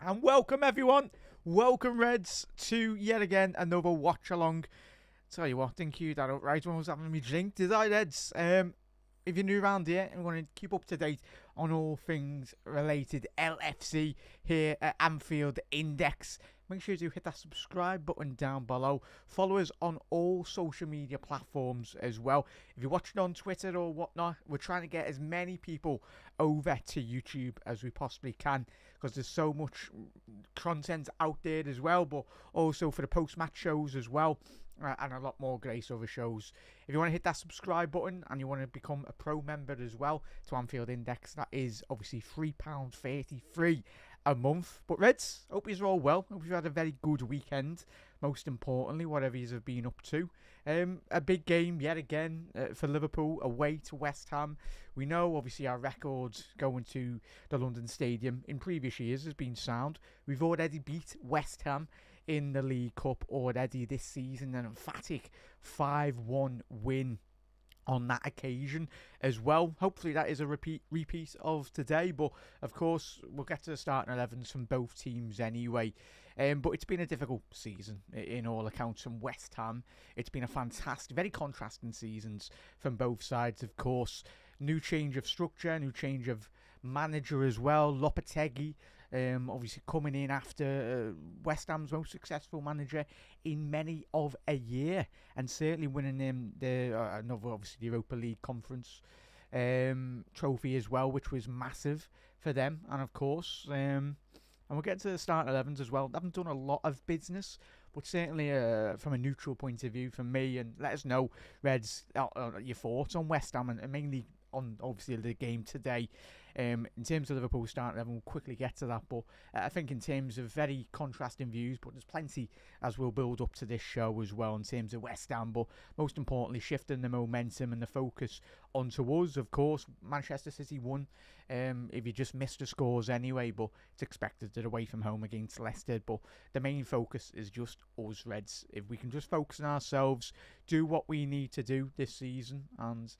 And welcome everyone, welcome Reds to yet again another watch along. Tell you what, didn't cue that up right when I was having me drink, did I Reds? If you're new around here and want to keep up to date on all things related LFC here at Anfield Index, make sure to hit that subscribe button down below. Follow us on all social media platforms as well. If you're watching on Twitter or whatnot, we're trying to get as many people over to YouTube as we possibly can, because there's so much content out there as well, but also for the post-match shows as well, and a lot more great other shows. If you want to hit that subscribe button and you want to become a pro member as well to Anfield Index, that is obviously £3.33 a month. But Reds, hope you're all well. Hope you've had a very good weekend, most importantly, whatever you have been up to. A big game yet again for Liverpool away to West Ham. We know obviously our record going to the London Stadium in previous years has been sound. We've already beat West Ham in the League Cup already this season, an emphatic 5-1 win on that occasion as well. Hopefully that is a repeat of today, but of course we'll get to the starting 11s from both teams anyway. But it's been a difficult season in all accounts from West Ham. It's been a fantastic, very contrasting seasons from both sides, of course. New change of structure, new change of manager as well. Lopetegui obviously coming in after West Ham's most successful manager in many of a year, and certainly winning another obviously the Europa League Conference trophy as well, which was massive for them. And of course, and we'll get to the start 11s as well. They haven't done a lot of business, but certainly from a neutral point of view from me, and let us know, Reds, your thoughts on West Ham, and mainly on obviously the game today. In terms of Liverpool starting 11, we'll quickly get to that, but I think in terms of very contrasting views, but there's plenty as we'll build up to this show as well in terms of West Ham, but most importantly shifting the momentum and the focus onto us. Of course, Manchester City won, if you just missed the scores anyway, but it's expected that away from home against Leicester. But the main focus is just us Reds. If we can just focus on ourselves, do what we need to do this season, and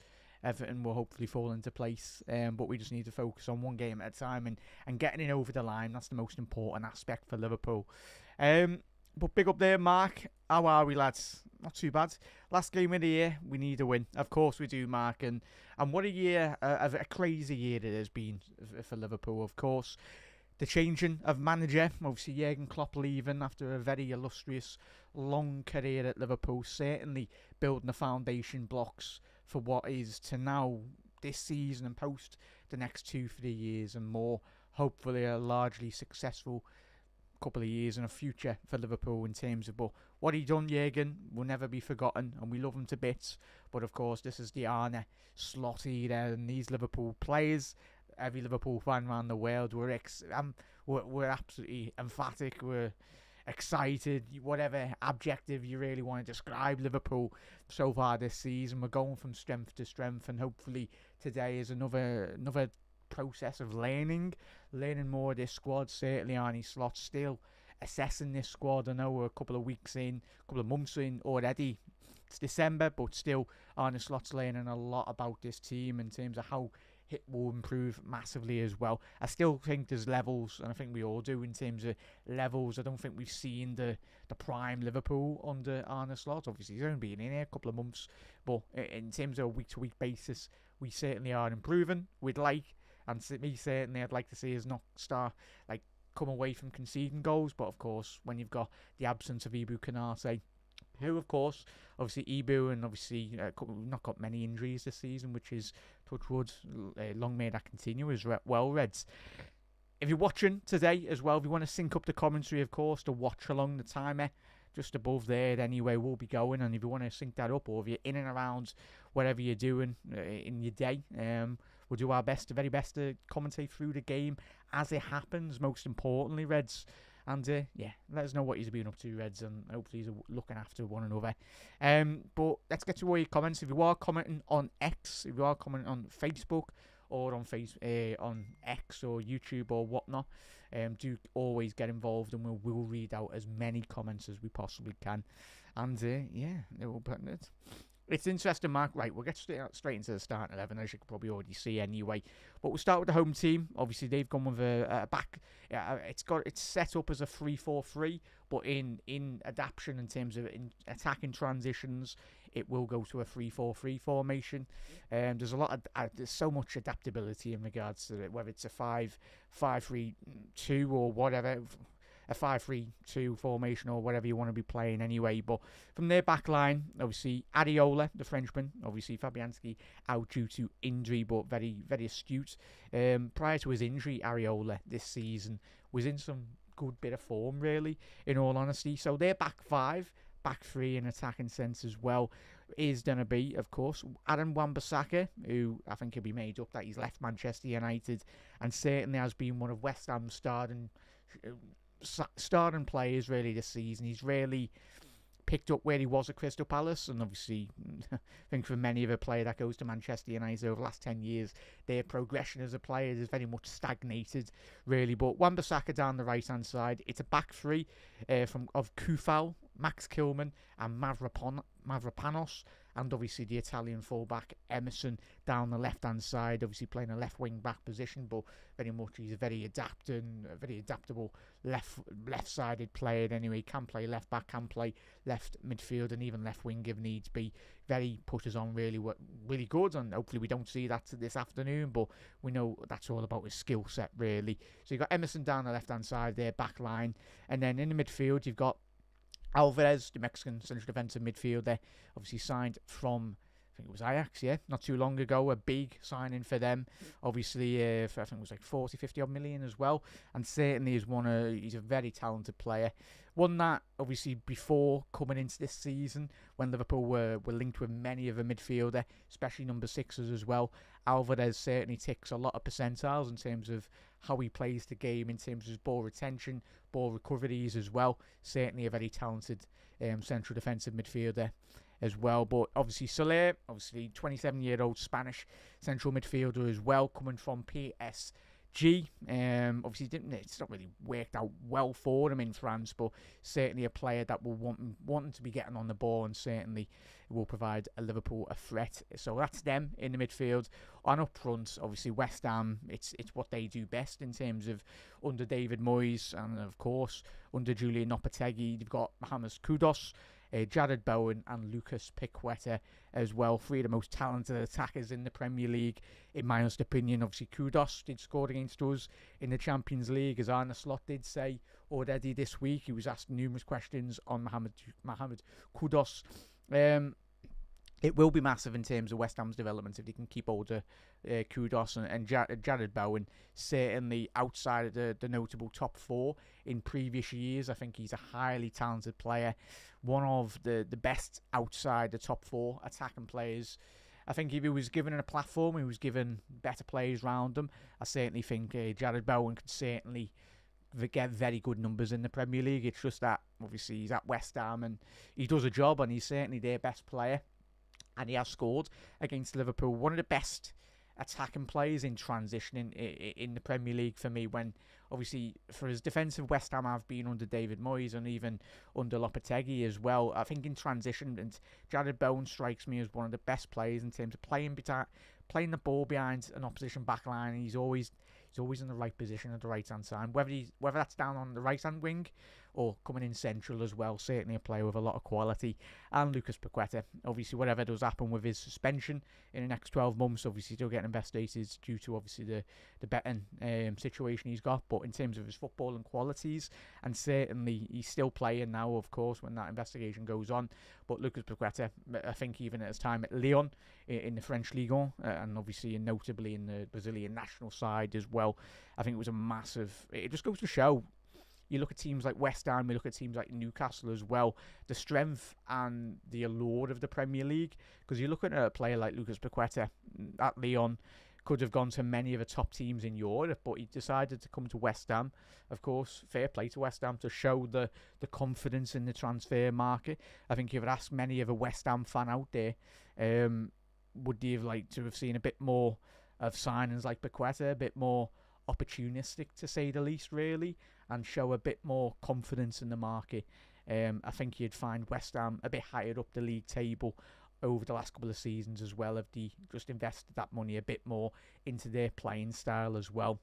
everything will hopefully fall into place. But we just need to focus on one game at a time and getting it over the line. That's the most important aspect for Liverpool. But big up there, Mark. How are we, lads? Not too bad. Last game of the year, we need a win. Of course we do, Mark. And what a year, a crazy year it has been for Liverpool, of course. The changing of manager, obviously Jurgen Klopp leaving after a very illustrious, long career at Liverpool, certainly building the foundation blocks for what is to now this season and post the next 2-3 years and more. Hopefully a largely successful couple of years and a future for Liverpool in terms of, but what he done, Jurgen, will never be forgotten, and we love him to bits. But of course, this is the Arne Slot era, and these Liverpool players, every Liverpool fan around the world, we're absolutely emphatic. We're excited, whatever adjective you really want to describe Liverpool so far this season. We're going from strength to strength, and hopefully today is another process of learning more of this squad. Certainly Arne Slot still assessing this squad. I know we're a couple of weeks in, a couple of months in already. It's December, but still Arne Slot's learning a lot about this team in terms of how it will improve massively as well. I still think there's levels, and I think we all do in terms of levels. I don't think we've seen the prime Liverpool under Arne Slot. Obviously, he's only been in here a couple of months, but in terms of a week-to-week basis, we certainly are improving. We'd like, and me certainly, I'd like to see us not start come away from conceding goals. But of course, when you've got the absence of Ibu Konate, who, of course, obviously Ibu, and obviously not got many injuries this season, which is touch wood, long may that continue as well, Reds. If you're watching today as well, if you want to sync up the commentary, of course, to watch along, the timer just above there anyway will be going, and if you want to sync that up, or if you're in and around whatever you're doing in your day, we'll do our best, the very best, to commentate through the game as it happens, most importantly, Reds. And let us know what he's been up to, Reds, and hopefully he's looking after one another. But let's get to all your comments. If you are commenting on X, if you are commenting on Facebook, or on on X or YouTube or whatnot, do always get involved, and we'll read out as many comments as we possibly can. And it will put it. It's interesting, Mark. Right, we'll get straight into the starting 11, as you can probably already see anyway. But we'll start with the home team. Obviously, they've gone with a back. It's set up as a 3-4-3, but in adaptation in terms of attacking transitions, it will go to a 3-4-3 formation. There's there's so much adaptability in regards to it, whether it's a 5-5-3-2 or whatever. A 5-3-2 formation or whatever you want to be playing anyway. But from their back line, obviously Areola, the Frenchman, obviously Fabianski out due to injury, but very, very astute. Prior to his injury, Areola this season was in some good bit of form, really, in all honesty. So their back five, back three in attacking sense as well, is going to be, of course, Adam Wan-Bissaka, who I think he'll be made up that he's left Manchester United and certainly has been one of West Ham's starting players really this season. He's really picked up where he was at Crystal Palace, and obviously I think for many of a player that goes to Manchester United over the last 10 years, their progression as a player is very much stagnated really. But Wan-Bissaka down the right hand side, it's a back three of Kufal, Max Kilman and Mavropanos, and obviously the Italian fullback Emerson down the left hand side, obviously playing a left wing back position, but very much he's a very adaptable left-sided player anyway. Can play left back, can play left midfield and even left wing if needs be. Very putters on, really good, and hopefully we don't see that this afternoon, but we know that's all about his skill set really. So you've got Emerson down the left hand side there, back line, and then in the midfield you've got Alvarez, the Mexican central defensive midfielder, obviously signed from, I think it was Ajax, not too long ago, a big signing for them, obviously, for, I think it was like 40-50 odd million as well, and certainly he's a very talented player. One that, obviously, before coming into this season, when Liverpool were linked with many of a midfielder, especially number sixes as well, Alvarez certainly ticks a lot of percentiles in terms of how he plays the game, in terms of his ball retention, ball recoveries as well. Certainly a very talented central defensive midfielder as well. But obviously Salah, 27-year-old Spanish central midfielder as well, coming from PSG. Obviously it's not really worked out well for him in France, but certainly a player that will want to be getting on the ball, and certainly will provide Liverpool a threat. So that's them in the midfield. And up front, obviously West Ham, it's what they do best in terms of under David Moyes, and of course under Julen Lopetegui, they've got Mohamed Kudus, Jared Bowen and Lucas Paqueta as well. Three of the most talented attackers in the Premier League, in my honest opinion. Obviously, Kudus did score against us in the Champions League, as Arne Slot did say already this week. He was asked numerous questions on Mohamed Kudus. It will be massive in terms of West Ham's development if they can keep hold of Kudus and Jared Bowen. Certainly outside of the notable top four in previous years, I think he's a highly talented player. One of the best outside the top four attacking players. I think if he was given a platform, he was given better players around him. I certainly think Jared Bowen could certainly get very good numbers in the Premier League. It's just that obviously he's at West Ham and he does a job, and he's certainly their best player. And he has scored against Liverpool. One of the best attacking players in transition in the Premier League for me, when obviously for as defensive West Ham have been under David Moyes and even under Lopetegui as well. I think in transition, and Jared Bowen strikes me as one of the best players in terms of playing the ball behind an opposition back line. And he's always in the right position at the right hand side. Whether that's down on the right hand wing or coming in central as well, certainly a player with a lot of quality. And Lucas Paqueta, obviously whatever does happen with his suspension in the next 12 months, obviously still getting investigated due to obviously the betting situation he's got. But in terms of his footballing qualities, and certainly he's still playing now, of course, when that investigation goes on. But Lucas Paqueta, I think even at his time at Lyon in the French Ligue 1, and obviously and notably in the Brazilian national side as well, I think it was a massive. It just goes to show. You look at teams like West Ham, you look at teams like Newcastle as well, the strength and the allure of the Premier League. Because you look at a player like Lucas Paqueta at Lyon, could have gone to many of the top teams in Europe, but he decided to come to West Ham. Of course, fair play to West Ham to show the confidence in the transfer market. I think you would ask many of a West Ham fan out there, would they have liked to have seen a bit more of signings like Paqueta, a bit more opportunistic to say the least, really, and show a bit more confidence in the market. I think you'd find West Ham a bit higher up the league table over the last couple of seasons as well. Have they just invested that money a bit more into their playing style as well?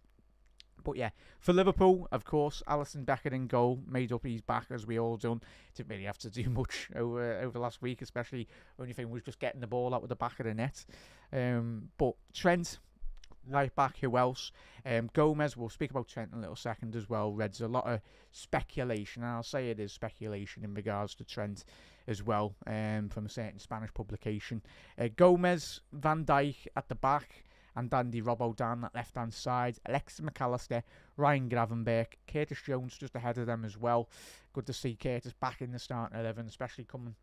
But yeah, for Liverpool, of course, Alisson Becker in goal, made up his back as we all done. Didn't really have to do much over last week, especially only thing was just getting the ball out of the back of the net. But Trent, right back, who else? Gomez, we'll speak about Trent in a little second as well. Reds, a lot of speculation, and I'll say it is speculation in regards to Trent as well, from a certain Spanish publication. Gomez, Van Dijk at the back, and Dandy Robbo down that left-hand side. Alexis McAllister, Ryan Gravenberch, Curtis Jones just ahead of them as well. Good to see Curtis back in the starting 11, especially coming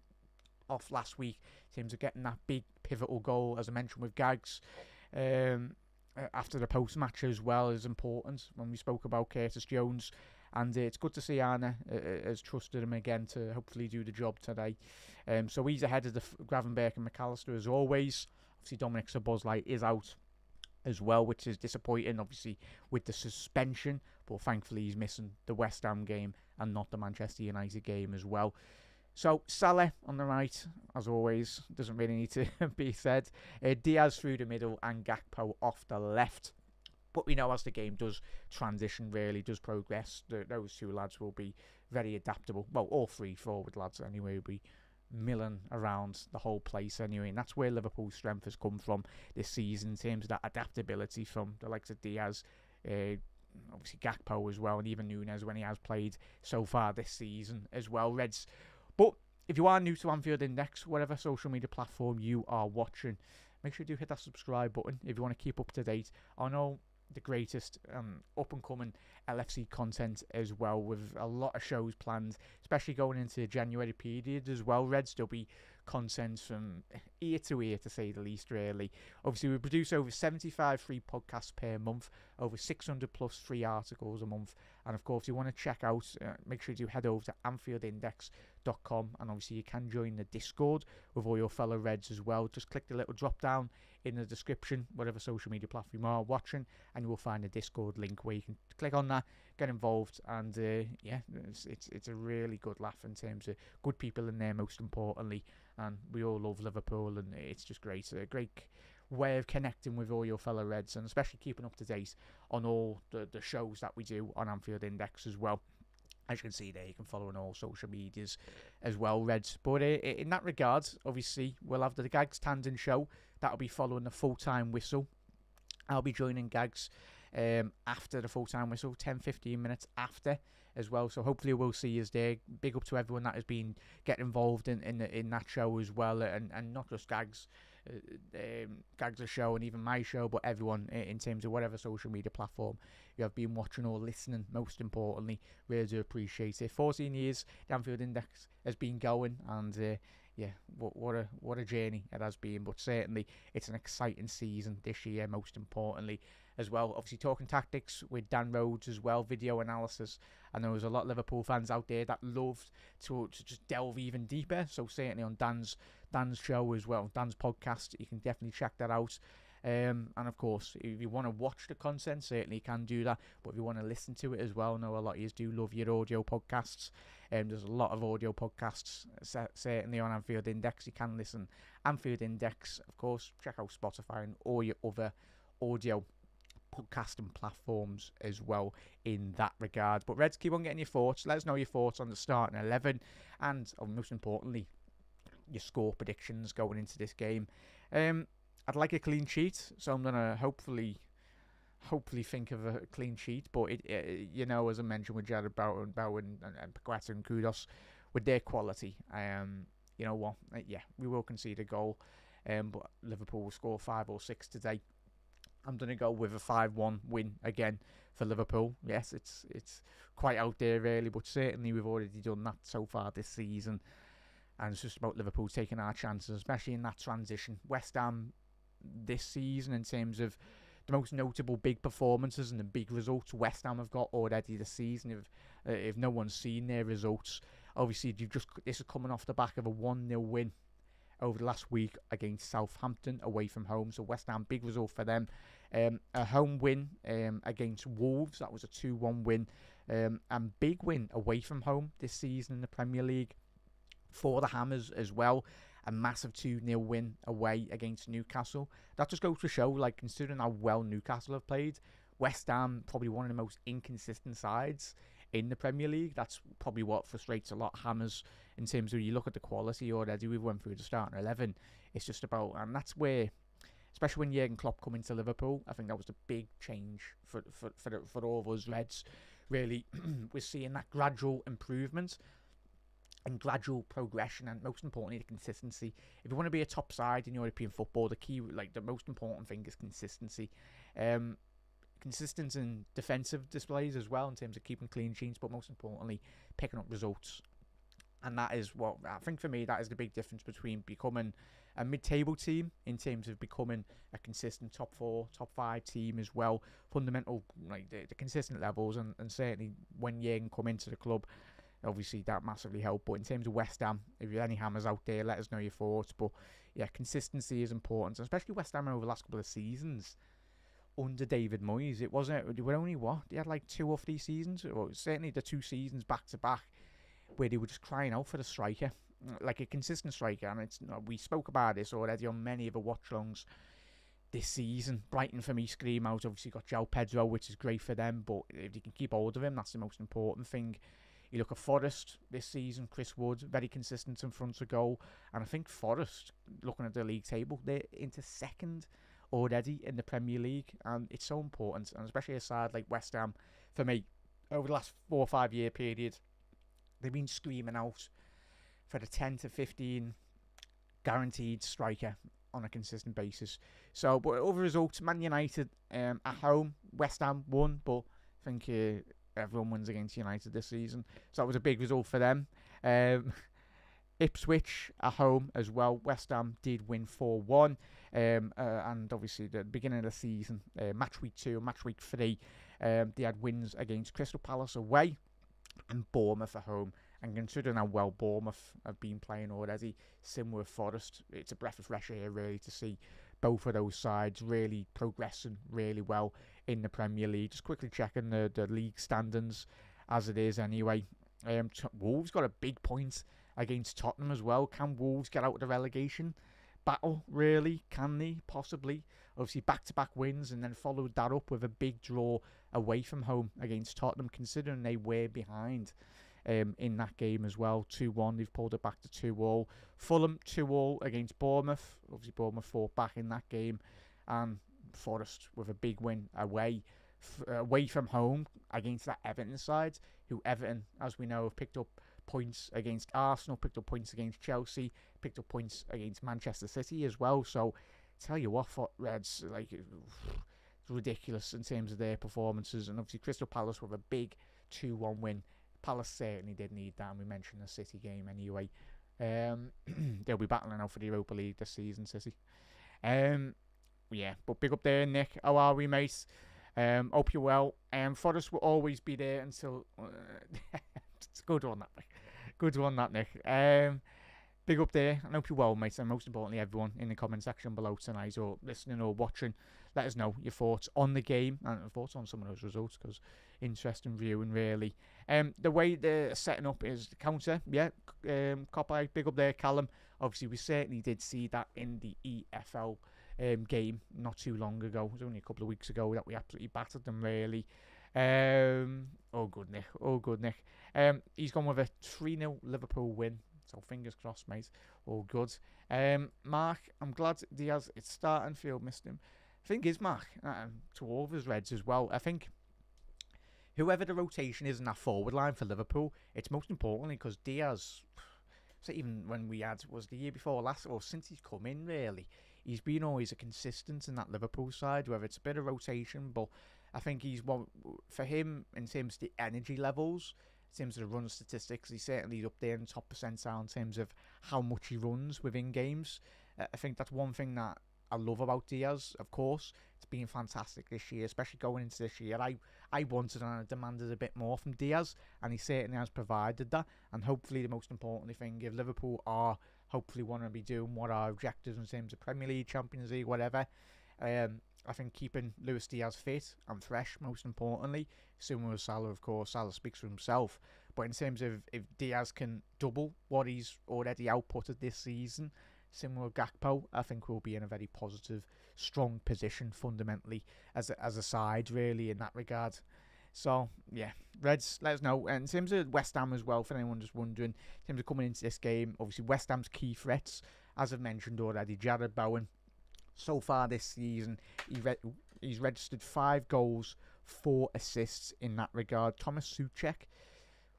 off last week in terms of getting that big pivotal goal, as I mentioned, with Gags. After the post-match as well is important when we spoke about Curtis Jones. And it's good to see Arne has trusted him again to hopefully do the job today. So he's ahead of the Gravenberch and McAllister as always. Obviously, Dominic Szoboszlai is out as well, which is disappointing, obviously, with the suspension. But thankfully, he's missing the West Ham game and not the Manchester United game as well. So, Salah on the right, as always, doesn't really need to be said. Diaz through the middle and Gakpo off the left. But we know as the game does transition, really does progress, those two lads will be very adaptable. Well, all three forward lads anyway will be milling around the whole place anyway. And that's where Liverpool's strength has come from this season in terms of that adaptability from the likes of Diaz, obviously Gakpo as well, and even Núñez when he has played so far this season as well, Reds. But if you are new to Anfield Index, whatever social media platform you are watching, make sure you do hit that subscribe button if you want to keep up to date on all the greatest up-and-coming LFC content as well, with a lot of shows planned, especially going into the January period as well. Reds, there'll be content from ear to ear, to say the least, really. Obviously, we produce over 75 free podcasts per month, over 600 plus free articles a month. And of course, if you want to check out, make sure you do head over to AnfieldIndex.com, and obviously you can join the Discord with all your fellow Reds as well. Just click the little drop down in the description, whatever social media platform you are watching, and you will find a Discord link where you can click on that, get involved, and yeah, it's a really good laugh in terms of good people in there, most importantly. And we all love Liverpool, and it's just great. A great way of connecting with all your fellow Reds, and especially keeping up to date on all the shows that we do on Anfield Index as well. As you can see there, you can follow on all social medias as well, Reds. But in that regard, obviously, we'll have the Gags Tandem show. That'll be following the full-time whistle. I'll be joining Gags after the full-time whistle, 10-15 minutes after as well. So hopefully we'll see us there. Big up to everyone that has been getting involved in that show as well. And not just Gags. Gags' show and even my show, but everyone in terms of whatever social media platform you have been watching or listening, most importantly, really do appreciate it. 14 years the Anfield Index has been going, and yeah, what a journey it has been. But certainly it's an exciting season this year, most importantly as well. Obviously talking tactics with Dan Rhodes as well, video analysis. I know there's a lot of Liverpool fans out there that loved to just delve even deeper, so certainly on Dan's show as well, Dan's podcast, you can definitely check that out. And of course, if you want to watch the content, certainly you can do that. But if you want to listen to it as well, I know a lot of you do love your audio podcasts. There's a lot of audio podcasts, certainly on Anfield Index. You can listen Anfield Index, of course. Check out Spotify and all your other audio podcasting platforms as well in that regard. But Reds, keep on getting your thoughts. Let us know your thoughts on the starting 11, and most importantly, your score predictions going into this game. I'd like a clean sheet, so I'm gonna hopefully think of a clean sheet. But you know, as I mentioned with Jared Bowen and Paqueta and Kudos, with their quality, you know what? Yeah, we will concede a goal, but Liverpool will score 5 or 6 today. I'm going to go with a 5-1 win again for Liverpool. Yes, it's quite out there really, but certainly we've already done that so far this season. And it's just about Liverpool taking our chances, especially in that transition. West Ham this season, in terms of the most notable big performances and the big results West Ham have got already this season, if no one's seen their results. Obviously, this is coming off the back of a 1-0 win over the last week against Southampton away from home. So West Ham, big result for them. A home win against Wolves, that was a 2-1 win. And big win away from home this season in the Premier League for the Hammers as well. a massive 2-0 win away against Newcastle. That just goes to show, like, considering how well Newcastle have played, West Ham probably one of the most inconsistent sides in the Premier League. That's probably what frustrates a lot of Hammers in terms of, you look at the quality already. We've went through the starting 11. It's just about, and that's where, especially when Jurgen Klopp come into Liverpool, I think that was the big change for all of us Reds. Really, we're seeing that gradual improvement and gradual progression, and most importantly, the consistency. If you want to be a top side in European football, the key, like the most important thing, is consistency. Consistent in defensive displays as well, in terms of keeping clean sheets, but most importantly, picking up results. And that is what, I think for me, that is the big difference between becoming a mid-table team in terms of becoming a consistent top 4, top 5 team as well. Fundamental, like the consistent levels, and certainly when Jurgen come into the club, obviously that massively helped. But in terms of West Ham, if you're any Hammers out there, let us know your thoughts. But yeah, consistency is important, especially West Ham over the last couple of seasons under David Moyes. It wasn't, they were only they had like 2 or 3 seasons, or certainly the 2 seasons back to back, where they were just crying out for the striker, like a consistent striker. And it's, we spoke about this already on many of the watch-alongs this season. Brighton, for me, scream out. Obviously got João Pedro, which is great for them, but if you can keep hold of him, that's the most important thing. You look at Forest this season, Chris Wood, very consistent in front of goal. And I think Forest, looking at the league table, they're into 2nd already in the Premier League. And it's so important, and especially a side like West Ham, for me, over the last 4 or 5 year period, they've been screaming out for the 10 to 15 guaranteed striker on a consistent basis. So, but over results, Man United at home, West Ham won, but I think everyone wins against United this season, so that was a big result for them. Ipswich at home as well, West Ham did win 4-1, and obviously the beginning of the season, match week 2 and match week 3, they had wins against Crystal Palace away and Bournemouth at home. And considering how well Bournemouth have been playing already, similar with Forest, it's a breath of fresh air really to see both of those sides really progressing really well in the Premier League. Just quickly checking the league standings as it is anyway. Wolves got a big point against Tottenham as well. Can Wolves get out of the relegation battle, really? Can they? Possibly. Obviously back-to-back wins, and then followed that up with a big draw away from home against Tottenham, considering they were behind in that game as well. 2-1, they've pulled it back to 2-2. Fulham 2-2 against Bournemouth. Obviously Bournemouth fought back in that game. And Forest with a big win away from home against that Everton side, who Everton, as we know, have picked up points against Arsenal, picked up points against Chelsea, picked up points against Manchester City as well. So tell you what, for Reds, like, it's ridiculous in terms of their performances. And obviously Crystal Palace with a big 2-1 win. Palace certainly did need that, and we mentioned the City game anyway. They'll be battling out for the Europa League this season, City. Yeah, but big up there, Nick. How are we, mate? Hope you're well. Forest will always be there until... it's a good one, that, Nick. Good one, that, Nick. Big up there, and hope you're well, mate. And most importantly, everyone in the comment section below tonight, or listening or watching, let us know your thoughts on the game and thoughts on some of those results, because interesting viewing, really. The way they're setting up is the counter. Yeah, copy, big up there, Callum. Obviously, we certainly did see that in the EFL game not too long ago. It was only a couple of weeks ago that we absolutely battered them, really. Oh, good, Nick. Oh, good, Nick. He's gone with a 3-0 Liverpool win. So fingers crossed, mate. All good. Mark, I'm glad Diaz, it's start Anfield, missed him. Thing is, Mark, to all of his Reds as well, I think whoever the rotation is in that forward line for Liverpool, it's most importantly because Diaz, so even when we had, was the year before last, or since he's come in, really, he's been always a consistent in that Liverpool side, whether it's a bit of rotation, but I think he's one, for him, in terms of the energy levels, in terms of the run statistics, he's certainly up there in the top percentile in terms of how much he runs within games. I think that's one thing that I love about Diaz, of course. It's been fantastic this year, especially going into this year. I wanted and I demanded a bit more from Diaz, and he certainly has provided that. And hopefully, the most important thing, if Liverpool are hopefully want to be doing what our objectives in terms of Premier League, Champions League, whatever, I think keeping Luis Diaz fit and fresh, most importantly. Similar with Salah, of course. Salah speaks for himself. But in terms of if Diaz can double what he's already outputted this season, similar with Gakpo, I think we'll be in a very positive, strong position fundamentally as a side, really, in that regard. So, yeah, Reds, let us know. And in terms of West Ham as well, for anyone just wondering, in terms of coming into this game, obviously West Ham's key threats, as I've mentioned already, Jarrod Bowen. So far this season, he's registered 5 goals, 4 assists in that regard. Thomas Souček,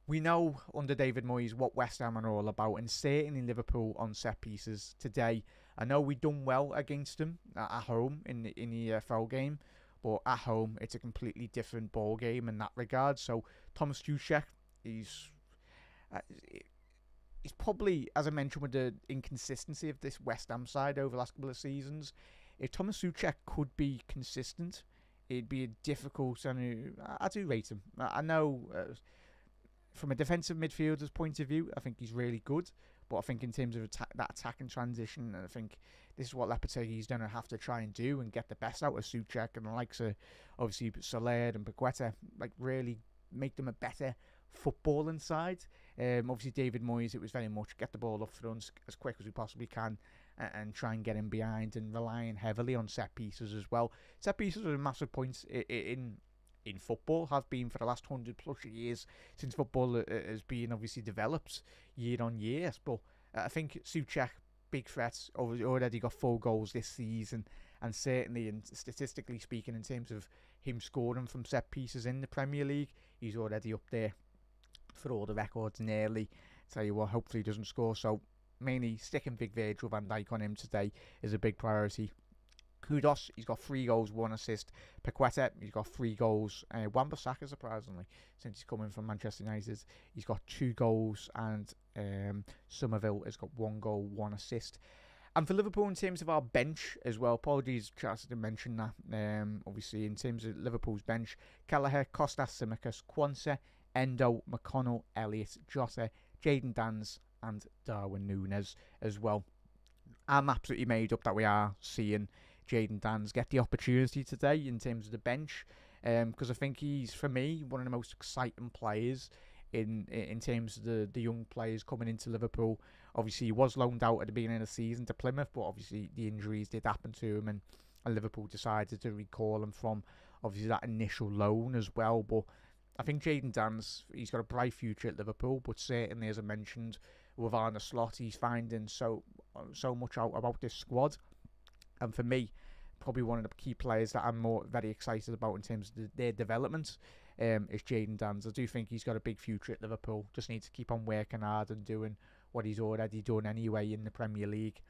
we know under David Moyes what West Ham are all about, and certainly Liverpool on set pieces today. I know we've done well against them at home in the EFL game, but at home it's a completely different ball game in that regard. So Thomas Souček, he's probably, as I mentioned, with the inconsistency of this West Ham side over the last couple of seasons, if Thomas Souček could be consistent, it'd be a difficult. And I do rate him. I know. From a defensive midfielder's point of view, I think he's really good. But I think in terms of that attack and transition, I think this is what Lopetegui's going to have to try and do and get the best out of Souček and the likes of, obviously, Salah and Paqueta, like really make them a better footballing side. Obviously, David Moyes, it was very much get the ball up front as quick as we possibly can and try and get him behind, and relying heavily on set pieces as well. Set pieces are a massive point in football, have been for the last 100 plus years since football has been obviously developed year on year. But I think Souček, big threats, already got 4 goals this season, and certainly, and statistically speaking, in terms of him scoring from set pieces in the Premier League, he's already up there for all the records nearly. Tell you what, hopefully he doesn't score. So mainly sticking big Virgil van Dijk on him today is a big priority. Kudos, he's got 3 goals, 1 assist. Paqueta, he's got 3 goals. Wan-Bissaka, surprisingly, since he's coming from Manchester United, he's got 2 goals, and Somerville has got 1 goal, 1 assist. And for Liverpool, in terms of our bench as well, apologies, Charles didn't mention that. Obviously, in terms of Liverpool's bench, Kelleher, Kostas Tsimikas, Quansah, Endo, McConnell, Elliott, Jota, Jadon Danns, and Darwin Núñez as well. I'm absolutely made up that we are seeing Jadon Danns get the opportunity today in terms of the bench, because I think he's, for me, one of the most exciting players in terms of the young players coming into Liverpool. Obviously, he was loaned out at the beginning of the season to Plymouth, but obviously the injuries did happen to him, and Liverpool decided to recall him from obviously that initial loan as well. But I think Jadon Danns, he's got a bright future at Liverpool, but certainly, as I mentioned, with Arne Slot, he's finding so much out about this squad. And for me, probably one of the key players that I'm very excited about in terms of their development is Jadon Danns. I do think he's got a big future at Liverpool. Just needs to keep on working hard and doing what he's already done anyway in the Premier League.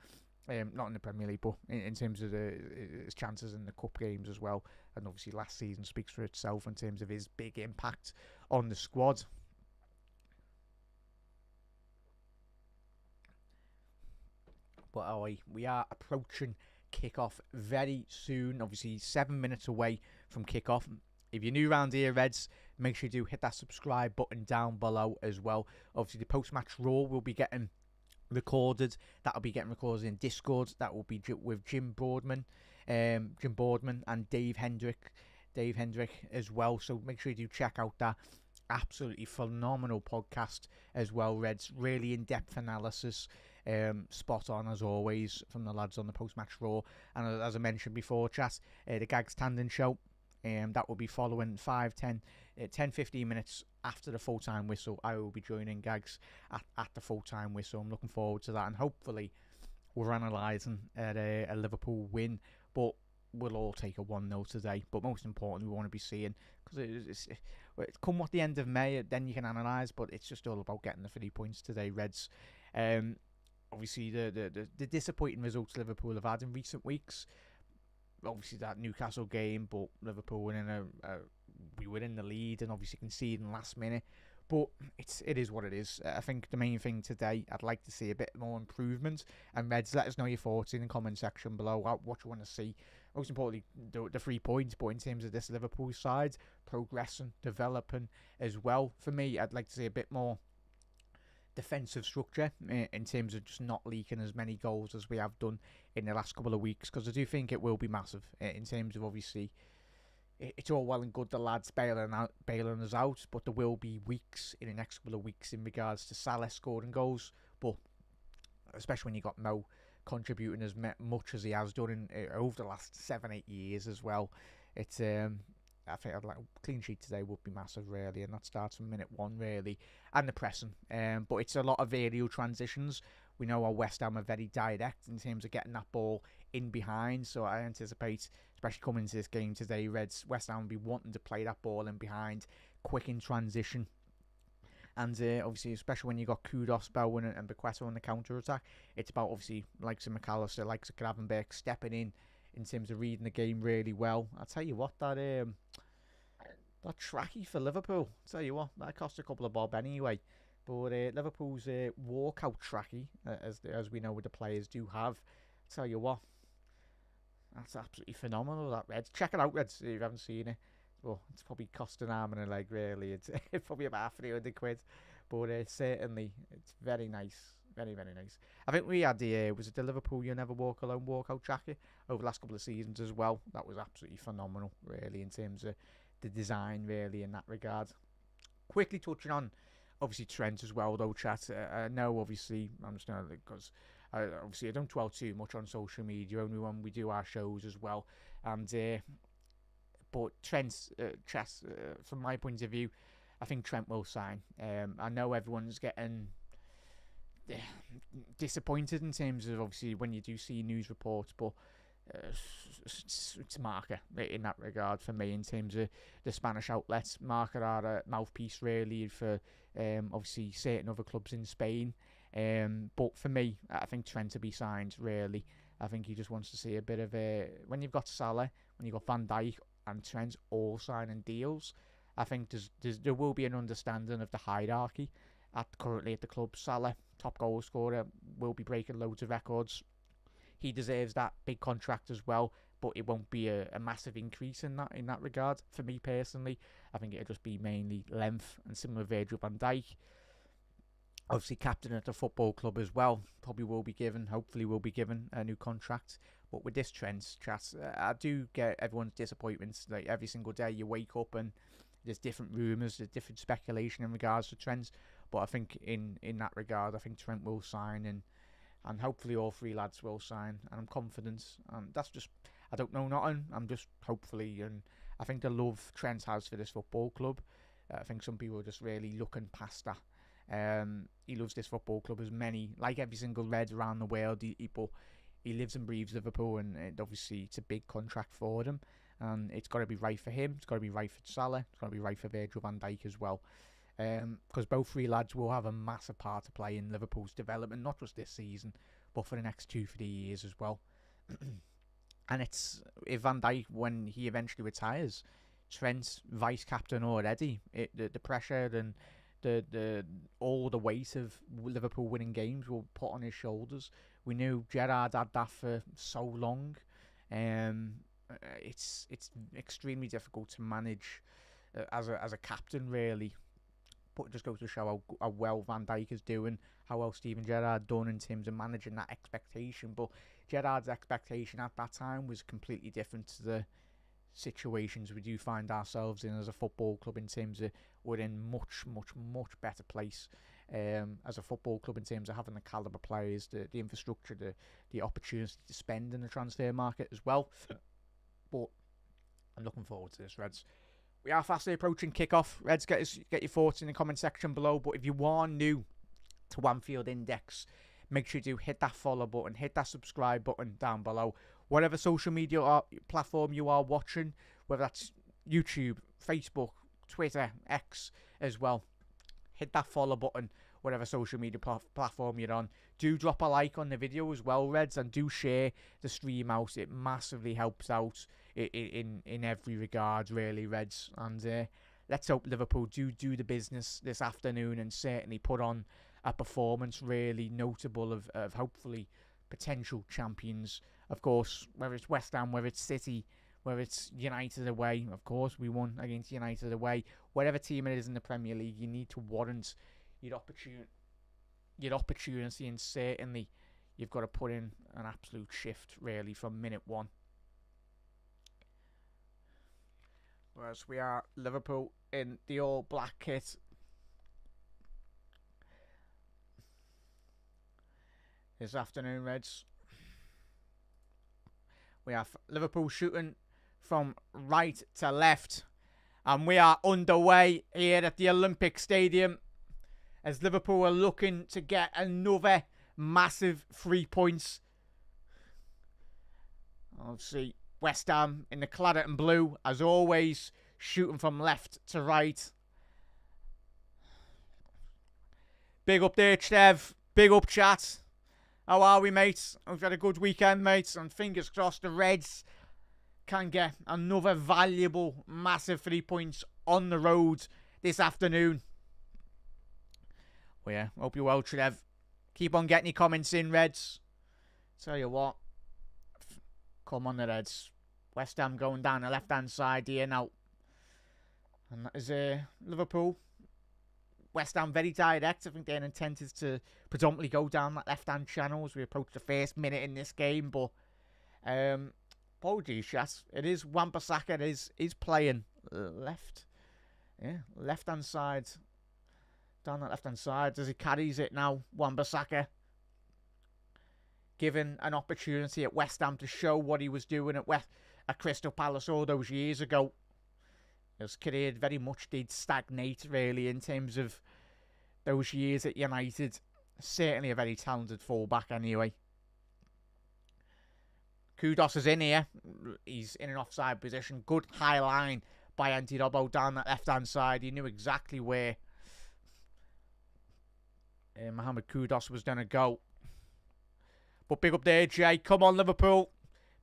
Not in the Premier League, but in terms of his chances in the cup games as well. And obviously last season speaks for itself in terms of his big impact on the squad. But we are approaching kickoff very soon. Obviously 7 minutes away from kickoff. If you're new around here, Reds, make sure you do hit that subscribe button down below as well. Obviously the post-match Raw will be getting recorded. That'll be getting recorded in Discord. That will be with Jim Boardman and Dave Hendrick as well. So make sure you do check out that absolutely phenomenal podcast as well, Reds. Really in-depth analysis. Spot on as always from the lads on the post-match Raw. And as I mentioned before, chat, the Gags Tandon show, that will be following 10-15 minutes after the full-time whistle. I will be joining Gags at the full-time whistle. I'm looking forward to that, and hopefully we're analysing a Liverpool win, but we'll all take a 1-0 today. But most importantly, we want to be seeing, because it's come at the end of May, then you can analyse, but it's just all about getting the 3 points today, Reds. Obviously, the disappointing results Liverpool have had in recent weeks. Obviously, that Newcastle game, but Liverpool winning we were in the lead and obviously conceding last minute. But it is what it is. I think the main thing today, I'd like to see a bit more improvement. And Reds, let us know your thoughts in the comment section below. What you want to see. Most importantly, the 3 points. But in terms of this Liverpool side, progressing, developing as well. For me, I'd like to see a bit more defensive structure in terms of just not leaking as many goals as we have done in the last couple of weeks, because I do think it will be massive in terms of, obviously, it's all well and good the lads bailing us out, but there will be weeks in the next couple of weeks in regards to Salah scoring goals. But especially when you got Mo contributing as much as he has done over the last 7-8 years as well. It's I think I'd like a clean sheet today would be massive, really, and that starts from minute 1, really, and the pressing. But it's a lot of aerial transitions. We know our West Ham are very direct in terms of getting that ball in behind, so I anticipate, especially coming into this game today, West Ham will be wanting to play that ball in behind, quick in transition. And obviously, especially when you got Kudus, Bowen and Bequeta on the counter-attack, it's about, obviously, likes of McAllister, likes of Gravenberch, stepping in terms of reading the game really well. I'll tell you what, that trackie for Liverpool, I'll tell you what, that cost a couple of bob anyway. But Liverpool's walkout trackie, as we know what the players do have, I'll tell you what, that's absolutely phenomenal, that, Reds. Check it out, Reds, if you haven't seen it. Well, it's probably cost an arm and a leg, really. It's probably about £300. But certainly, it's very nice. Very, very nice. I think we had was it the Liverpool You Never Walk Alone walkout jacket over the last couple of seasons as well. That was absolutely phenomenal, really, in terms of the design, really, in that regard. Quickly touching on, obviously, Trent as well, though, chat. I know, obviously, I'm just going to, because obviously I don't dwell too much on social media, only when we do our shows as well. And, but Trent's, from my point of view, I think Trent will sign. I know everyone's getting disappointed in terms of, obviously, when you do see news reports, but it's a marker in that regard for me in terms of the Spanish outlets. Marker are a mouthpiece, really, for obviously certain other clubs in Spain. But for me, I think Trent to be signed, really. I think he just wants to see a bit of when you've got Salah, when you've got Van Dijk and Trent all signing deals, I think there will be an understanding of the hierarchy currently at the club. Salah, top goal scorer, will be breaking loads of records. He deserves that big contract as well, but it won't be a massive increase in that regard. For me personally, I think it'll just be mainly length, and similar with Virgil van Dijk. Obviously, captain at the football club as well, hopefully will be given a new contract. But with this Trent, chat, I do get everyone's disappointments. Like, every single day you wake up and there's different rumours, there's different speculation in regards to Trent. But I think in that regard, I think Trent will sign, and hopefully all three lads will sign. And I'm confident. That's just, I don't know nothing. I'm just hopefully, and I think the love Trent has for this football club, I think some people are just really looking past that. He loves this football club as many, like every single Red around the world. He lives and breathes Liverpool, and obviously it's a big contract for them, and it's got to be right for him. It's got to be right for Salah. It's got to be right for Virgil van Dijk as well, because both three lads will have a massive part to play in Liverpool's development, not just this season, but for the next 2-3 years as well. And it's, if Van Dijk, when he eventually retires, Trent's vice captain already. The pressure and the all the weight of Liverpool winning games will put on his shoulders. We knew Gerrard had that for so long. It's extremely difficult to manage as a captain, really. But it just goes to show how well Van Dijk is doing, how well Steven Gerrard done in terms of managing that expectation. But Gerrard's expectation at that time was completely different to the situations we do find ourselves in as a football club, in terms of we're in much better place as a football club in terms of having the calibre players, the infrastructure, the opportunity to spend in the transfer market as well. But I'm looking forward to this, Reds. We are fastly approaching kickoff. Reds, get your thoughts in the comment section below. But if you are new to Anfield Index, make sure you do hit that follow button, hit that subscribe button down below. Whatever social media platform you are watching, whether that's YouTube, Facebook, Twitter, X as well, hit that follow button, whatever social media platform you're on. Do drop a like on the video as well, Reds, and do share the stream out. It massively helps out in every regard, really, Reds. And let's hope Liverpool do the business this afternoon and certainly put on a performance really notable of hopefully potential champions. Of course, whether it's West Ham, whether it's City, whether it's United away, of course, we won against United away. Whatever team it is in the Premier League, you need to warrant your opportunity, and certainly you've got to put in an absolute shift, really, from minute one. Whereas we are Liverpool in the all-black kit. This afternoon, Reds. We have Liverpool shooting from right to left. And we are underway here at the Olympic Stadium as Liverpool are looking to get another massive 3 points. Obviously, West Ham in the claret and blue, as always, shooting from left to right. Big up there, Trev. Big up, chat. How are we, mates? We've had a good weekend, mates. And fingers crossed the Reds can get another valuable, massive 3 points on the road this afternoon. Well, yeah, hope you're well, Trev. Keep on getting your comments in, Reds. Tell you what. Come on, the Reds. West Ham going down the left-hand side here now. And that is Liverpool. West Ham very direct. I think their intent is to predominantly go down that left-hand channel as we approach the first minute in this game. But apologies, chat. It is Wan-Bissaka is playing left. Yeah, left-hand side. Down that left-hand side as he carries it now. Wan-Bissaka given an opportunity at West Ham to show what he was doing at Crystal Palace all those years ago. His career very much did stagnate, really, in terms of those years at United. Certainly a very talented fullback, anyway. Kudos is in here. He's in an offside position. Good high line by Andy Robbo down that left-hand side. He knew exactly where Mohamed Kudus was going to go. But big up there, Jay. Come on, Liverpool.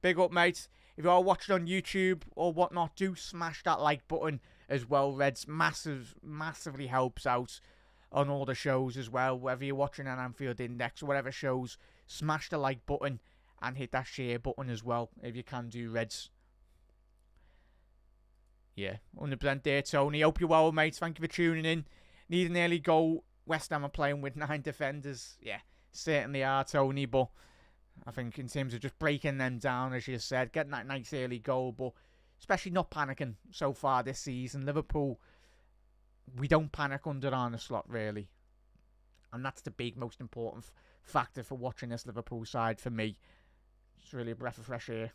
Big up, mate. If you are watching on YouTube or whatnot, do smash that like button as well, Reds. Massively helps out on all the shows as well. Whether you're watching an Anfield Index or whatever shows, smash the like button and hit that share button as well, if you can do, Reds. Yeah, 100% there, Tony. Hope you're well, mate. Thank you for tuning in. Need an early goal. West Ham are playing with 9 defenders. Yeah, certainly are, Tony, but I think in terms of just breaking them down, as you said, getting that nice early goal, but especially not panicking so far this season. Liverpool, we don't panic under Arne Slot, really. And that's the big, most important factor for watching this Liverpool side for me. It's really a breath of fresh air.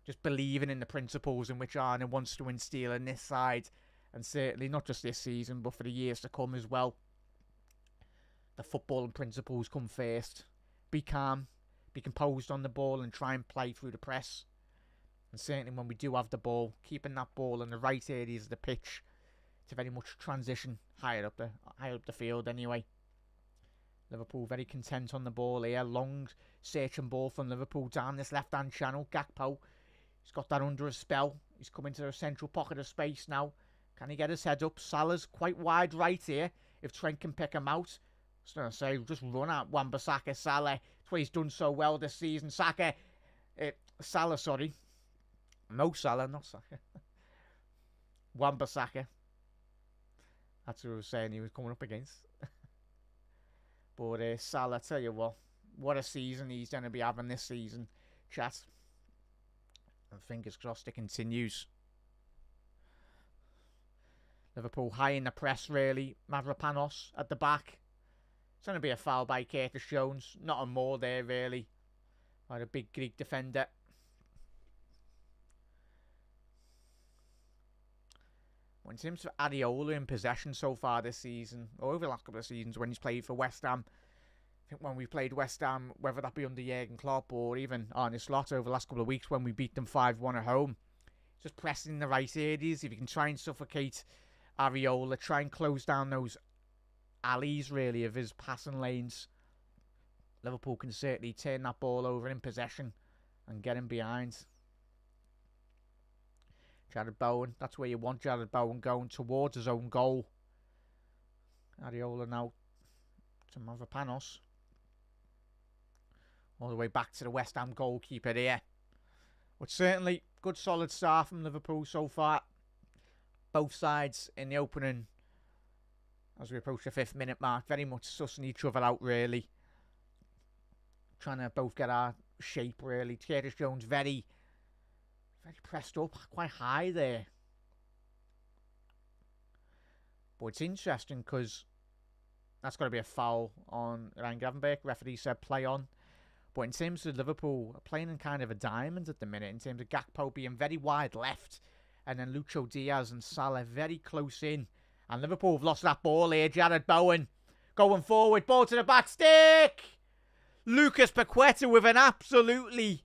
Just believing in the principles in which Arne wants to instill in this side. And certainly not just this season, but for the years to come as well. The footballing principles come first. Be calm, be composed on the ball and try and play through the press. And certainly when we do have the ball, keeping that ball in the right areas of the pitch to very much transition higher up the field anyway. Liverpool very content on the ball here. Long searching ball from Liverpool down this left-hand channel. Gakpo, he's got that under a spell. He's coming to a central pocket of space now. Can he get his head up? Salah's quite wide right here. If Trent can pick him out. I was going to say, just run at Wan-Bissaka, Salah. That's what he's done so well this season. Salah, sorry. No Salah, not Saka. Wan-Bissaka. That's who I was saying he was coming up against. But Salah, tell you what a season he's going to be having this season, chat. And fingers crossed it continues. Liverpool high in the press, really. Mavropanos at the back. It's going to be a foul by Curtis Jones. Not a more there, really. By the big Greek defender. When it comes to Areola in possession so far this season, or over the last couple of seasons when he's played for West Ham, I think when we played West Ham, whether that be under Jurgen Klopp or even Arne Slot over the last couple of weeks when we beat them 5-1 at home, just pressing in the right areas. If you can try and suffocate Areola, try and close down those alleys, really, of his passing lanes, Liverpool can certainly turn that ball over in possession and get him behind. Jared Bowen, that's where you want Jared Bowen going towards his own goal. Areola now to Mavropanos. All the way back to the West Ham goalkeeper here. But certainly, good solid start from Liverpool so far. Both sides in the opening, as we approach the 5th minute mark, very much sussing each other out, really. Trying to both get our shape, really. Curtis Jones very pressed up, quite high there. But it's interesting because that's got to be a foul on Ryan Gravenberch. Referee said play on. But in terms of Liverpool, playing in kind of a diamond at the minute, in terms of Gakpo being very wide left, and then Lucho Diaz and Salah very close in. And Liverpool have lost that ball here. Jared Bowen going forward, ball to the back stick. Lucas Paqueta with an absolutely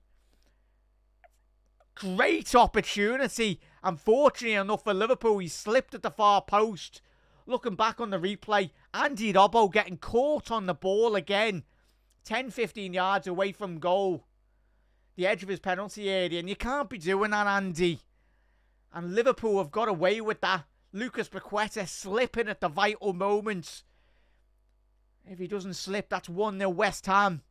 great opportunity. Unfortunately enough for Liverpool, he slipped at the far post. Looking back on the replay, Andy Robbo getting caught on the ball again. 10-15 yards away from goal. The edge of his penalty area. And you can't be doing that, Andy. And Liverpool have got away with that. Lucas Paqueta slipping at the vital moments. If he doesn't slip, that's 1-0 West Ham.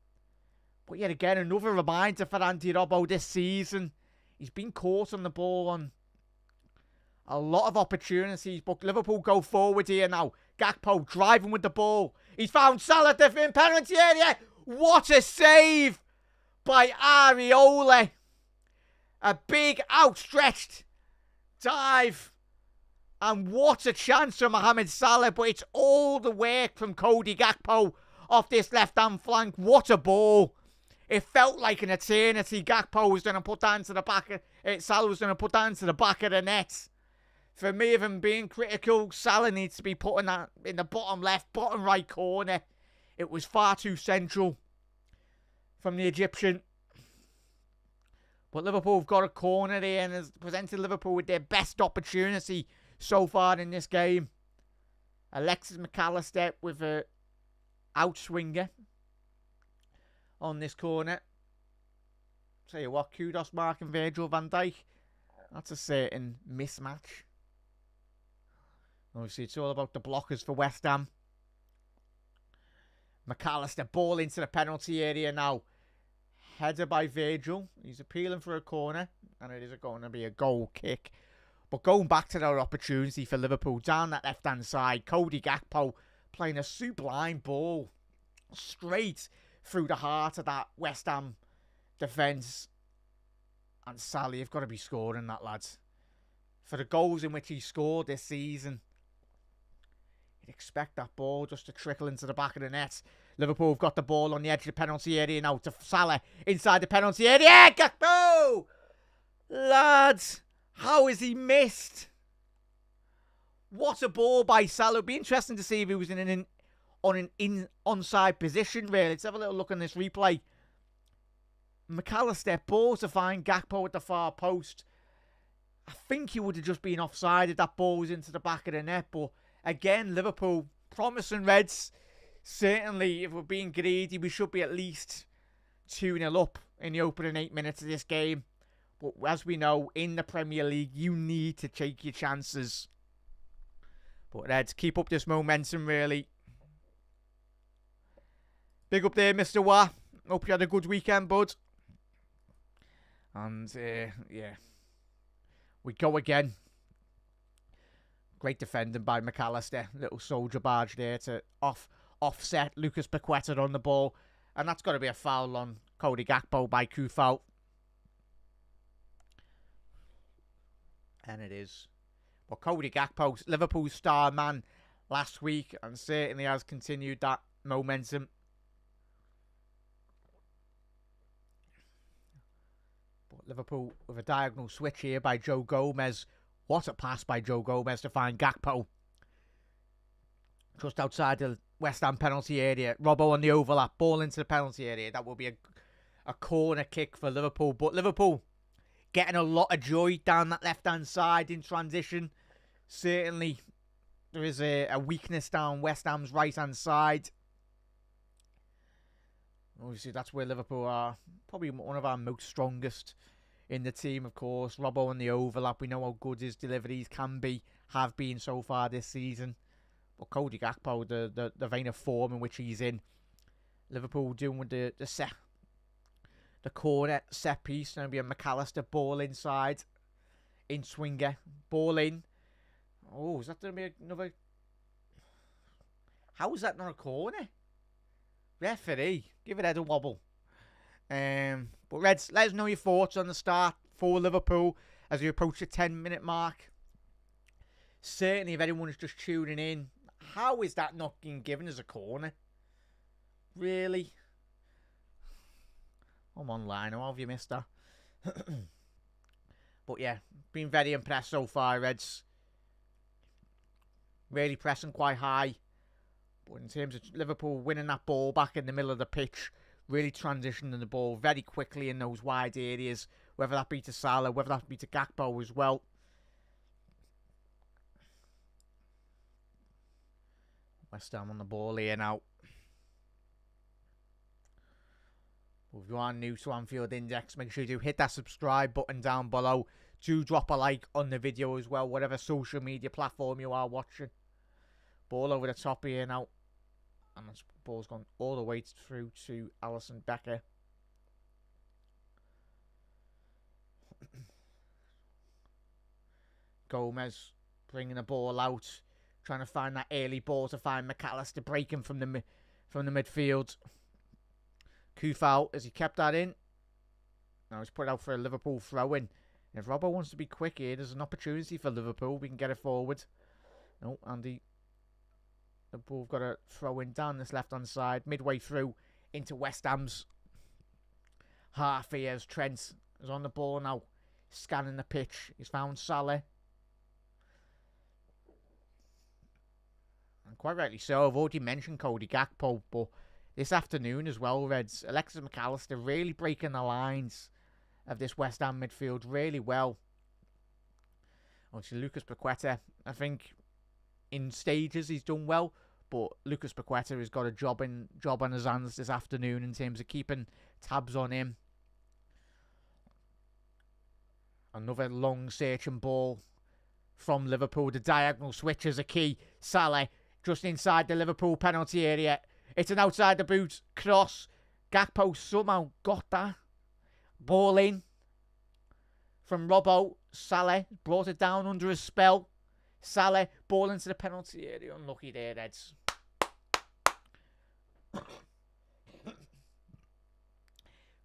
But yet again, another reminder for Andy Robbo this season. He's been caught on the ball on a lot of opportunities. But Liverpool go forward here now. Gakpo driving with the ball. He's found Salah at the penalty area. What a save by Areola. A big outstretched dive. And what a chance for Mohamed Salah. But it's all the work from Cody Gakpo off this left-hand flank. What a ball. It felt like an eternity. Gakpo was going to put that into the back of... Salah was going to put that into the back of the net. For me, if I'm being critical, Salah needs to be putting that in the bottom left, bottom right corner. It was far too central from the Egyptian. But Liverpool have got a corner there and has presented Liverpool with their best opportunity so far in this game. Alexis McAllister with a outswinger on this corner. Tell you what, kudos Mark and Virgil van Dijk. That's a certain mismatch. Obviously, it's all about the blockers for West Ham. McAllister, ball into the penalty area now. Header by Virgil. He's appealing for a corner. And it is going to be a goal kick. But going back to their opportunity for Liverpool, down that left-hand side, Cody Gakpo playing a sublime ball straight through the heart of that West Ham defence. And Salah, you've got to be scoring that, lads. For the goals in which he scored this season, you'd expect that ball just to trickle into the back of the net. Liverpool have got the ball on the edge of the penalty area now to Salah inside the penalty area. Gakpo! Lads, how is he missed? What a ball by Salah. It'd be interesting to see if he was in an onside position, really. Let's have a little look on this replay. McAllister, ball to find Gakpo at the far post. I think he would have just been offside if that ball was into the back of the net. But again, Liverpool, promising Reds. Certainly, if we're being greedy, we should be at least 2-0 up in the opening 8 minutes of this game. But as we know, in the Premier League, you need to take your chances. But Reds, keep up this momentum, really. Big up there, Mr. Wah. Hope you had a good weekend, bud. And, yeah. We go again. Great defending by McAllister. Little soldier barge there to offset Lucas Paqueta on the ball. And that's got to be a foul on Cody Gakpo by Kufau. And it is. But Cody Gakpo, Liverpool's star man last week, and certainly has continued that momentum. But Liverpool with a diagonal switch here by Joe Gomez. What a pass by Joe Gomez to find Gakpo. Just outside the West Ham penalty area. Robbo on the overlap. Ball into the penalty area. That will be a corner kick for Liverpool. But Liverpool getting a lot of joy down that left-hand side in transition. Certainly, there is a weakness down West Ham's right-hand side. Obviously, that's where Liverpool are. Probably one of our most strongest in the team, of course. Robbo on the overlap. We know how good his deliveries can be, have been so far this season. But Cody Gakpo, the vein of form in which he's in. Liverpool doing with the corner set piece. Going to be a McAllister ball inside. In swinger. Ball in. Oh, is that going to be another... How is that not a corner? Referee. Give it a wobble. But Reds, let us know your thoughts on the start for Liverpool as we approach the 10-minute mark. Certainly, if anyone's just tuning in, how is that not being given as a corner? Really? I'm online. How have you missed that? But yeah, been very impressed so far, Reds. Really pressing quite high. But in terms of Liverpool winning that ball back in the middle of the pitch, really transitioning the ball very quickly in those wide areas, whether that be to Salah, whether that be to Gakpo as well. West Ham on the ball here now. If you are new to Anfield Index, make sure you do hit that subscribe button down below. Do drop a like on the video as well, whatever social media platform you are watching. Ball over the top here now. And the ball's gone all the way through to Alisson Becker. Gomez bringing the ball out, trying to find that early ball to find McAllister breaking from the midfield. Kufal, as he kept that in. Now he's put out for a Liverpool throw-in. If Robbo wants to be quick here, there's an opportunity for Liverpool. We can get it forward. No, Andy. Liverpool have got a throw-in down this left-hand side, midway through into West Ham's half here as Trent is on the ball now, scanning the pitch. He's found Salah. And quite rightly so. I've already mentioned Cody Gakpo, but this afternoon as well, Reds, Alexis McAllister really breaking the lines of this West Ham midfield really well. Obviously, Lucas Paqueta, I think in stages he's done well, but Lucas Paqueta has got a job on his hands this afternoon in terms of keeping tabs on him. Another long searching ball from Liverpool. The diagonal switch is a key. Salah just inside the Liverpool penalty area. It's an outside the boot cross. Gakpo somehow got that. Ball in from Robbo. Salah brought it down under a spell. Salah, ball into the penalty area. Unlucky there, Reds.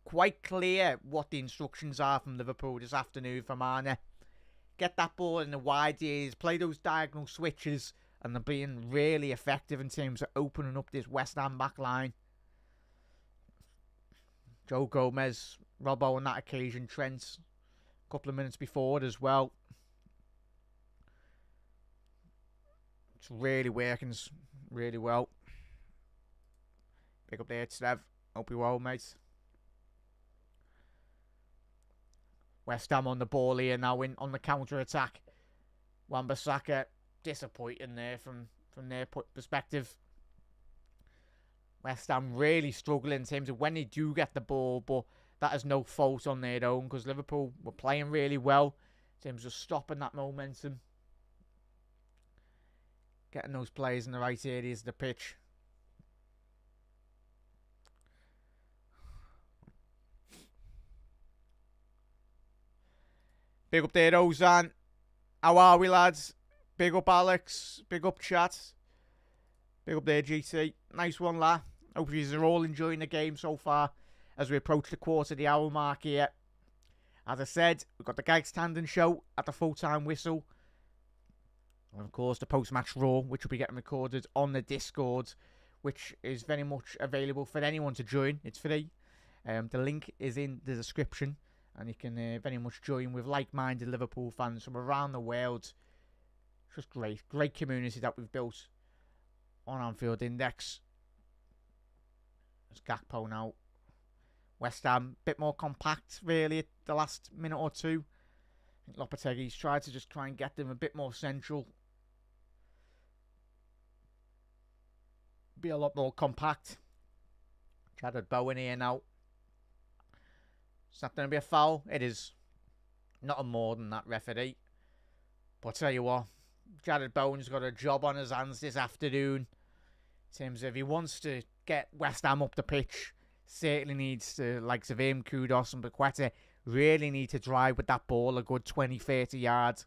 Quite clear what the instructions are from Liverpool this afternoon from Arne. Get that ball in the wide areas, play those diagonal switches, and they're being really effective in terms of opening up this West Ham back line. Joe Gomez, Robbo on that occasion, Trent a couple of minutes before as well. It's really working really well. Pick up there, Trev. Hope you're well, mate. West Ham on the ball here now on the counter-attack. Wan-Bissaka disappointing there from their perspective. West Ham really struggling in terms of when they do get the ball, but that is no fault on their own because Liverpool were playing really well in terms of stopping that momentum. Getting those players in the right areas of the pitch. Big up there, Ozan. How are we, lads? Big up, Alex. Big up, chat. Big up there, GT. Nice one, lad. Hope you are all enjoying the game so far as we approach the quarter of the hour mark here. As I said, we've got the Gag Standing Show at the full-time whistle. And, of course, the post-match Raw, which will be getting recorded on the Discord, which is very much available for anyone to join. It's free. The link is in the description. And you can very much join with like-minded Liverpool fans from around the world. Just great. Great community that we've built on Anfield Index. There's Gakpo now. West Ham, a bit more compact, really, at the last minute or two. I think Lopetegui's tried to just try and get them a bit more central. Be a lot more compact. Jared Bowen here now. It's not going to be a foul. It is not a more than that, referee. But I'll tell you what, Jared Bowen's got a job on his hands this afternoon. In terms of if he wants to get West Ham up the pitch, certainly needs to, like him, Kudos and Paqueta, really need to drive with that ball a good 20-30 yards.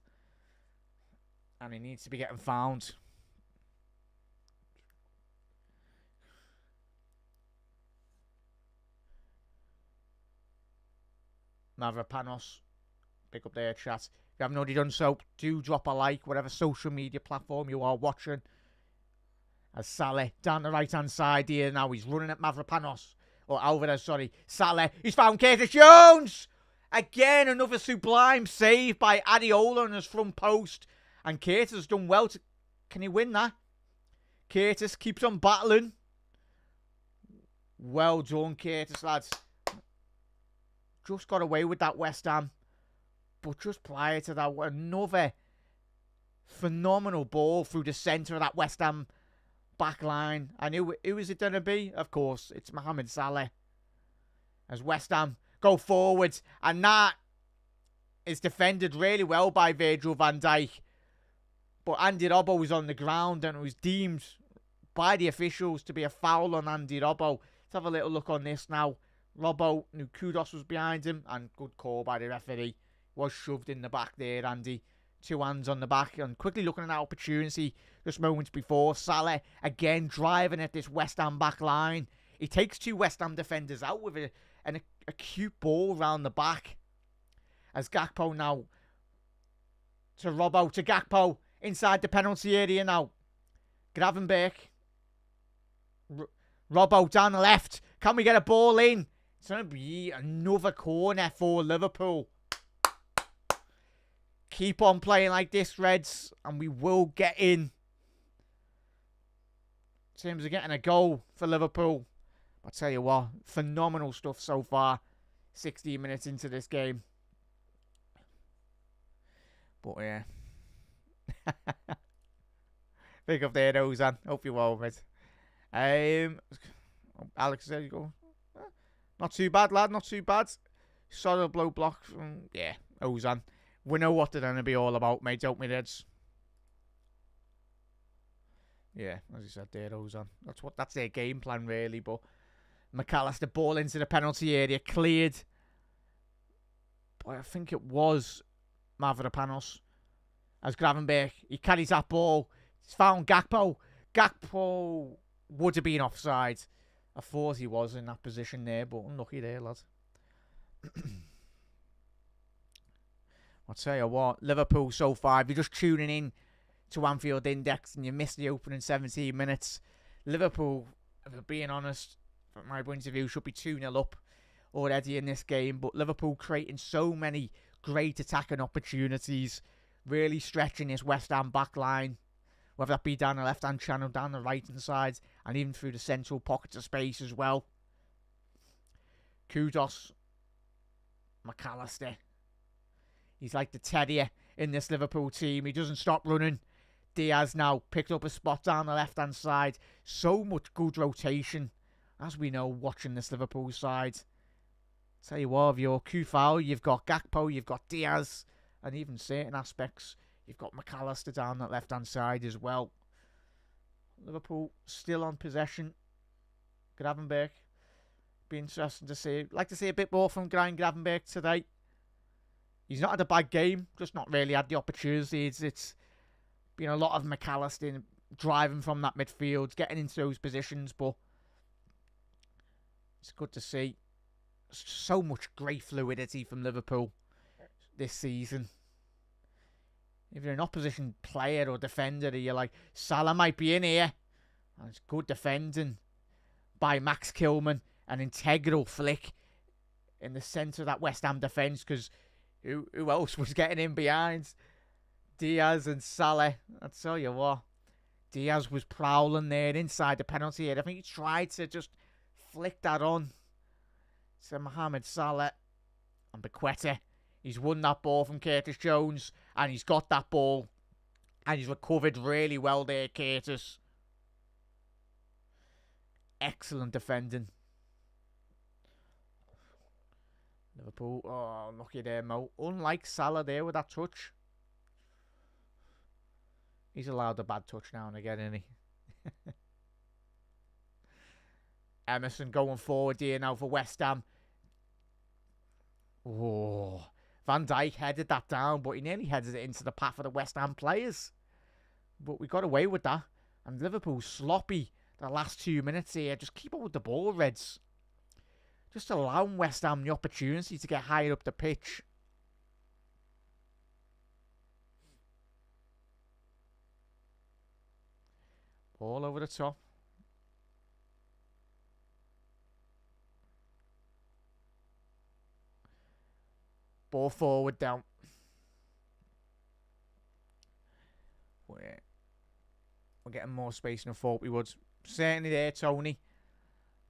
And he needs to be getting found. Mavropanos, pick up their chat. If you haven't already done so, do drop a like, whatever social media platform you are watching. As Salah down the right-hand side here now, he's running at Mavropanos. Or Alvarez, sorry. Salah. He's found Curtis Jones. Again, another sublime save by Adeola on his front post. And Curtis has done well to... Can he win that? Curtis keeps on battling. Well done, Curtis, lads. Just got away with that, West Ham. But just prior to that, another phenomenal ball through the centre of that West Ham back line. And who is it going to be? Of course, it's Mohamed Salah. As West Ham go forward. And that is defended really well by Virgil van Dijk. But Andy Robbo was on the ground and it was deemed by the officials to be a foul on Andy Robbo. Let's have a little look on this now. Robbo, knew Kudos was behind him, and good call by the referee. Was shoved in the back there, Andy. 2 hands on the back, and quickly looking at that opportunity just moments before. Salah again driving at this West Ham back line. He takes 2 West Ham defenders out with an acute ball round the back. As Gakpo now to Robbo, to Gakpo inside the penalty area now. Gravenberch. Robbo down the left. Can we get a ball in? It's going to be another corner for Liverpool. Keep on playing like this, Reds, and we will get in. Teams are getting a goal for Liverpool. I'll tell you what, phenomenal stuff so far. 16 minutes into this game. But yeah. Pick up there, Ozan. Hope you're well, mate. Alex, there you go. Not too bad, lad. Not too bad. Solid blow block from, yeah, Ozan. We know what they're going to be all about, mate, don't we, Reds? Yeah, as you said there, Ozan. That's their game plan, really. But McAllister, ball into the penalty area, cleared. But I think it was Mavropanos. As Gravenberch, he carries that ball. He's found Gakpo. Gakpo would have been offside. I thought he was in that position there, but unlucky there, lad. I'll tell you what, Liverpool so far, if you're just tuning in to Anfield Index and you missed the opening 17 minutes, Liverpool, if being honest, from my point of view, should be 2-0 up already in this game. But Liverpool creating so many great attacking opportunities, really stretching this West Ham back line, whether that be down the left-hand channel, down the right-hand side, and even through the central pockets of space as well. Kudos, McAllister. He's like the terrier in this Liverpool team. He doesn't stop running. Diaz now picked up a spot down the left-hand side. So much good rotation, as we know, watching this Liverpool side. Tell you what, of your Kufal, you've got Gakpo, you've got Diaz, and even certain aspects, you've got McAllister down that left-hand side as well. Liverpool still on possession. Gravenberch. Be interesting to see. Like to see a bit more from Gravenberch today. He's not had a bad game, just not really had the opportunity. It's been a lot of McAllister driving from that midfield, getting into those positions, but it's good to see. So much great fluidity from Liverpool this season. If you're an opposition player or defender, you're like, Salah might be in here. And it's good defending by Max Kilman. An integral flick in the centre of that West Ham defence, because who else was getting in behind? Diaz and Salah. I tell you what, Diaz was prowling there inside the penalty area. I think he tried to just flick that on to Mohamed Salah. And Paqueta, he's won that ball from Curtis Jones, and he's got that ball, and he's recovered really well there, Curtis. Excellent defending. Liverpool, oh, lucky there, Mo. Unlike Salah there with that touch. He's allowed a bad touch now and again, isn't he? Emerson going forward here now for West Ham. Oh, Van Dijk headed that down, but he nearly headed it into the path of the West Ham players. But we got away with that. And Liverpool sloppy the last 2 minutes here. Just keep up with the ball, Reds. Just allowing West Ham the opportunity to get higher up the pitch. Ball over the top. ball forward down. We're getting more space than I thought we would. Certainly there, Tony.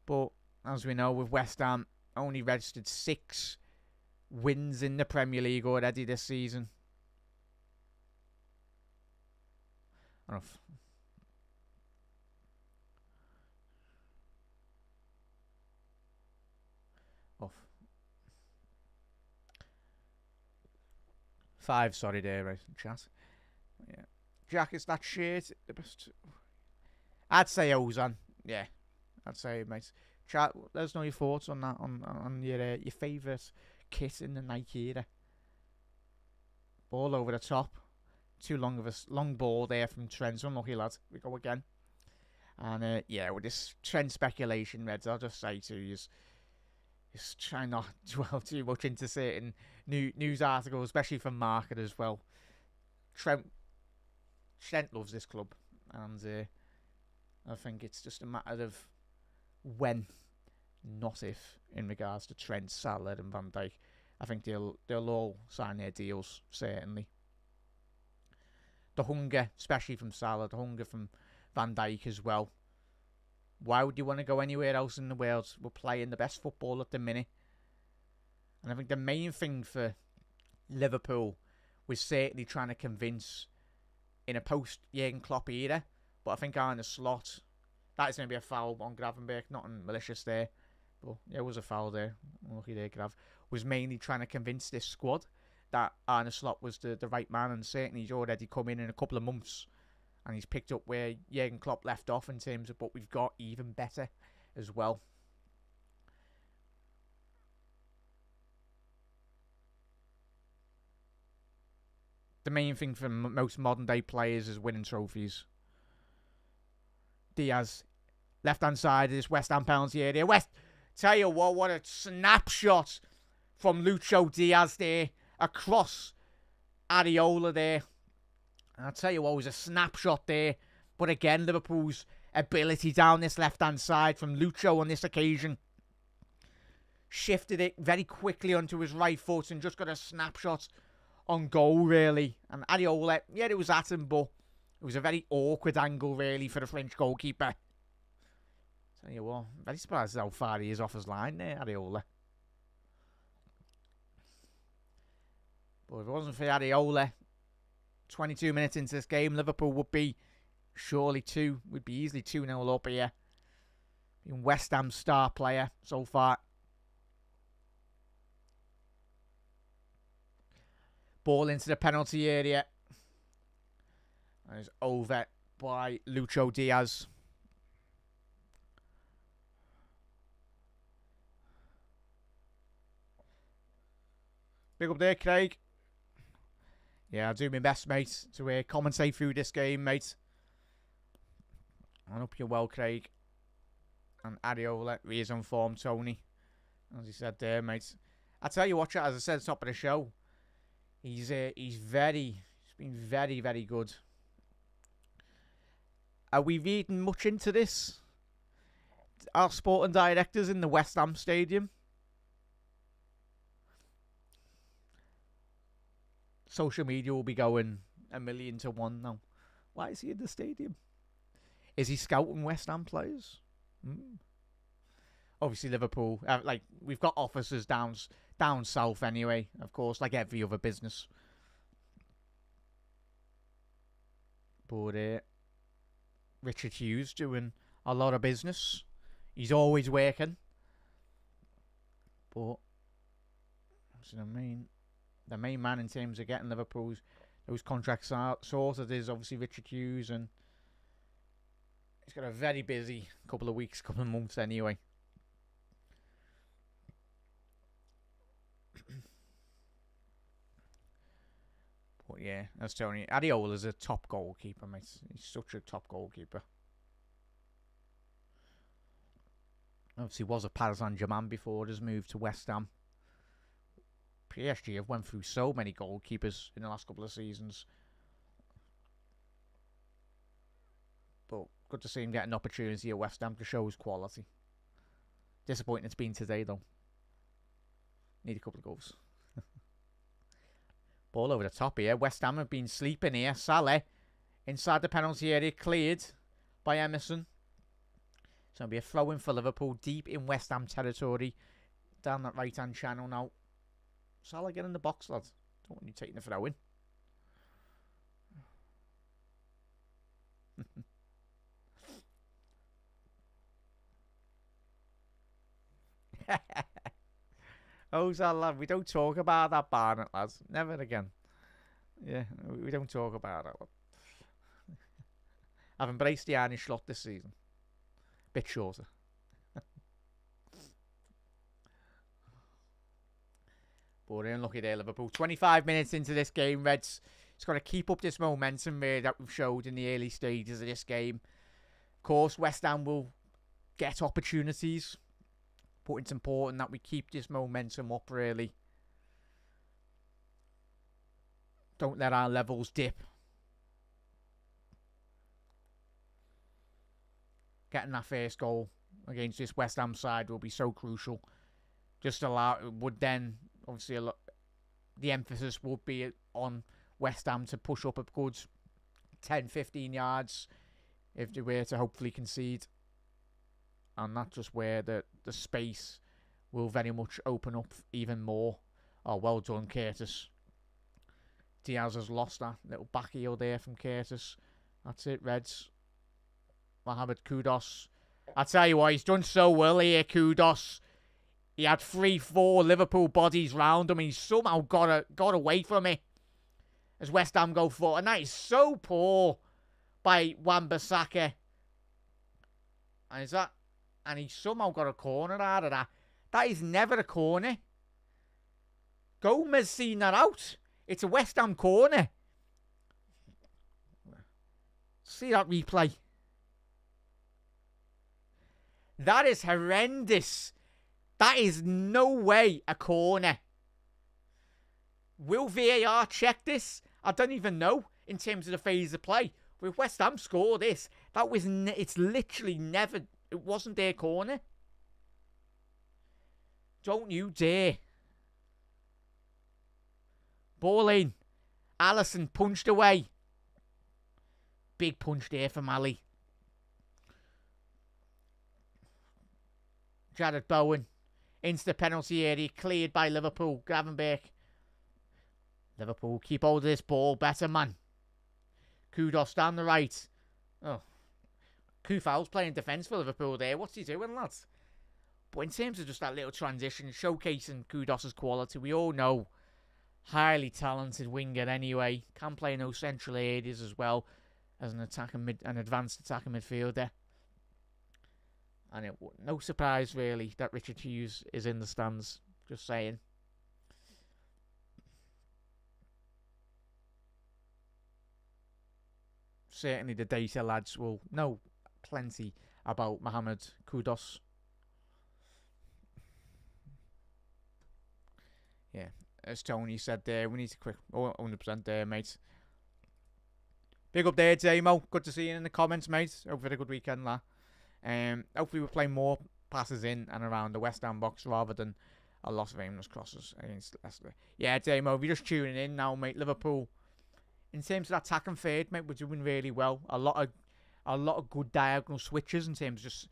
But as we know, with West Ham, only registered 6 wins in the Premier League already this season. Enough. Off. 5, sorry there, right, chat. Yeah. Jack, is that shirt the best? I'd say Ozan. Yeah, I'd say it, mate. Chat, let us know your thoughts on that, on your favourite kit in the Nike era. Ball over the top. Too long of a long ball there from Trent. Unlucky lad. We go again. And yeah, with this Trent speculation, Reds, I'll just say to you, just try not to dwell too much into certain news articles, especially from market as well. Trent loves this club, and I think it's just a matter of when, not if, in regards to Trent, Salah and Van Dijk. I think they'll all sign their deals, certainly. The hunger, especially from Salah, the hunger from Van Dijk as well. Why would you want to go anywhere else in the world? We're playing the best football at the minute. And I think the main thing for Liverpool was certainly trying to convince in a post-Jurgen Klopp era. But I think Arne Slot, that is going to be a foul on Gravenberch. Nothing malicious there. But yeah, it was a foul there. Lucky there, Grav. Was mainly trying to convince this squad that Arne Slot was the right man. And certainly he's already come in a couple of months. And he's picked up where Jurgen Klopp left off in terms of what we've got, even better as well. The main thing for most modern day players is winning trophies. Diaz, left-hand side of this West Ham penalty area. Tell you what a snapshot from Lucho Diaz there. Across Areola there. And I'll tell you what, it was a snapshot there. But again, Liverpool's ability down this left-hand side from Lucho on this occasion. Shifted it very quickly onto his right foot and just got a snapshot on goal, really. And Areola, yeah, it was at him, but it was a very awkward angle, really, for the French goalkeeper. Tell you what, I'm very surprised how far he is off his line there, Areola. But if it wasn't for Areola, 22 minutes into this game, Liverpool would be surely would be easily 2-0 up here. Being West Ham's star player so far. Ball into the penalty area. And it's over by Lucho Diaz. Big up there, Craig. Yeah, I'll do my best, mate, to commentate through this game, mate. I hope you're well, Craig. And Areola, he is on form, Tony. As he said there, mate. I tell you what, as I said at the top of the show, he's been very, very good. Are we reading much into this? Our sporting directors in the West Ham Stadium. Social media will be going 1,000,000 to 1 now. Why is he in the stadium? Is he scouting West Ham players? Obviously, Liverpool, we've got offices down south anyway, of course, like every other business. But Richard Hughes doing a lot of business. He's always working. But what's the main man in terms of getting Liverpool's those contracts sorted is obviously Richard Hughes, and he's got a very busy couple of months anyway. But yeah, that's Tony. Areola's a top goalkeeper, mate. He's such a top goalkeeper. Obviously was a Paris Saint-Germain before his move to West Ham. PSG have went through so many goalkeepers in the last couple of seasons. But good to see him get an opportunity at West Ham to show his quality. Disappointing it's been today, though. Need a couple of goals. Ball over the top here. West Ham have been sleeping here. Salah inside the penalty area, cleared by Emerson. So it'll be a throw-in for Liverpool, deep in West Ham territory. Down that right-hand channel now. Salah, get in the box, lads. Don't want you taking the throw-in. Oh, Salah, we don't talk about that Barnet, lads. Never again. Yeah, we don't talk about that one. I've embraced the Irish slot this season. Bit shorter. But unlucky there, Liverpool. 25 minutes into this game, Reds. It's got to keep up this momentum that we've showed in the early stages of this game. Of course, West Ham will get opportunities. But it's important that we keep this momentum up, really. Don't let our levels dip. Getting that first goal against this West Ham side will be so crucial. Just would then, obviously, the emphasis would be on West Ham to push up a good 10-15 yards if they were to hopefully concede. And that's just where the space will very much open up even more. Oh, well done, Curtis. Diaz has lost that little back heel there from Curtis. That's it, Reds. Mohamed Kudus. I tell you what, he's done so well here, Kudus. He had 3-4 Liverpool bodies round him, and he's somehow got away from it as West Ham go forward. And that is so poor by Wan-Bissaka. And he somehow got a corner out of that. That is never a corner. Gomez seen that out. It's a West Ham corner. See that replay. That is horrendous. That is no way a corner. Will VAR check this? I don't even know in terms of the phase of play. But if West Ham score this, it's literally never... It wasn't their corner. Don't you dare. Ball in. Alisson punched away. Big punch there from Ali. Jared Bowen into the penalty area. Cleared by Liverpool. Gravenberch. Liverpool keep hold of this ball. Better man. Kudus down the right. Oh. Kufal's playing defence for Liverpool there. What's he doing, lads? But in terms of just that little transition, showcasing Kudus' quality, we all know, highly talented winger anyway. Can play in those central areas as well as an advanced attacking midfielder. And no surprise, really, that Richard Hughes is in the stands. Just saying. Certainly the data lads will know plenty about Mohamed Kudus. Yeah, as Tony said there, we need to quick 100% there, mate. Big up there, Damo. Good to see you in the comments, mate. Hope you had a good weekend, lad. Hopefully we'll play more passes in and around the West Ham box rather than a lot of aimless crosses against Leicester. Yeah, Damo, if you're just tuning in now, mate, Liverpool, in terms of that attack and third, mate, we're doing really well. A lot of good diagonal switches in terms of just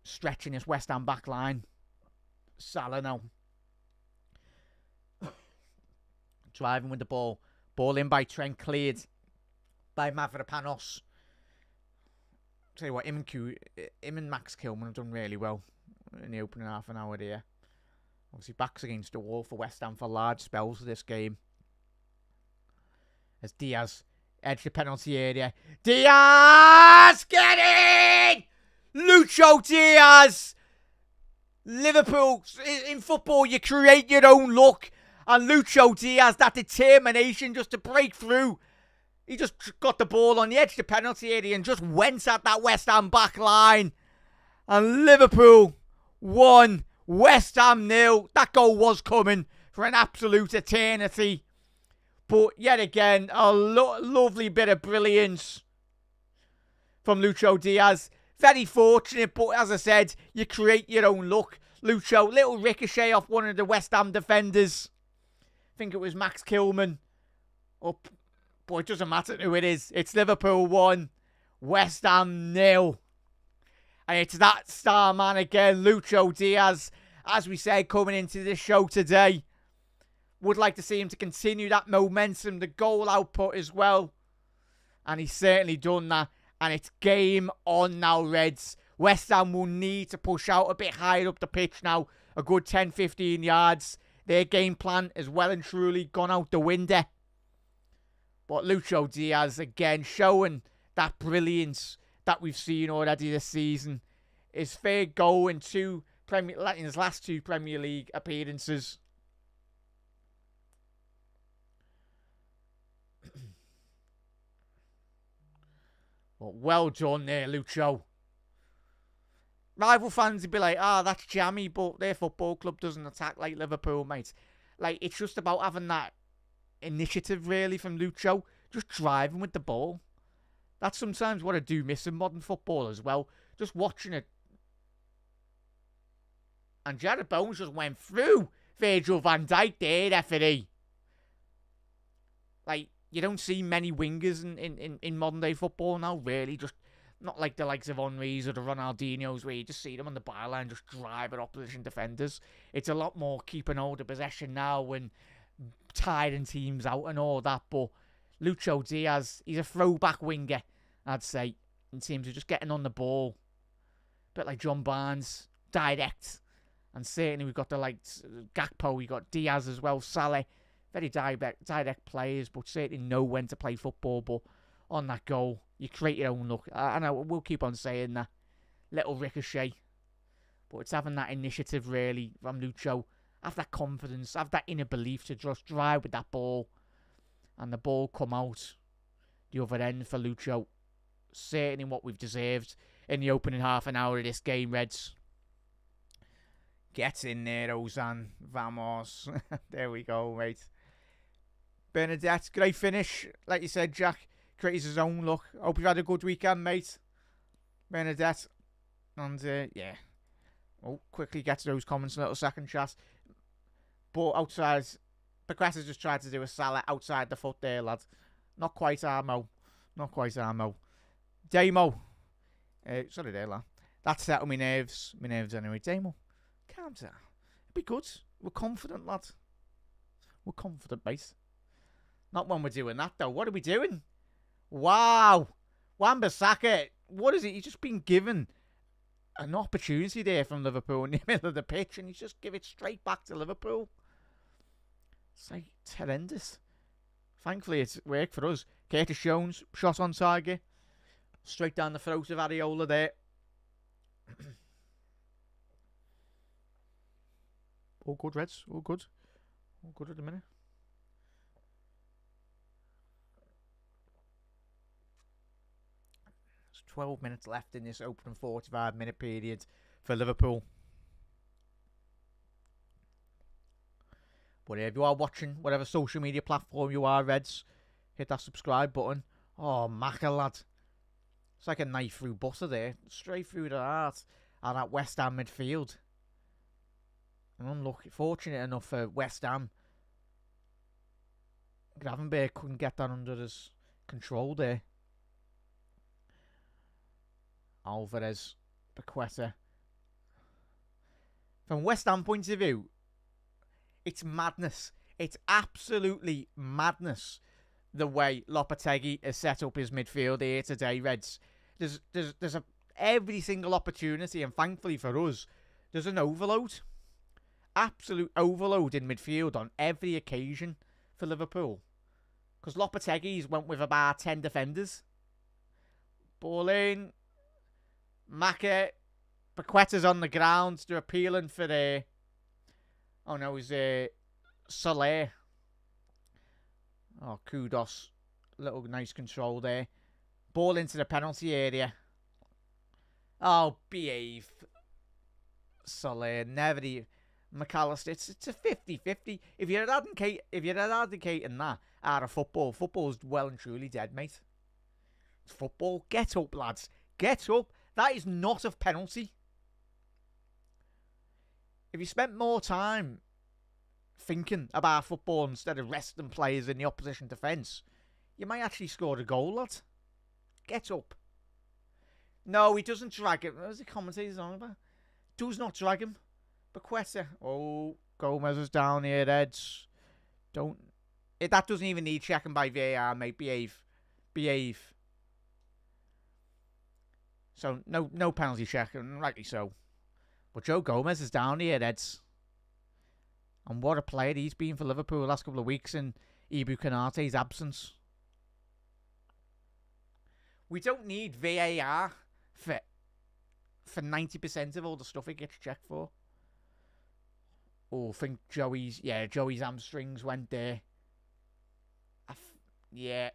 stretching this West Ham back line. Salah now. Driving with the ball. Ball in by Trent, cleared by Mavropanos. Tell you what, him and Max Kilman have done really well in the opening half an hour there. Obviously backs against the wall for West Ham for large spells of this game. As Diaz edge the penalty area. Diaz! Get in! Lucho Diaz! Liverpool, in football, you create your own luck. And Lucho Diaz, that determination just to break through. He just got the ball on the edge of the penalty area and just went at that West Ham back line. And Liverpool won. West Ham 0. That goal was coming for an absolute eternity. But yet again, a lovely bit of brilliance from Lucho Diaz. Very fortunate, but as I said, you create your own luck. Lucho, little ricochet off one of the West Ham defenders. I think it was Max Kilman. up. But it doesn't matter who it is. It's Liverpool 1, West Ham 0. And it's that star man again, Lucho Diaz. As we said, coming into this show today. Would like to see him to continue that momentum, the goal output as well. And he's certainly done that. And it's game on now, Reds. West Ham will need to push out a bit higher up the pitch now. A good 10-15 yards. Their game plan is well and truly gone out the window. But Lucho Diaz, again, showing that brilliance that we've seen already this season. His third goal in his last 2 Premier League appearances. But well done there, Lucho. Rival fans would be like, that's jammy, but their football club doesn't attack like Liverpool, mate. Like, it's just about having that initiative, really, from Lucho. Just driving with the ball. That's sometimes what I do miss in modern football as well. Just watching it. And Jared Bones just went through Virgil van Dijk there, referee. Like, you don't see many wingers in modern day football now, really. Just not like the likes of Henry's or the Ronaldinhos, where you just see them on the byline just driving opposition defenders. It's a lot more keeping hold of possession now and tiring teams out and all that. But Lucho Diaz, he's a throwback winger, I'd say, in terms of just getting on the ball. A bit like John Barnes, direct. And certainly we've got the likes Gakpo, we got Diaz as well, Salah. Very direct players, but certainly know when to play football. But on that goal, you create your own look. And I will keep on saying that. Little ricochet. But it's having that initiative, really, from Lucho. Have that confidence, have that inner belief to just drive with that ball. And the ball come out the other end for Lucho. Certainly what we've deserved in the opening half an hour of this game, Reds. Get in there, Ozan. Vamos. There we go, mate. Bernadette, great finish. Like you said, Jack, creates his own look. Hope you've had a good weekend, mate. Bernadette. And, yeah. Oh, quickly get to those comments in a little second, chat. But outside, Paqueta just tried to do a Salah outside the foot there, lad. Not quite Armo. Not quite Armo. Damo. Sorry there, lad. That settled my nerves. My nerves anyway. Damo. Calm down. It'll be good. We're confident, lad. We're confident, mate. Not when we're doing that, though. What are we doing? Wow. Wan-Bissaka. What is it? He's just been given an opportunity there from Liverpool in the middle of the pitch, and he's just give it straight back to Liverpool. It's like, it's horrendous. Thankfully, it's worked for us. Curtis Jones, shot on target. Straight down the throat of Areola there. All good, Reds. All good. All good at the minute. There's 12 minutes left in this opening 45-minute period for Liverpool. But if you are watching, whatever social media platform you are, Reds, hit that subscribe button. Oh, Macca, lad. It's like a knife through butter there. Straight through the heart of that West Ham midfield. And unlucky, fortunate enough for West Ham. Gravenberg couldn't get that under his control there. Alvarez, Paqueta. From West Ham point of view, it's madness. It's absolutely madness the way Lopetegui has set up his midfield here today, Reds. There's every single opportunity, and thankfully for us, there's an overload. Absolute overload in midfield on every occasion for Liverpool. Because Lopetegui's went with about 10 defenders. Ball in. Macca. Paqueta's on the ground. They're appealing for the... Oh no, it's Salah. Oh, kudos. Little nice control there. Ball into the penalty area. Oh, behave. Salah. Never even... McAllister, it's a 50-50. If you're eradicating that out of football, football's well and truly dead, mate. It's football. Get up, lads. Get up. That is not a penalty. If you spent more time thinking about football instead of resting players in the opposition defence, you might actually score a goal, lad. Get up. No, he doesn't drag him. What's the commentators on about? Does not drag him. Bequeta. Oh, Gomez is down here, Eds. Don't. That doesn't even need checking by VAR, mate. Behave. So, no penalty check, and rightly so. But Joe Gomez is down here, Eds. And what a player he's been for Liverpool the last couple of weeks in Ibu Konate's absence. We don't need VAR for 90% of all the stuff it gets checked for. Oh, I think Joey's hamstrings went there. Yeah.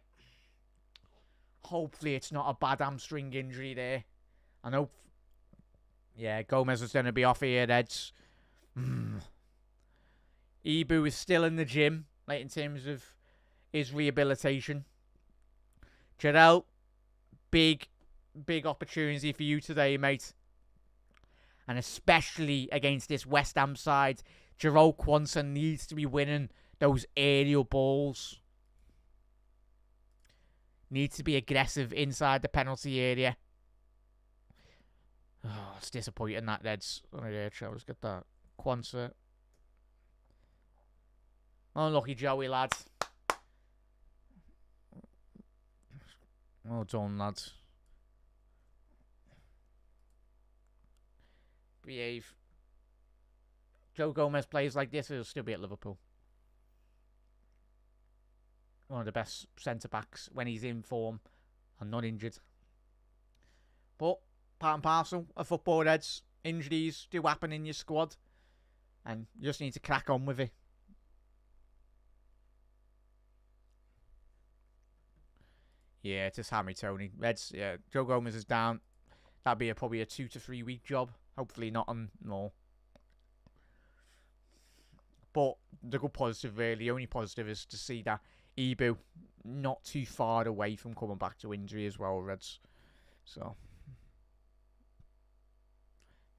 Hopefully it's not a bad hamstring injury there. I know. Yeah, Gomez is going to be off here, Eds. Ibu is still in the gym, like in terms of his rehabilitation. Jarrell, big opportunity for you today, mate. And especially against this West Ham side, Jarrell Quansah needs to be winning those aerial balls. Needs to be aggressive inside the penalty area. Oh, it's disappointing that, Reds. Oh, yeah, let's get that. Quansah. Unlucky Joey, lads. Well done, lads. Behave. Joe Gomez plays like this, he'll still be at Liverpool. One of the best centre-backs when he's in form and not injured. But, part and parcel of football, Reds. Injuries do happen in your squad. And you just need to crack on with it. Yeah, it's just hammy, Tony. Reds, yeah, Joe Gomez is down. That'd be probably a 2 to 3 week job. Hopefully not on more. But the good positive, really, the only positive is to see that Ibu not too far away from coming back to injury as well, Reds. So,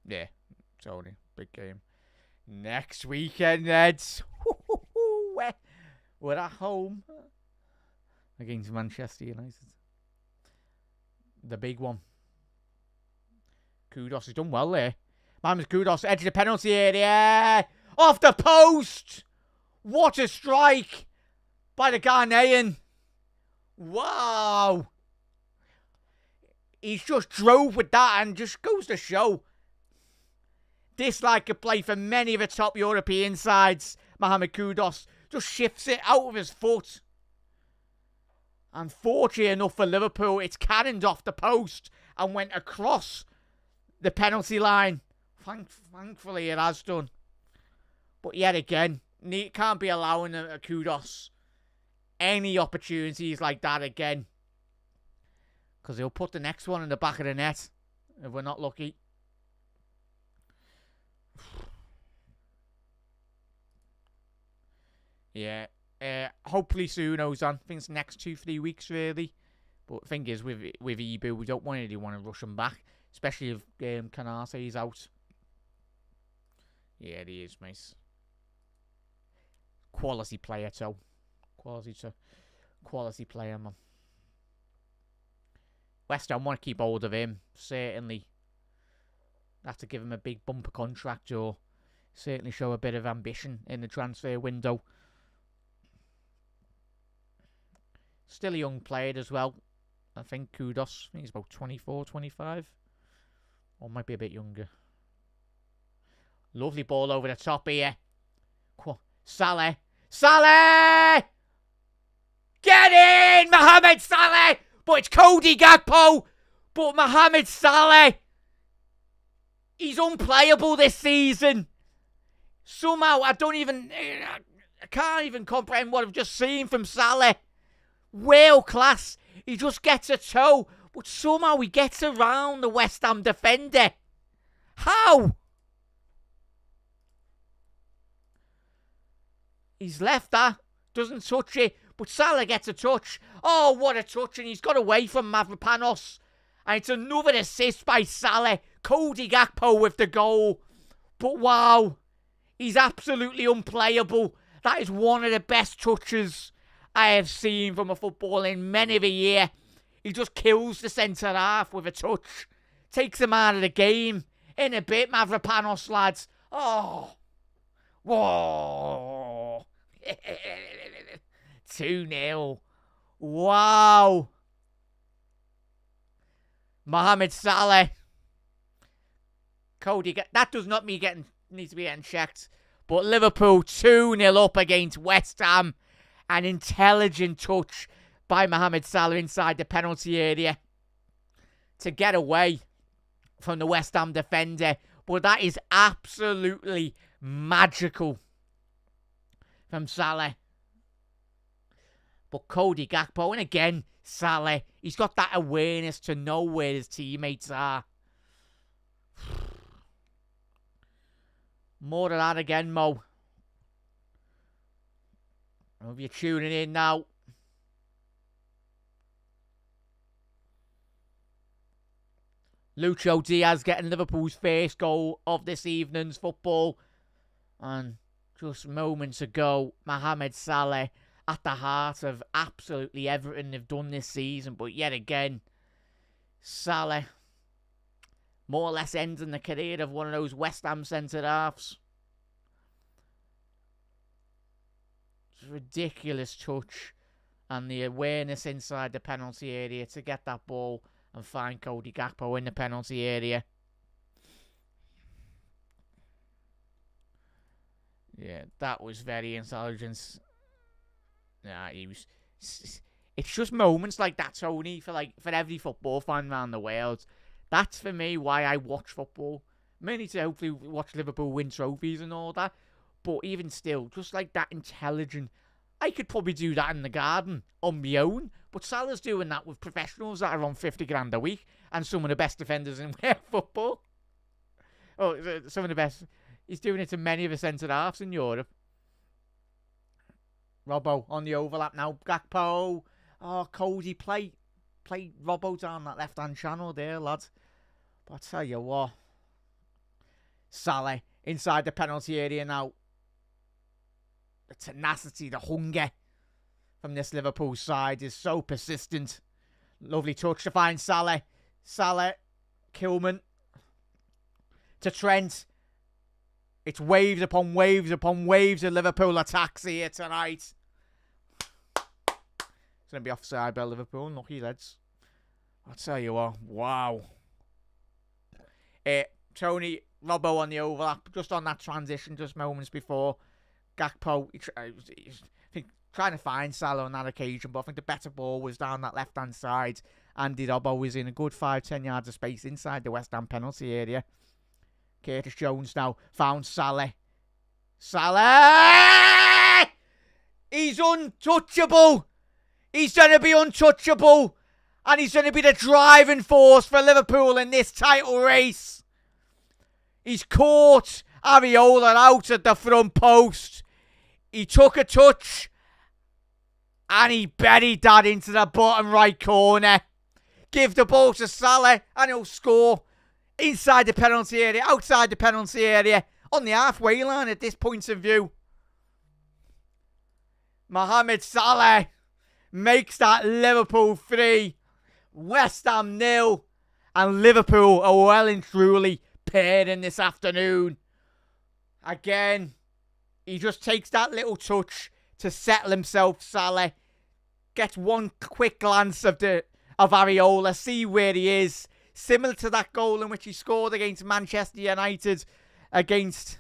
yeah, Tony, big game. Next weekend, Reds. We're at home against Manchester United. The big one. Kudos has done well there. Mohamed Kudos, edge of the penalty area. Off the post. What a strike by the Ghanaian. Wow. He's just drove with that and just goes to show. This like could play for many of the top European sides. Mohamed Kudos just shifts it out of his foot. Unfortunately enough for Liverpool, it's cannoned off the post and went across the penalty line. Thankfully, it has done. But yet again, can't be allowing a Kudos any opportunities like that again. Because he'll put the next one in the back of the net if we're not lucky. Yeah. Hopefully Suno's on. I think it's next 2-3 weeks, really. But the thing is, with Ibu, we don't really want to rush him back. Especially if Konate's out. Yeah, he is, mate. Quality player, too. Quality player, man. West Ham want to keep hold of him, certainly. Have to give him a big bumper contract or certainly show a bit of ambition in the transfer window. Still a young player as well. I think Kudos. I think he's about 24, 25. Or might be a bit younger. Lovely ball over the top here. Salah. Salah! Get in! Mohamed Salah! But it's Cody Gakpo. But Mohamed Salah. He's unplayable this season. Somehow, I can't even comprehend what I've just seen from Salah. World class. He just gets a toe. But somehow he gets around the West Ham defender. How? He's left that. Doesn't touch it. But Salah gets a touch. Oh, what a touch. And he's got away from Mavropanos. And it's another assist by Salah. Cody Gakpo with the goal. But wow. He's absolutely unplayable. That is one of the best touches I have seen from a football in many of a year. He just kills the centre half with a touch. Takes him out of the game. In a bit, Mavropanos, lads. Oh. Whoa. 2-0. Wow. Mohamed Salah. Cody, that does not need to be getting checked. But Liverpool 2-0 up against West Ham. An intelligent touch by Mohamed Salah inside the penalty area to get away from the West Ham defender. But that is absolutely magical from Salah. But Cody Gakpo, and again, Salah, he's got that awareness to know where his teammates are. More of that again, Mo. I hope you're tuning in now. Lucho Diaz getting Liverpool's first goal of this evening's football. And just moments ago, Mohamed Salah at the heart of absolutely everything they've done this season. But yet again, Salah more or less ending the career of one of those West Ham centre-halves. It's a ridiculous touch. And the awareness inside the penalty area to get that ball and find Cody Gakpo in the penalty area. Yeah, that was very intelligent. Yeah, he was. It's just moments like that, Tony, for every football fan around the world. That's for me why I watch football. Mainly to hopefully watch Liverpool win trophies and all that. But even still, just like that intelligent. I could probably do that in the garden on my own. But Salah's doing that with professionals that are on 50 grand a week. And some of the best defenders in football. Oh, some of the best. He's doing it to many of the centre-halves in Europe. Robbo on the overlap now. Gakpo. Oh, Cody, play Robbo down that left-hand channel there, lad. But I tell you what. Salah inside the penalty area now. The tenacity, the hunger from this Liverpool side is so persistent. Lovely touch to find Salah. Salah, Kilman to Trent. It's waves upon waves upon waves of Liverpool attacks here tonight. It's going to be offside by Liverpool. Lucky lads. I'll tell you what. Wow. Tony, Robbo on the overlap. Just on that transition just moments before. Gakpo, I think, trying to find Salah on that occasion, but I think the better ball was down that left-hand side. Andy Robbo was in a good 5-10 yards of space inside the West Ham penalty area. Curtis Jones now found Salah. Salah! He's untouchable! He's going to be untouchable! And he's going to be the driving force for Liverpool in this title race. He's caught Areola out at the front post. He took a touch and he buried that into the bottom right corner. Give the ball to Salah and he'll score inside the penalty area, outside the penalty area, on the halfway line at this point of view. Mohamed Salah makes that Liverpool 3, West Ham 0, and Liverpool are well and truly paired in this afternoon. Again, he just takes that little touch to settle himself, Salah. Gets one quick glance of Areola, see where he is. Similar to that goal in which he scored against Manchester United against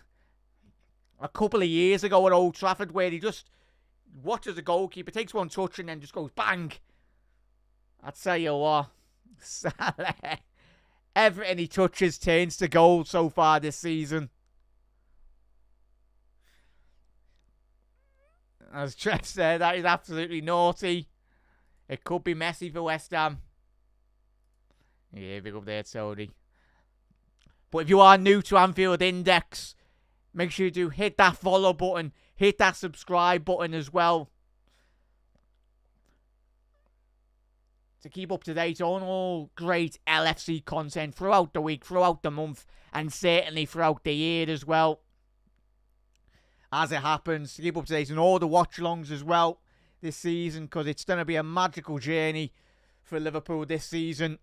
a couple of years ago at Old Trafford, where he just watches the goalkeeper, takes one touch and then just goes bang. I tell you what, Salah, everything he touches turns to gold so far this season. As Trent said, that is absolutely naughty. It could be messy for West Ham. Yeah, big up there, Tony. But if you are new to Anfield Index, make sure you do hit that follow button, hit that subscribe button as well, to keep up to date on all great LFC content throughout the week, throughout the month, and certainly throughout the year as well. as it happens, to keep up to date on all the watch-alongs as well this season, because it's going to be a magical journey for Liverpool this season.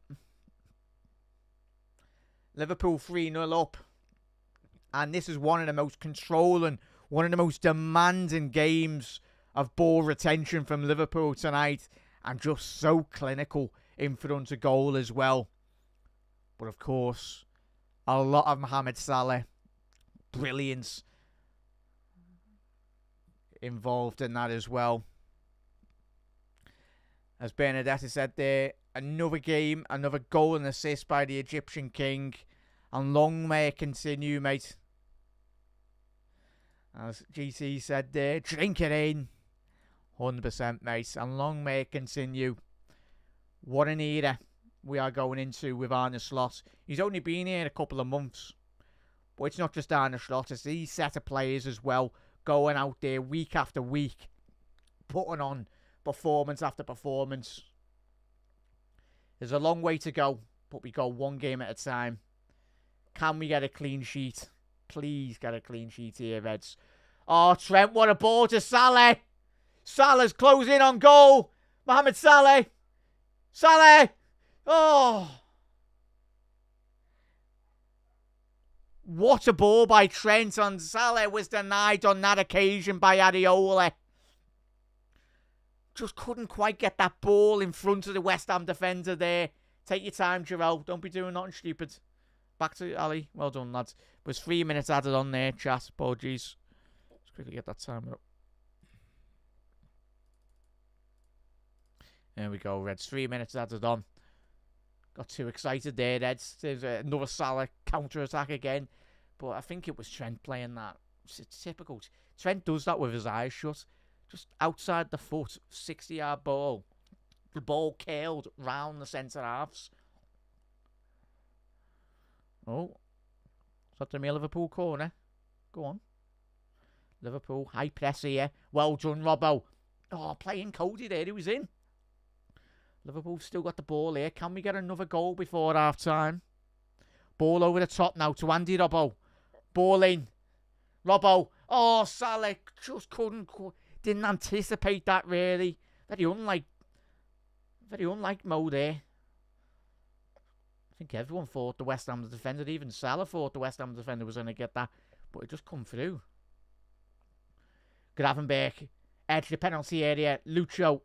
Liverpool 3-0 up. And this is one of the most controlling, one of the most demanding games of ball retention from Liverpool tonight. And just so clinical in front of goal as well. But of course, a lot of Mohamed Salah brilliance involved in that as well. As Bernadette said there, another game, another goal and assist by the Egyptian King. And long may it continue, mate. As GC said there, drink it in. 100%, mate. And long may it continue. What an era we are going into with Arne Slot. He's only been here a couple of months. But it's not just Arne Slot, it's these set of players as well, going out there week after week, putting on performance after performance. There's a long way to go, but we go one game at a time. Can we get a clean sheet? Please get a clean sheet here, Reds. Oh, Trent, what a ball to Salah. Salah's closing on goal. Mohamed Salah. Salah. Oh. What a ball by Trent, and Salah was denied on that occasion by Areola. Just couldn't quite get that ball in front of the West Ham defender there. Take your time, Giroud. Don't be doing nothing stupid. Back to Ali. Well done, lads. There's 3 minutes added on there, chat. Apologies. Let's quickly get that timer up. There we go, Reds. 3 minutes added on. Got too excited there, Reds. There's another Salah counter-attack again. But I think it was Trent playing that. It's typical. Trent does that with his eyes shut. Just outside the foot, 60-yard ball. The ball curled round the centre halves. Oh. Is that the Liverpool corner? Go on. Liverpool, high press here. Well done, Robbo. Oh, playing Cody there. He was in. Liverpool still got the ball here. Can we get another goal before half-time? Ball over the top now to Andy Robbo. Ball in. Robbo. Oh, Salah just didn't anticipate that, really. Very unlike Mo there. I think everyone thought the West Ham defender, even Salah thought the West Ham defender was going to get that. But it just come through. Gravenberch. Edge the penalty area. Lucho.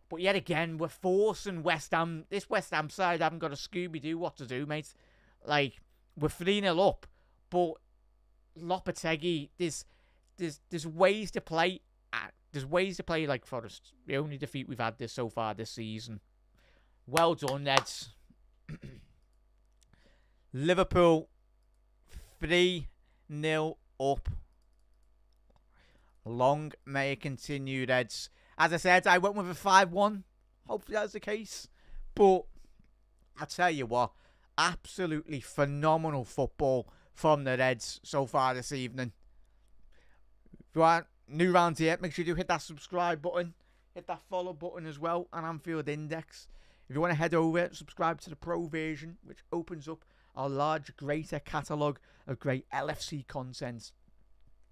But yet again, we're forcing West Ham. This West Ham side haven't got a Scooby-Doo what to do, mate. Like, we're 3-0 up. But Lopetegui, there's ways to play. There's ways to play like Forest. The only defeat we've had so far this season. Well done, Neds. Liverpool 3-0 up. Long may it continue, Reds. As I said, I went with a 5-1. Hopefully that's the case. But I tell you what, absolutely phenomenal football from the Reds so far this evening. If you are new round here, make sure you hit that subscribe button. Hit that follow button as well on Anfield Index. If you want to head over, subscribe to the Pro version, which opens up a large, greater catalogue of great LFC content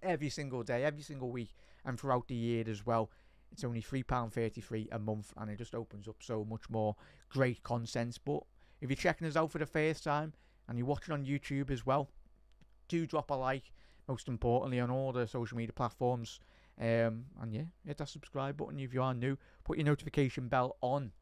every single day, every single week, and throughout the year as well. It's only £3.33 a month, and it just opens up so much more great content. But if you're checking us out for the first time, and you're watching on YouTube as well, do drop a like, most importantly, on all the social media platforms. And yeah, hit that subscribe button if you are new. Put your notification bell on.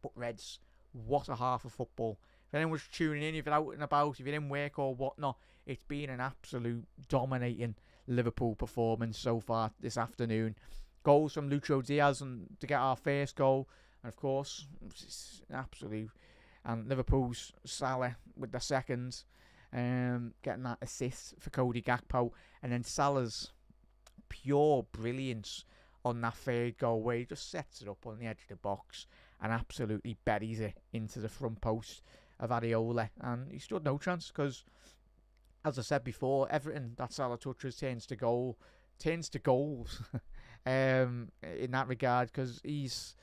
But Reds, what a half of football. If anyone's tuning in, if you're out and about, if you're in work or whatnot, it's been an absolute dominating Liverpool performance so far this afternoon. Goals from Lucho Diaz to get our first goal. And of course, it's an absolute. And Liverpool's Salah with the second. Getting that assist for Cody Gakpo. And then Salah's pure brilliance on that third goal, where he just sets it up on the edge of the box and absolutely buries it into the front post of Areola. And he stood no chance because, as I said before, everything that Salah touches turns to goals in that regard, because it's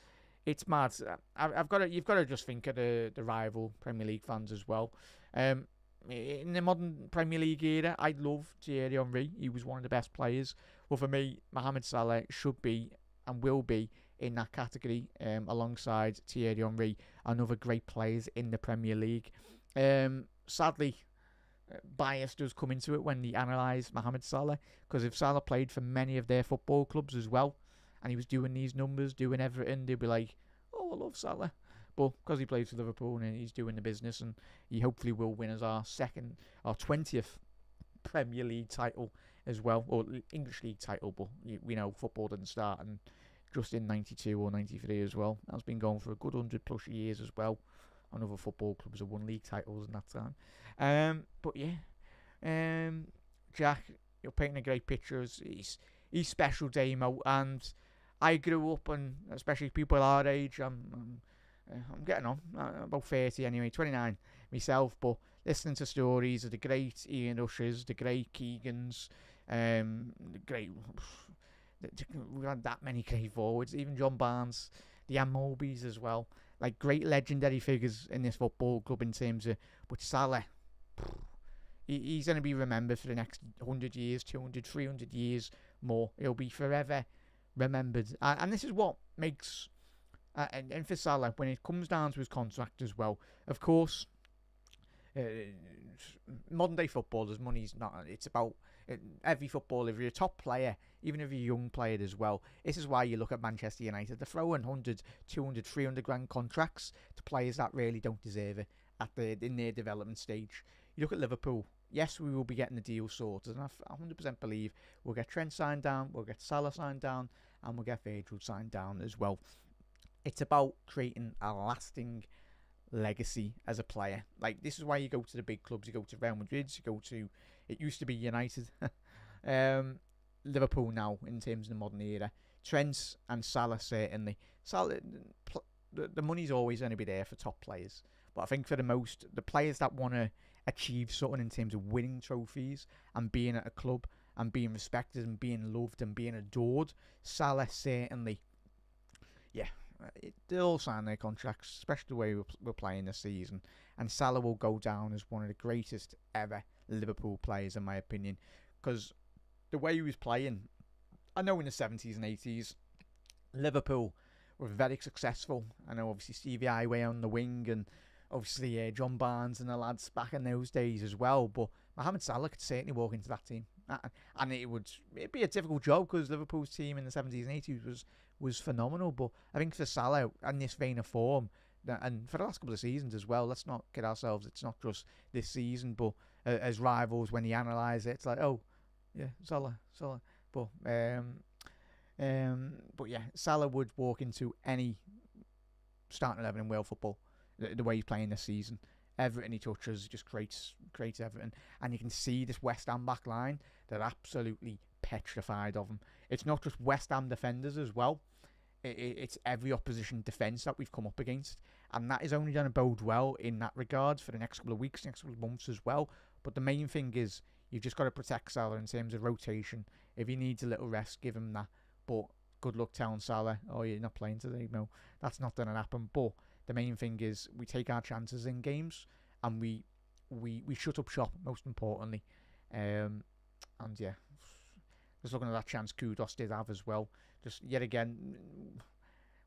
mad. You've got to just think of the rival Premier League fans as well. in the modern Premier League era, I love Thierry Henry. He was one of the best players. Well, for me, Mohamed Salah should be and will be in that category alongside Thierry Henry and other great players in the Premier League. Sadly, bias does come into it when they analyse Mohamed Salah, because if Salah played for many of their football clubs as well and he was doing these numbers, doing everything, they'd be like, oh, I love Salah. But because he plays for Liverpool and he's doing the business, and he hopefully will win as our 20th Premier League title as well, or English League title, but we know football didn't start and just in 92 or 93 as well. That's been going for a good 100 plus years as well. And other football clubs have won league titles in that time. But yeah, Jack, you're painting a great picture. He's special, Damo, and I grew up, and especially people our age, I'm getting on, about 30 anyway, 29 myself, but listening to stories of the great Ian Rushes, the great Keegans, we've had that many great forwards, even John Barnes, the Amobis as well, like great legendary figures in this football club in terms of, but Salah, he's going to be remembered for the next 100 years, 200, 300 years more. He'll be forever remembered. And this is what makes, and for Salah, when it comes down to his contract as well, of course, modern day footballers, money's not, it's about every footballer. If you're a top player, even if you're a young player as well, this is why you look at Manchester United. They're throwing 100, 200, 300 grand contracts to players that really don't deserve it in their development stage. You look at Liverpool. Yes, we will be getting the deal sorted, and I 100% believe we'll get Trent signed down, we'll get Salah signed down, and we'll get Virgil signed down as well. It's about creating a lasting legacy as a player. Like, this is why you go to the big clubs. You go to Real Madrid, you go to, it used to be United, Liverpool now in terms of the modern era. Trent and Salah, certainly. Salah, the money's always going to be there for top players, but I think for the players that want to achieve something in terms of winning trophies and being at a club and being respected and being loved and being adored, Salah certainly, yeah, they'll all sign their contracts, especially the way we're playing this season. And Salah will go down as one of the greatest ever Liverpool players, in my opinion, because the way he was playing, I know in the 70s and 80s, Liverpool were very successful. I know obviously Stevie Highway on the wing, and obviously John Barnes and the lads back in those days as well. But Mohamed Salah could certainly walk into that team, and it'd be a difficult job because Liverpool's team in the 70s and 80s was phenomenal. But I think for Salah, in this vein of form, and for the last couple of seasons as well, let's not kid ourselves, it's not just this season, but as rivals, when you analyse it, it's like, oh yeah, Salah. But yeah, Salah would walk into any starting 11 in world football the way he's playing this season. Everything he touches just creates everything. And you can see this West Ham back line, they're absolutely petrified of him. It's not just West Ham defenders as well. It's every opposition defence that we've come up against. And that is only going to bode well in that regard for the next couple of weeks, next couple of months as well. But the main thing is, you've just got to protect Salah in terms of rotation. If he needs a little rest, give him that. But good luck telling Salah, oh, you're not playing today. No, that's not going to happen. But the main thing is we take our chances in games and we shut up shop, most importantly. And yeah, just looking at that chance Kudos did have as well. Just yet again,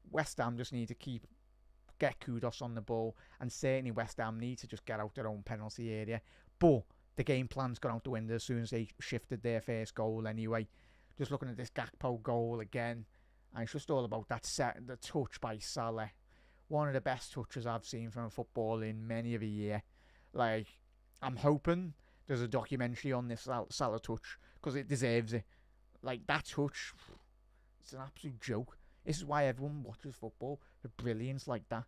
West Ham just need to get Kudos on the ball, and certainly West Ham need to just get out their own penalty area. But the game plan's gone out the window as soon as they shifted their first goal anyway. Just looking at this Gakpo goal again, and it's just all about the touch by Salah. One of the best touches I've seen from football in many of a year. Like, I'm hoping there's a documentary on this Salah touch, because it deserves it. Like, that touch, it's an absolute joke. This is why everyone watches football, for brilliance like that.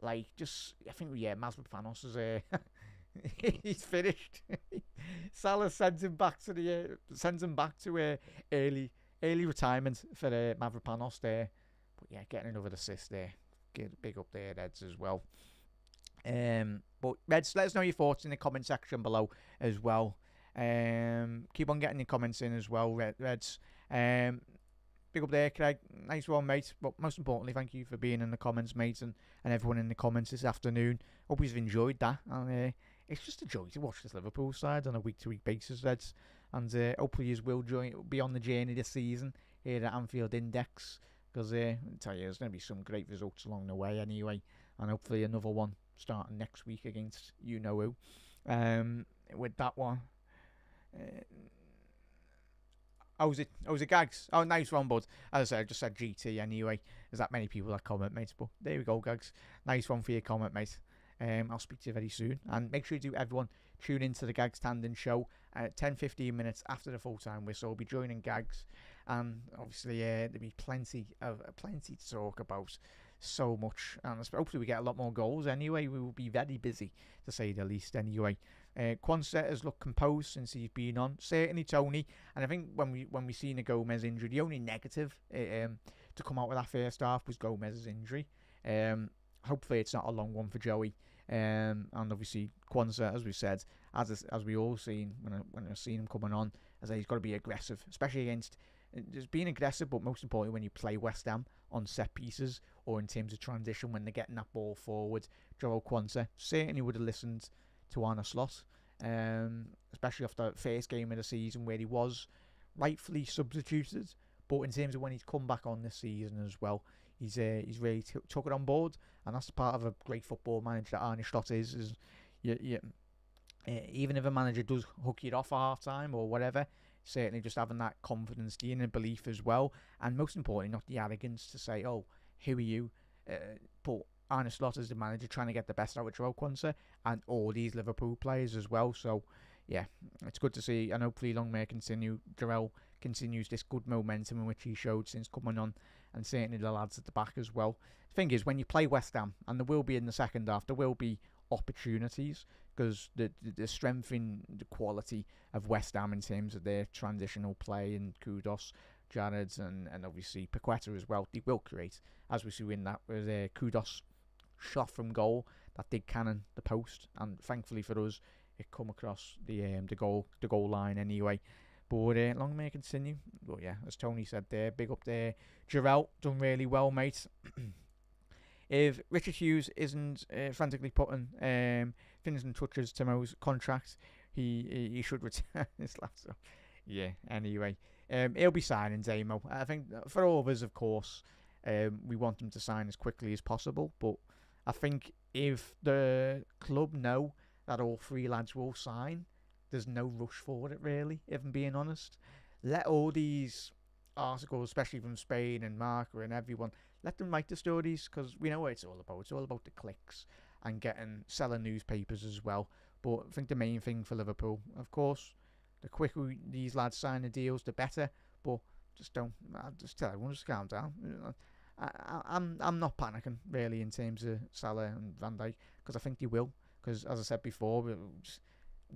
Like, I think, Mavropanos is he's finished. Salah sends him back to early retirement for Mavropanos there. But yeah, getting another assist there. Get big up there, Reds, as well. But Reds, let us know your thoughts in the comment section below as well. Keep on getting your comments in as well, Reds. Big up there, Craig. Nice one, mate. But most importantly, thank you for being in the comments, mate, and everyone in the comments this afternoon. Hope you've enjoyed that. And it's just a joy to watch this Liverpool side on a week-to-week basis, Reds. And hopefully you will be on the journey this season here at Anfield Index, because I tell you, there's going to be some great results along the way anyway, and hopefully another one starting next week against you-know-who. With that one... was it Gags? Oh, nice one, bud. As I said, I just said GT anyway. There's that many people that comment, mate. But there we go, Gags. Nice one for your comment, mate. I'll speak to you very soon. And make sure you do, everyone, tune into the Gags Tandem show at 10-15 minutes after the full-time whistle. We'll be joining Gags. And obviously, there'll be plenty to talk about. So much. And hopefully we get a lot more goals anyway. We will be very busy, to say the least, anyway. Quansah has looked composed since he's been on. Certainly Tony. And I think when we seen the Gomez injury, the only negative to come out with that first half was Gomez's injury. Hopefully it's not a long one for Joey. And obviously Quansah, as we said, as we all seen when I've seen him coming on, as he's got to be aggressive, especially against just being aggressive, but most importantly when you play West Ham on set pieces or in terms of transition when they're getting that ball forward. Joel Quansah certainly would have listened to Arne Slot, especially after the first game of the season where he was rightfully substituted, but in terms of when he's come back on this season as well, he's really took it on board, and that's the part of a great football manager that Arne Slot is even if a manager does hook you off at half time or whatever, certainly just having that confidence, the inner belief as well, and most importantly not the arrogance to say, oh, who are you, but Arne Slot is the manager trying to get the best out of Joel Quansah and all these Liverpool players as well. So yeah, it's good to see, and hopefully long may continue. Joel continues this good momentum in which he showed since coming on, and certainly the lads at the back as well. The thing is, when you play West Ham, and there will be in the second half, there will be opportunities, because the strength in the quality of West Ham in terms of their transitional play, and Kudos, Jared, and obviously Paqueta as well, they will create, as we see in that with Kudos shot from goal that did cannon the post, and thankfully for us it come across the goal line anyway. But long may it continue. But yeah, as Tony said there, big up there, Jarrell, done really well, mate. If Richard Hughes isn't frantically putting finishing touches to Mo's contract, he should return his laptop. Yeah, anyway, he'll be signing Damo. I think for all of us, of course, we want him to sign as quickly as possible, but I think if the club know that all three lads will sign, there's no rush for it, really, if I'm being honest. Let all these articles, especially from Spain and Marca and everyone, let them write the stories, because we know what it's all about. It's all about the clicks and selling newspapers as well. But I think the main thing for Liverpool, of course, the quicker these lads sign the deals, the better. But just tell everyone, just calm down. I'm not panicking really in terms of Salah and Van Dijk, because I think they will. Because as I said before,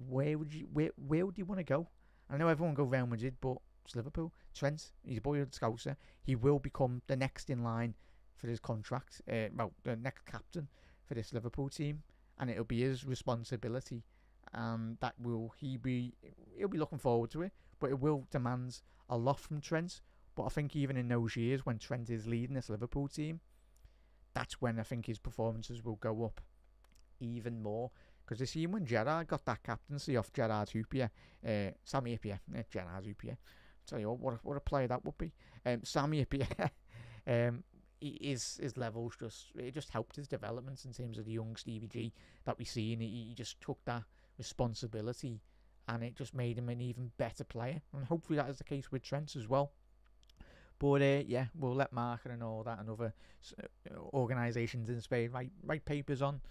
where would you want to go? I know everyone go Real Madrid, but it's Liverpool. Trent, he's a boy of the Scouser. He will become the next in line for his contract. The next captain for this Liverpool team, and it'll be his responsibility. He'll be looking forward to it, but it will demand a lot from Trent. But I think even in those years when Trent is leading this Liverpool team, that's when I think his performances will go up even more. Because this year when Gerrard got that captaincy off Gerard Hoopier, Sami Hyypiä, Gerard Hoopier, tell you what a player that would be. Sami Hyypiä, his levels just helped his development in terms of the young Stevie G that we see, and he just took that responsibility, and it just made him an even better player. And hopefully that is the case with Trent as well. But yeah, we'll let Marca and all that and other organisations in Spain write papers on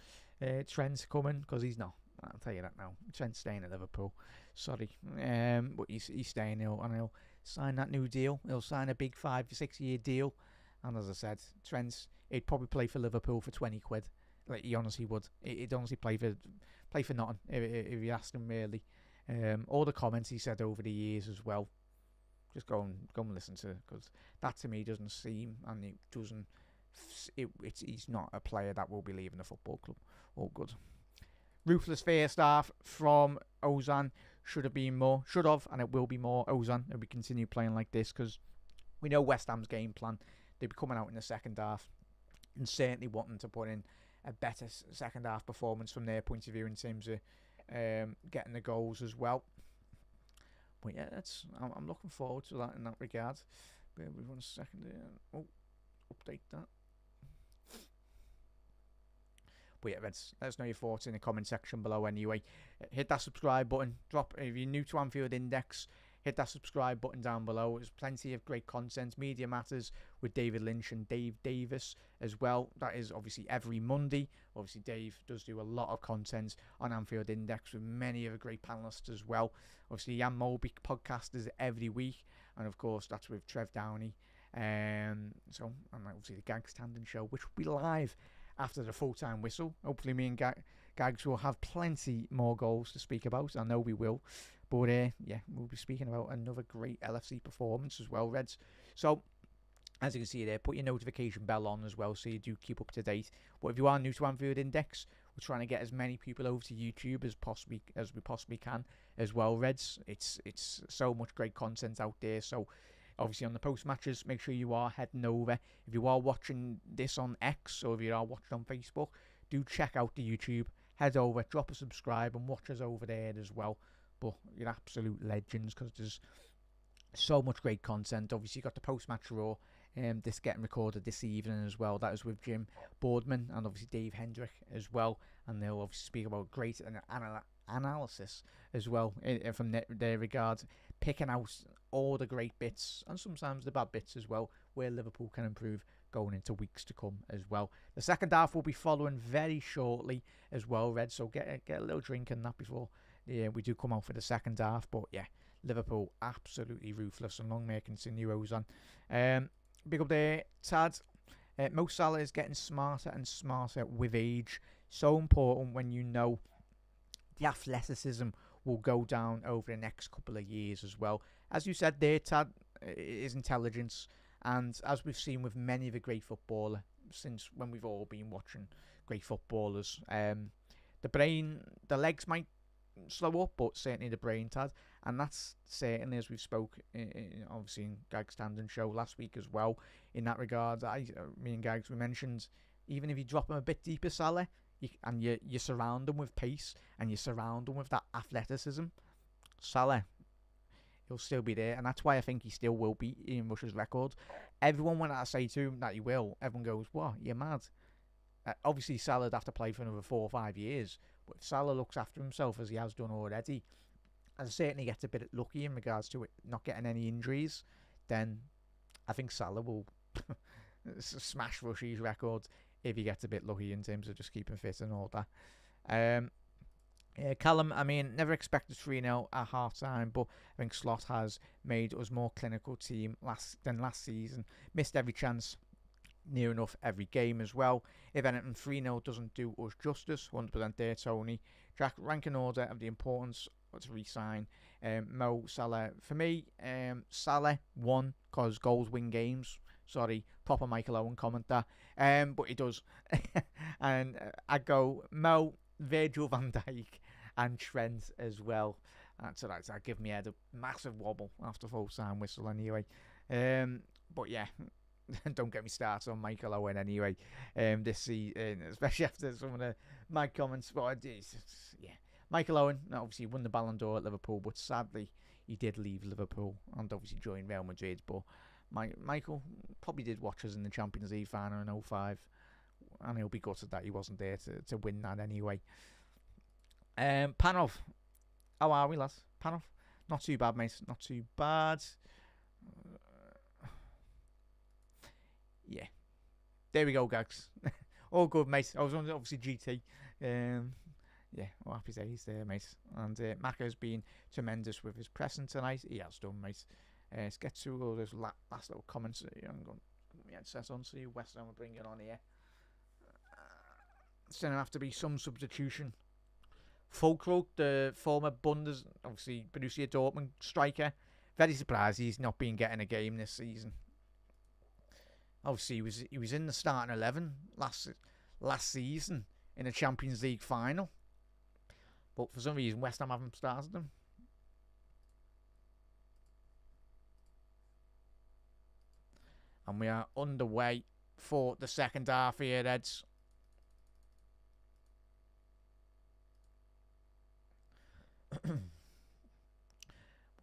Trent's coming, because he's not. I'll tell you that now. Trent's staying at Liverpool. Sorry. But he's staying, and he'll sign that new deal. He'll sign a big 5 to 6 year deal. And as I said, he'd probably play for Liverpool for 20 quid. Like, he honestly would. He'd honestly play for nothing if you asked him, really. All the comments he said over the years as well. Just go and listen to it, because that to me doesn't seem, and it doesn't. He's not a player that will be leaving the football club. All good. Ruthless first half from Ozan. Should have, and it will be more Ozan if we continue playing like this, because we know West Ham's game plan. They'll be coming out in the second half and certainly wanting to put in a better second half performance from their point of view in terms of getting the goals as well. But yeah, I'm looking forward to that in that regard. Bear with me 1 second here. Oh, update that. But yeah, let us know your thoughts in the comment section below anyway. Hit that subscribe button. If you're new to Anfield Index, hit that subscribe button down below. There's plenty of great content. Media Matters with David Lynch and Dave Davis as well. That is obviously every Monday. Obviously, Dave does do a lot of content on Anfield Index with many other great panellists as well. Obviously, Jan Molby podcast is every week. And of course, that's with Trev Downey. And obviously the Gags Tandem Show, which will be live after the full-time whistle. Hopefully me and Gags will have plenty more goals to speak about. I know we will. But yeah, we'll be speaking about another great LFC performance as well, Reds. So, as you can see there, put your notification bell on as well so you do keep up to date. But if you are new to Anfield Index, we're trying to get as many people over to YouTube as we possibly can as well, Reds. It's so much great content out there. So, obviously on the post matches, make sure you are heading over. If you are watching this on X or if you are watching on Facebook, do check out the YouTube. Head over, drop a subscribe and watch us over there as well. But you're absolute legends because there's so much great content. Obviously you got the post match Raw. This getting recorded this evening as well. That is with Jim Boardman and obviously Dave Hendrick as well. And they'll obviously speak about great analysis as well from their regards, picking out all the great bits and sometimes the bad bits as well, where Liverpool can improve going into weeks to come as well. The second half will be following very shortly as well, Red. So get a little drink in that before we do come out for the second half. But yeah, Liverpool absolutely ruthless and long may it continue on. Big up there, Tad. Mo Salah is getting smarter and smarter with age. So important when you know the athleticism will go down over the next couple of years as well. As you said there, Tad, is intelligence. And as we've seen with many of the great footballers, since when we've all been watching great footballers, the brain, the legs might slow up, but certainly the brain, Tad. And that's certainly, as we've spoke, obviously in Gags Tandem Show last week as well, in that regard, me and Gags, we mentioned, even if you drop him a bit deeper, Salah, you surround him with pace, and you surround him with that athleticism, Salah, he'll still be there. And that's why I think he still will beat Ian Rush's record. Everyone, when I say to him that he will, everyone goes, what, you're mad? Obviously, Salah'd have to play for another 4 or 5 years. But if Salah looks after himself, as he has done already, and certainly gets a bit lucky in regards to it not getting any injuries, then I think Salah will smash Rush's record if he gets a bit lucky in terms of just keeping fit and all that. Callum, I mean, never expected 3-0 at half-time, but I think Slot has made us more clinical team than last season. Missed every chance, near enough every game as well. If anything, 3-0 doesn't do us justice. 100% there, Tony. Jack, rank in order of the importance to re-sign Mo Salah. For me, Salah, 1, because goals win games. Sorry, proper Michael Owen comment there. But he does. And I go Mo, Virgil van Dijk and Trent as well. That's alright. So I give me head a massive wobble after full time whistle anyway. But yeah, don't get me started on Michael Owen anyway. This season, especially after some of my comments. But yeah, Michael Owen obviously won the Ballon d'Or at Liverpool, but sadly he did leave Liverpool and obviously joined Real Madrid. But Michael probably did watch us in the Champions League final in 2005. And he'll be gutted that he wasn't there to win that anyway. Panov, how are we, lads? Panov, not too bad, mate. Not too bad. Yeah, there we go, Gags. All good, mate. I was on obviously GT. Yeah, well, happy days there, mate. And Maka has been tremendous with his pressing tonight. He has done, mate. Let's get to all those last little comments. I'm going to put my headset on, see West Ham will bring it on here. It's going to have to be some substitution. Fulkrug, the former obviously Borussia Dortmund striker, very surprised he's not been getting a game this season. Obviously, he was in the starting 11 last season in a Champions League final, but for some reason West Ham haven't started him. And we are underway for the second half here, Reds. Well,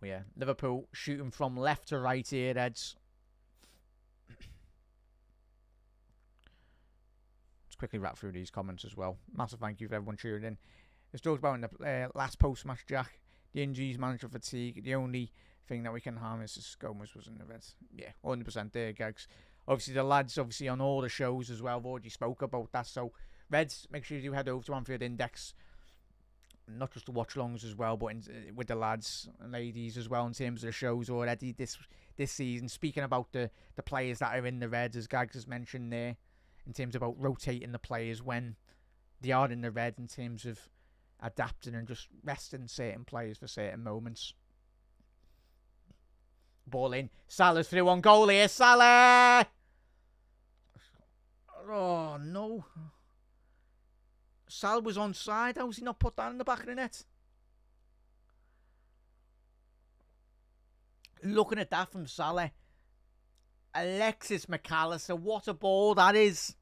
yeah, Liverpool shooting from left to right here, Reds. Let's quickly wrap through these comments as well. Massive thank you for everyone tuning in. As talked about in the last post-match, Jack, the injuries, manager fatigue, the only thing that we can harm is Gomez was in the red. Yeah, 100% there, Gags. Obviously, the lads, on all the shows as well, have already spoke about that. So, Reds, make sure you head over to Anfield Index. Not just the watch-alongs as well, but with the lads and ladies as well in terms of the shows already this season. Speaking about the players that are in the Reds, as Gags has mentioned there, in terms about rotating the players when they are in the red, in terms of adapting and just resting certain players for certain moments. Ball in. Salah's through on goal here. Salah! Oh, no. Salah was onside. How's he not put that in the back of the net? Looking at that from Salah. Alexis McAllister. What a ball that is.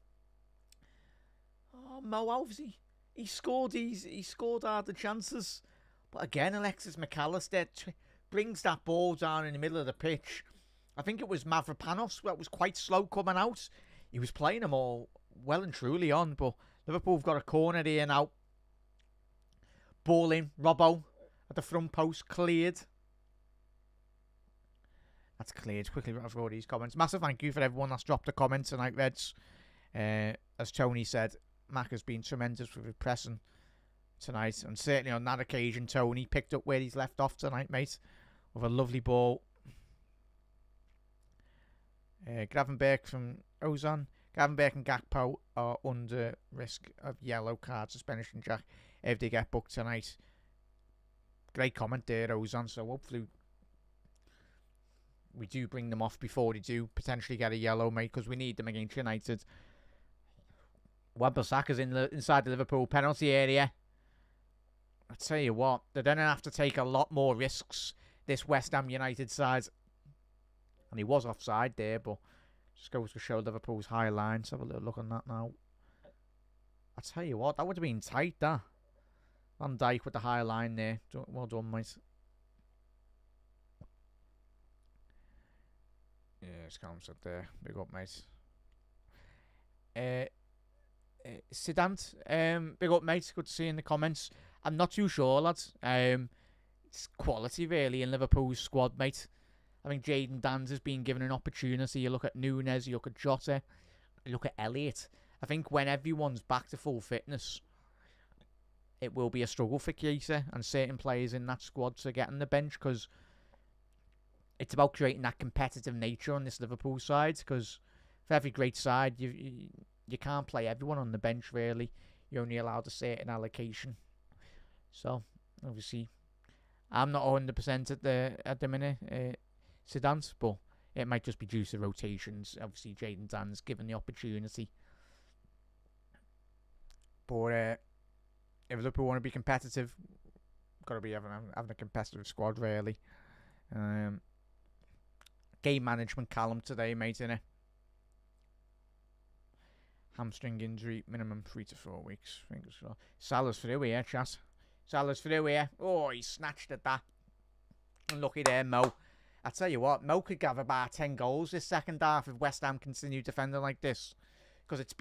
Oh, Mo, obviously. He scored. He scored out the chances. But again, Alexis McAllister brings that ball down in the middle of the pitch. I think it was Mavropanos that was quite slow coming out. He was playing them all well and truly on, but Liverpool have got a corner here now. Ball in. Robbo at the front post. Cleared. That's cleared. Quickly run through all these comments. Massive thank you for everyone that's dropped a comment tonight, Reds. As Tony said, Mac has been tremendous with his pressing tonight. And certainly on that occasion, Tony picked up where he's left off tonight, mate. With a lovely ball. Gravenberg from Ozan. Gravenberg and Gakpo are under risk of yellow card suspension, Jack, if they get booked tonight. Great comment there, Ozan. So hopefully we do bring them off before they do potentially get a yellow, mate, because we need them against United. Wan-Bissaka's inside the Liverpool penalty area. I tell you what, they're going to have to take a lot more risks, this West Ham United side. And he was offside there, but just goes to show Liverpool's high line. Let's have a little look on that now. I tell you what, that would have been tight, that. Van Dijk with the high line there. Well done, mate. Yeah, it's calm set there. Big up, mate. Sidant, big up, mate. Good to see you in the comments. I'm not too sure, lads. It's quality, really, in Liverpool's squad, mate. I think Jadon Danns has been given an opportunity. You look at Núñez, you look at Jota, you look at Elliott. I think when everyone's back to full fitness, it will be a struggle for Chiesa and certain players in that squad to get on the bench, because it's about creating that competitive nature on this Liverpool side, because for every great side, you can't play everyone on the bench, really. You're only allowed a certain allocation. So, obviously, I'm not 100% at the minute, Zidane, but it might just be due to rotations. Obviously, Jadon Danns given the opportunity. But if Liverpool want to be competitive, got to be having a competitive squad, really. Game management column today, mate, innit? Hamstring injury, minimum 3 to 4 weeks. Fingers crossed. Salah's through here, chat. Salah's through here. Oh, he snatched at that. Unlucky there, Mo. I tell you what, Mo could gather about 10 goals this second half if West Ham continue defending like this. Because it's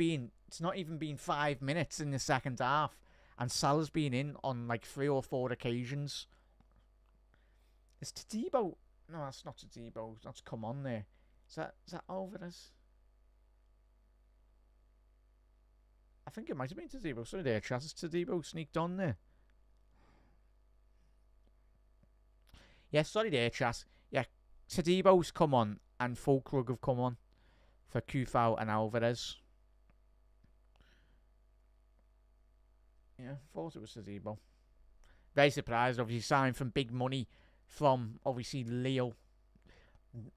not even been 5 minutes in the second half. And Salah's been in on like 3 or 4 occasions. Is Tadibo? No, that's not Tadibo. That's come on there. Is that Alvarez? I think it might have been Tadibo. Sorry there, chat. Has Tadibo sneaked on there? Yeah, sorry there, chat. Yeah, Tadibo's come on and Fulkrug have come on for Kufau and Alvarez. Yeah, thought it was Tadibo. Very surprised, obviously signed from big money from, obviously, Lille. And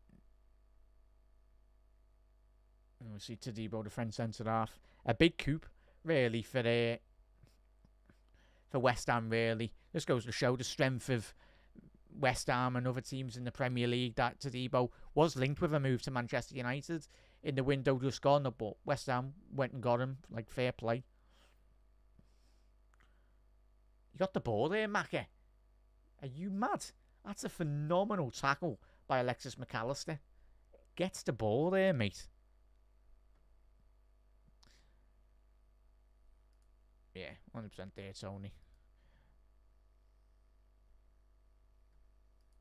we see Tadibo, the French centre-half. A big coup, really, for West Ham, really. This goes to show the strength of West Ham and other teams in the Premier League, that Tadibo was linked with a move to Manchester United in the window just gone, but West Ham went and got him, like, fair play. You got the ball there, Macca. Are you mad? That's a phenomenal tackle by Alexis McAllister. Gets the ball there, mate. Yeah, 100% there, Tony.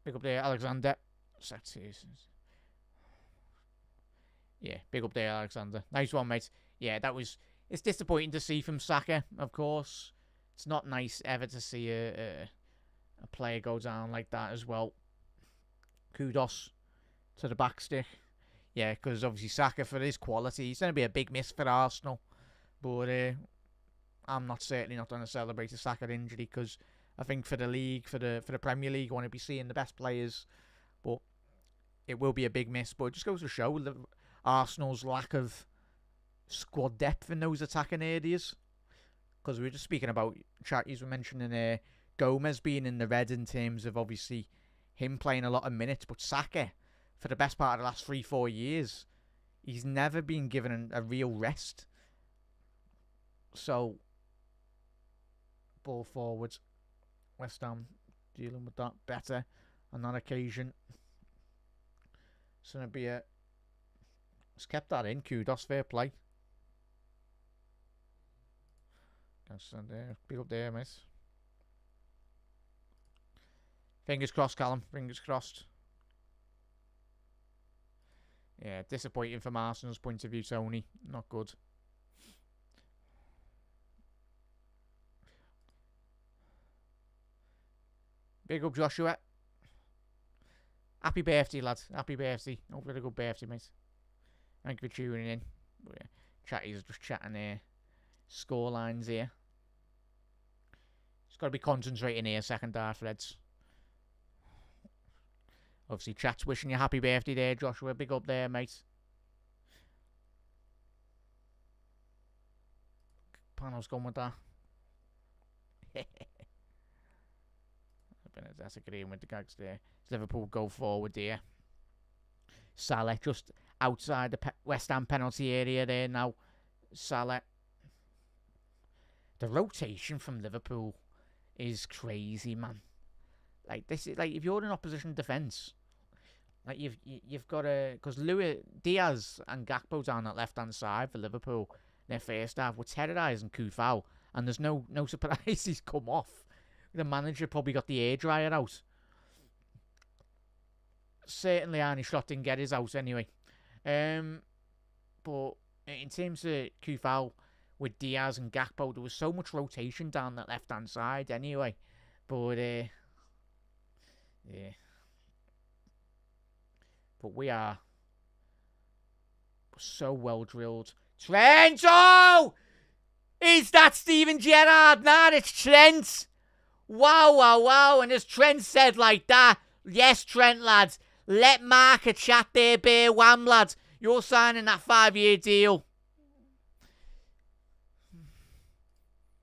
Big up there, Alexander. Substitutions. Yeah, big up there, Alexander. Nice one, mate. Yeah, it's disappointing to see from Saka, of course. It's not nice ever to see a player go down like that as well. Kudos to the back stick. Yeah, because obviously Saka, for his quality, he's going to be a big miss for Arsenal. But I'm certainly not going to celebrate a Saka injury, because I think for the league, for the Premier League, I want to be seeing the best players. But it will be a big miss. But it just goes to show Arsenal's lack of squad depth in those attacking areas. Because we were just speaking about, chatties were mentioning Gomez being in the red in terms of obviously him playing a lot of minutes. But Saka, for the best part of the last 3-4 years, he's never been given a real rest. So, ball forward. West Ham dealing with that better on that occasion. It's going to be it's kept that in. Kudos, fair play. Big up there, mate. Fingers crossed, Callum. Fingers crossed. Yeah, disappointing from Arsenal's point of view, Tony. Not good. Big up, Joshua. Happy birthday, lad. Happy birthday. Hope you had a good birthday, mate. Thank you for tuning in. But yeah, chatty's just chatting score lines here. Just got to be concentrating here, second half, Reds. Obviously, chat's wishing you happy birthday there, Joshua. Big up there, mate. Panel's going with that. That's agreeing with the gags there. Liverpool go forward there. Salah just outside the West Ham penalty area there now. Salah. The rotation from Liverpool is crazy, man. Like, this is like, if you're in opposition defence, like you've got to, because Diaz and Gakpo down that left hand side for Liverpool, their first half were terrorising Kufal, and there's no surprise he's come off. The manager probably got the air dryer out. Certainly Arnie Slot didn't get his out anyway. But in terms of Kufal with Diaz and Gakpo, there was so much rotation down that left-hand side anyway. But, yeah. But we are so well drilled. Trent! Oh! Is that Steven Gerrard? Nah, it's Trent. Wow. And as Trent said like that, yes, Trent, lads, let Mark a chat there, bear wham, lads. You're signing that 5-year deal.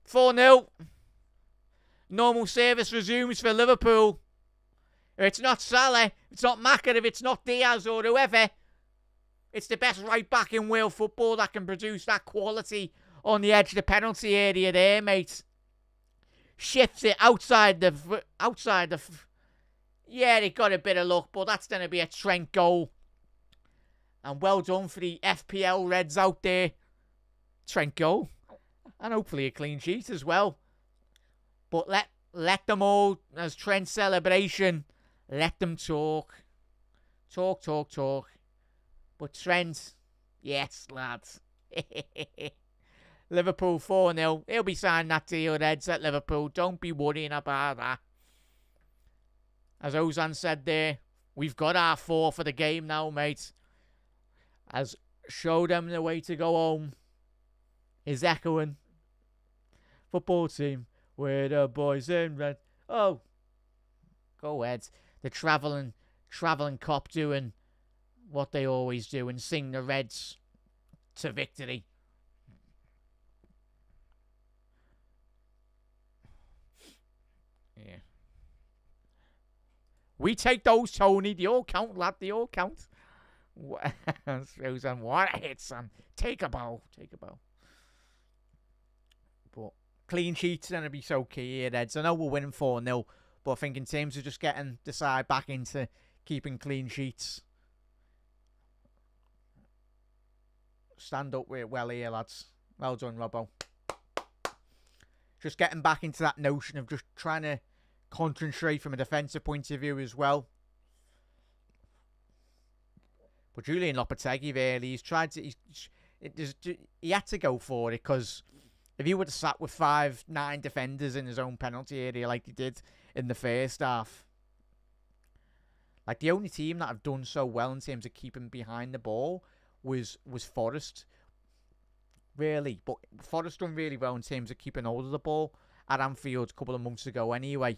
4-0. Normal service resumes for Liverpool. If it's not Salah, it's not Maka, if it's not Diaz or whoever, it's the best right back in world football that can produce that quality on the edge of the penalty area there, mate. Shifts it outside the... Yeah, they got a bit of luck, but that's going to be a Trent goal. And well done for the FPL Reds out there. Trent goal. And hopefully a clean sheet as well. But let them all, as Trent celebration, let them talk. Talk. But Trent, yes, lads. Liverpool 4-0. He'll be signing that deal, Reds, at Liverpool. Don't be worrying about that. As Ozan said there, we've got our 4 for the game now, mate. As show them the way to go home is echoing. Football team, we're the boys in red. Oh, go ahead. The travelling cop doing what they always do and sing the Reds to victory. Yeah. We take those, Tony. They all count, lad. They all count. Susan, what a hit, son. Take a bow. But clean sheets going to be so key here, Eds. I know we're winning 4-0, But I think in terms of just getting the side back into keeping clean sheets, stand up well here, lads. Well done, Robbo. Just getting back into that notion of just trying to concentrate from a defensive point of view as well. But Julen Lopetegui, really, he's tried to... he had to go for it, because if he would have sat with 5-9 defenders in his own penalty area like he did in the first half, like, the only team that have done so well in terms of keeping behind the ball was Forest, really. But Forest done really well in terms of keeping hold of the ball at Anfield a couple of months ago anyway.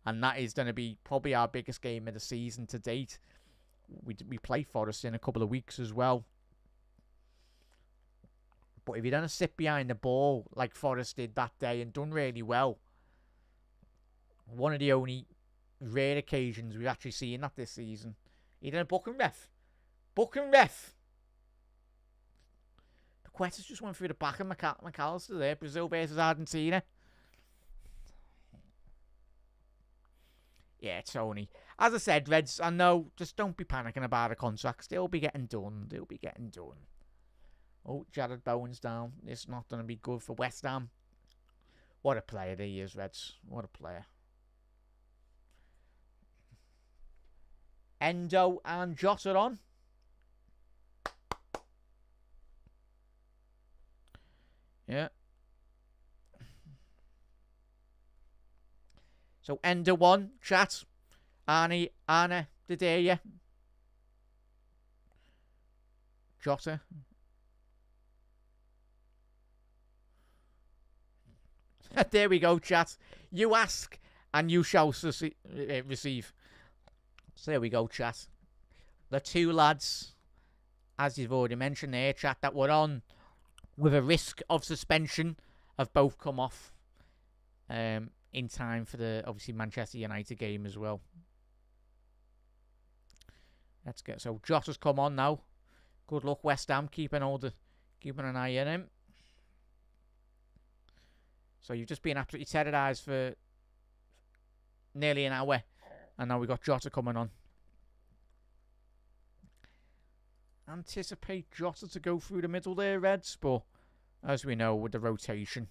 And that is going to be probably our biggest game of the season to date. We play Forest in a couple of weeks as well. But if you don't sit behind the ball like Forest did that day and done really well, one of the only rare occasions we've actually seen that this season, he did a booking ref. Booking ref! Paqueta's just went through the back of McAllister there. Brazil versus Argentina. Yeah, Tony. As I said, Reds, I know, just don't be panicking about the contracts. They'll be getting done. They'll be getting done. Oh, Jared Bowen's down. It's not going to be good for West Ham. What a player he is, Reds. What a player. Endo and Jota on. Yeah. So, Ender 1, chat. Anna, did hear you? Jota. There we go, chat. You ask, and you shall receive. So, there we go, chat. The two lads, as you've already mentioned there, chat, that were on with a risk of suspension, have both come off. In time for the, obviously, Manchester United game as well. Let's get, so Jota's come on now. Good luck, West Ham, keeping an eye on him. So you've just been absolutely terrorised for nearly an hour, and now we've got Jota coming on. Anticipate Jota to go through the middle there, Reds, but as we know, with the rotation.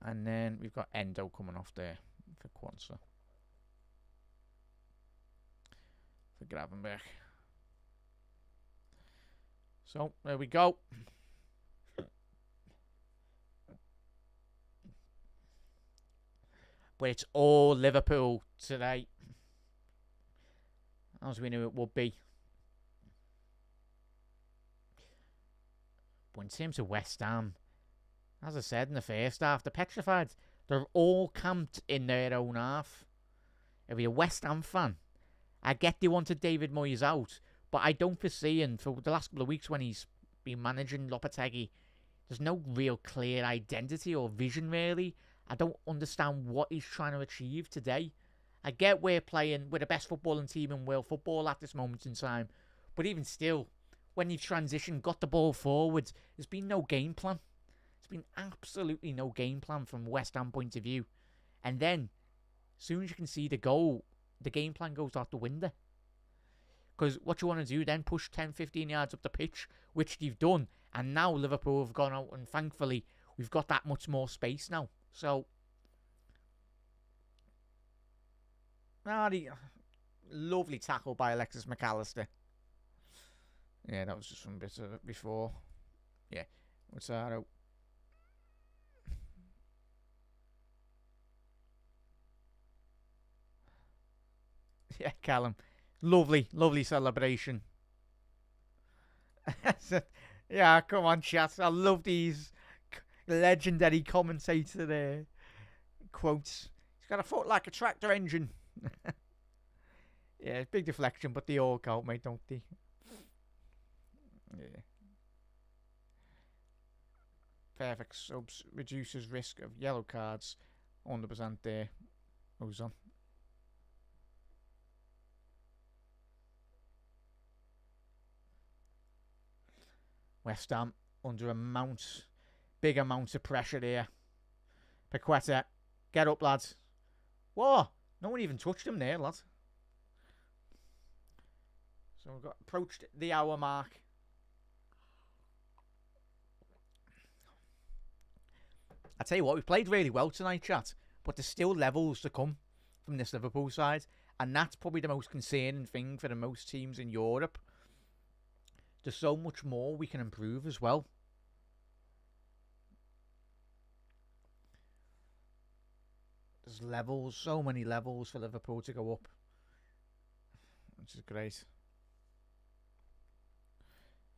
And then we've got Endo coming off there for Kwanzaa. For Gravenberch. So, there we go. But it's all Liverpool today, as we knew it would be. But in terms of West Ham, as I said in the first half, they're petrified. They're all camped in their own half. If you're a West Ham fan, I get they wanted David Moyes out, but I don't foresee, and for the last couple of weeks when he's been managing Lopetegui, there's no real clear identity or vision, really. I don't understand what he's trying to achieve today. I get we're playing with the best footballing team in world football at this moment in time, but even still, when you've transitioned, got the ball forward, there's been no game plan. Been absolutely no game plan from West Ham point of view, and then as soon as you can see the goal, the game plan goes out the window, because what you want to do then, push 10-15 yards up the pitch, which they've done, and now Liverpool have gone out, and thankfully we've got that much more space now. So lovely tackle by Alexis McAllister. Yeah, that was just from a bit of it before. Yeah, what's that? Yeah, Callum. Lovely celebration. Yeah, come on, chat. I love these legendary commentator quotes. He's got a foot like a tractor engine. Yeah, big deflection, but they all count, mate, don't they? Yeah. Perfect subs reduces risk of yellow cards. 100% there. Who's on? West Ham under big amount of pressure here. Paqueta. Get up, lads. Whoa. No one even touched him there, lads. So we've got approached the hour mark. I tell you what, we played really well tonight, chat. But there's still levels to come from this Liverpool side. And that's probably the most concerning thing for the most teams in Europe. There's so much more we can improve as well. There's levels, so many levels for Liverpool to go up. Which is great.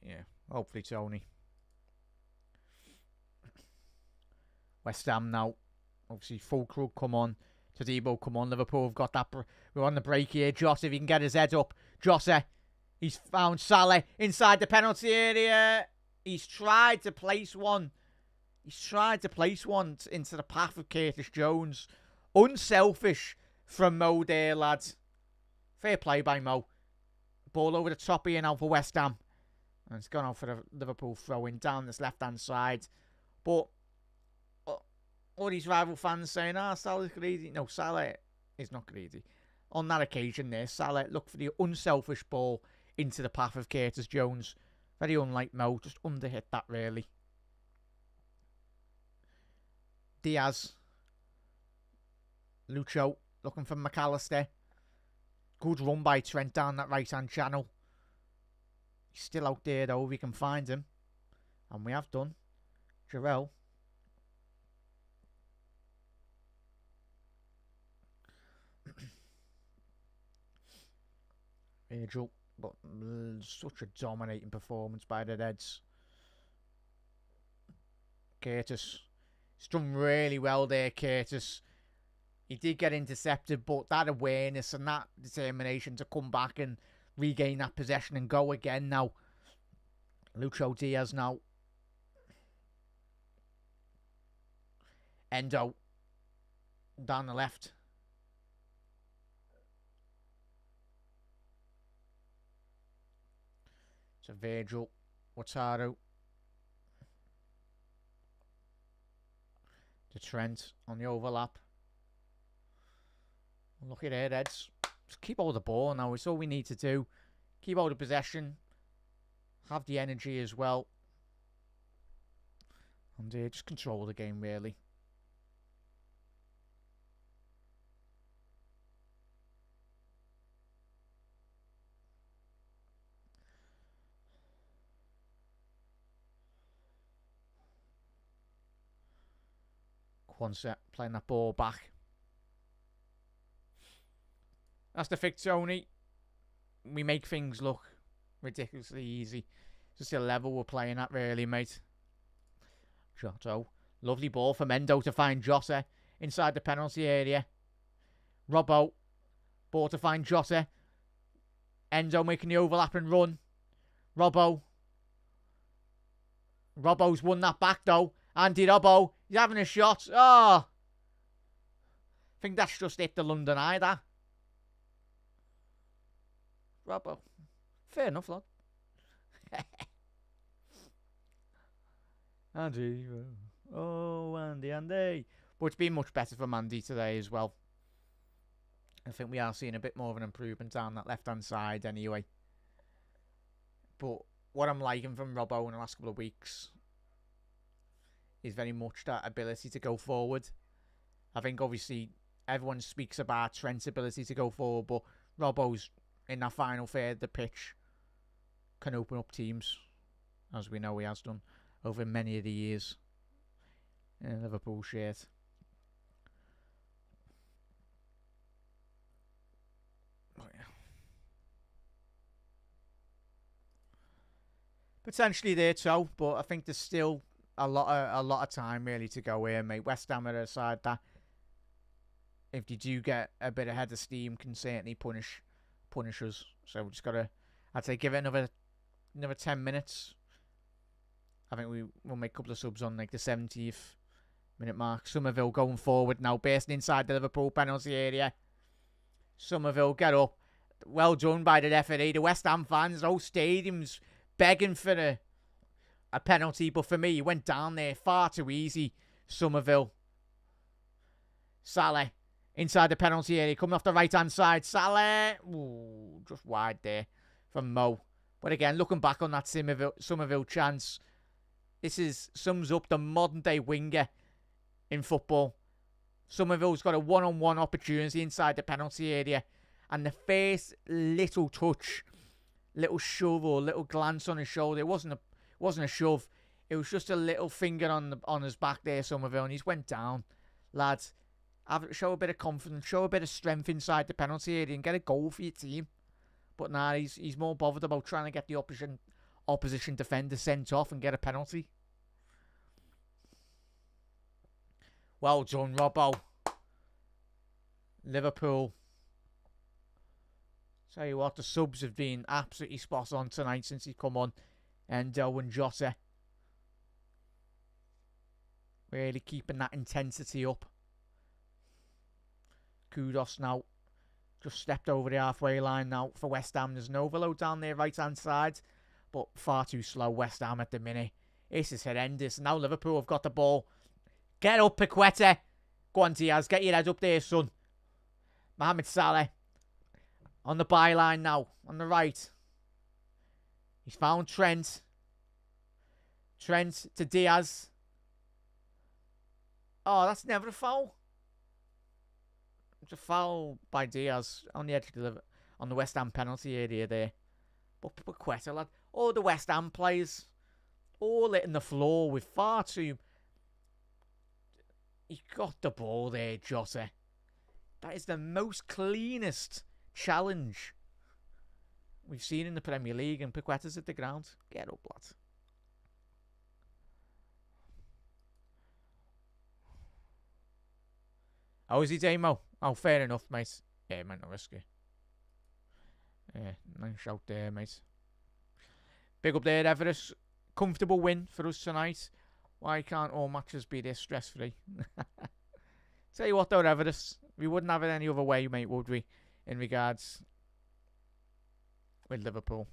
Yeah, hopefully Tony. West Ham now. Obviously, Fulkrug come on. Todibo come on. Liverpool have got that. We're on the break here. Jota, if he can get his head up. Jota, he's found Salah inside the penalty area. He's tried to place one. He's tried to place one into the path of Curtis Jones. Unselfish from Mo there, lads. Fair play by Mo. Ball over the top here now for West Ham. And it's gone out for the Liverpool throw-in down this left-hand side. But all these rival fans saying, Salah's greedy. No, Salah is not greedy. On that occasion there, Salah looked for the unselfish ball into the path of Curtis Jones. Very unlike Mo, just underhit that really. Diaz. Lucho looking for McAllister. Good run by Trent down that right-hand channel. He's still out there though, if we can find him. And we have done. Jarrell. Virgil, but such a dominating performance by the Reds. Curtis. He's done really well there, Curtis. He did get intercepted, but that awareness and that determination to come back and regain that possession and go again now. Lucho Diaz now. Endo. Down the left. So Virgil. Wataru. To Trent on the overlap. Look at there, Reds. Just keep hold of the ball now. It's all we need to do. Keep hold of possession. Have the energy as well. And just control the game, really. Quonset playing that ball back. That's the fix, Tony. We make things look ridiculously easy. Just the level we're playing at, really, mate. Jota. Lovely ball for Mendo to find Jota inside the penalty area. Robbo. Ball to find Jota. Endo making the overlap and run. Robbo. Robbo's won that back, though. Andy Robbo. He's having a shot. Oh! I think that's just hit the London Eye, that. Robbo. Fair enough, lad. Andy. Oh, Andy. But it's been much better for Mandy today as well. I think we are seeing a bit more of an improvement down that left-hand side anyway. But what I'm liking from Robbo in the last couple of weeks is very much that ability to go forward. I think obviously everyone speaks about Trent's ability to go forward, but Robbo's in that final third of the pitch can open up teams, as we know he has done over many of the years in Liverpool shirt. Oh, yeah. Potentially there too, but I think there's still a lot of time really to go here, mate. West Ham are a side that, if you do get a bit ahead of steam, can certainly punish us. So we've just got to, I'd say, give it another 10 minutes. I think we'll make a couple of subs on like the 70th minute mark. Somerville going forward now, bursting inside the Liverpool penalty area. Somerville, get up. Well done by the referee. The West Ham fans, the whole stadium's begging for a penalty, but for me, he went down there far too easy. Somerville. Salah inside the penalty area, coming off the right-hand side. Salah, ooh, just wide there from Mo. But again, looking back on that Somerville chance, this sums up the modern-day winger in football. Somerville's got a one-on-one opportunity inside the penalty area, and the first little touch, little shove or little glance on his shoulder, it wasn't a shove. It was just a little finger on his back there, Somerville, and he's went down. Lads, show a bit of confidence, show a bit of strength inside the penalty area and get a goal for your team. But nah, he's more bothered about trying to get the opposition defender sent off and get a penalty. Well done, Robbo. Liverpool. Tell you what, the subs have been absolutely spot on tonight since he's come on. And Jota. Really keeping that intensity up. Kudos now. Just stepped over the halfway line now for West Ham. There's an overload down there right-hand side. But far too slow, West Ham at the minute. This is horrendous. Now Liverpool have got the ball. Get up, Paqueta. Go on, Diaz. Get your head up there, son. Mohamed Salah. On the byline now. On the right. He's found Trent. Trent to Diaz. Oh, that's never a foul. It's a foul by Diaz on the edge of on the West Ham penalty area there. But Paqueta, lad. All the West Ham players. All hitting the floor with far too... He got the ball there, Jota. That is the most cleanest challenge we've seen in the Premier League, and Paqueta's at the ground. Get up, lad. How is he, Damo? Oh, fair enough, mate. Yeah, might not risk it. Yeah, nice shout there, mate. Big up there, Everest. Comfortable win for us tonight. Why can't all matches be this stress-free? Tell you what, though, Everest, we wouldn't have it any other way, mate, would we? In regards with Liverpool.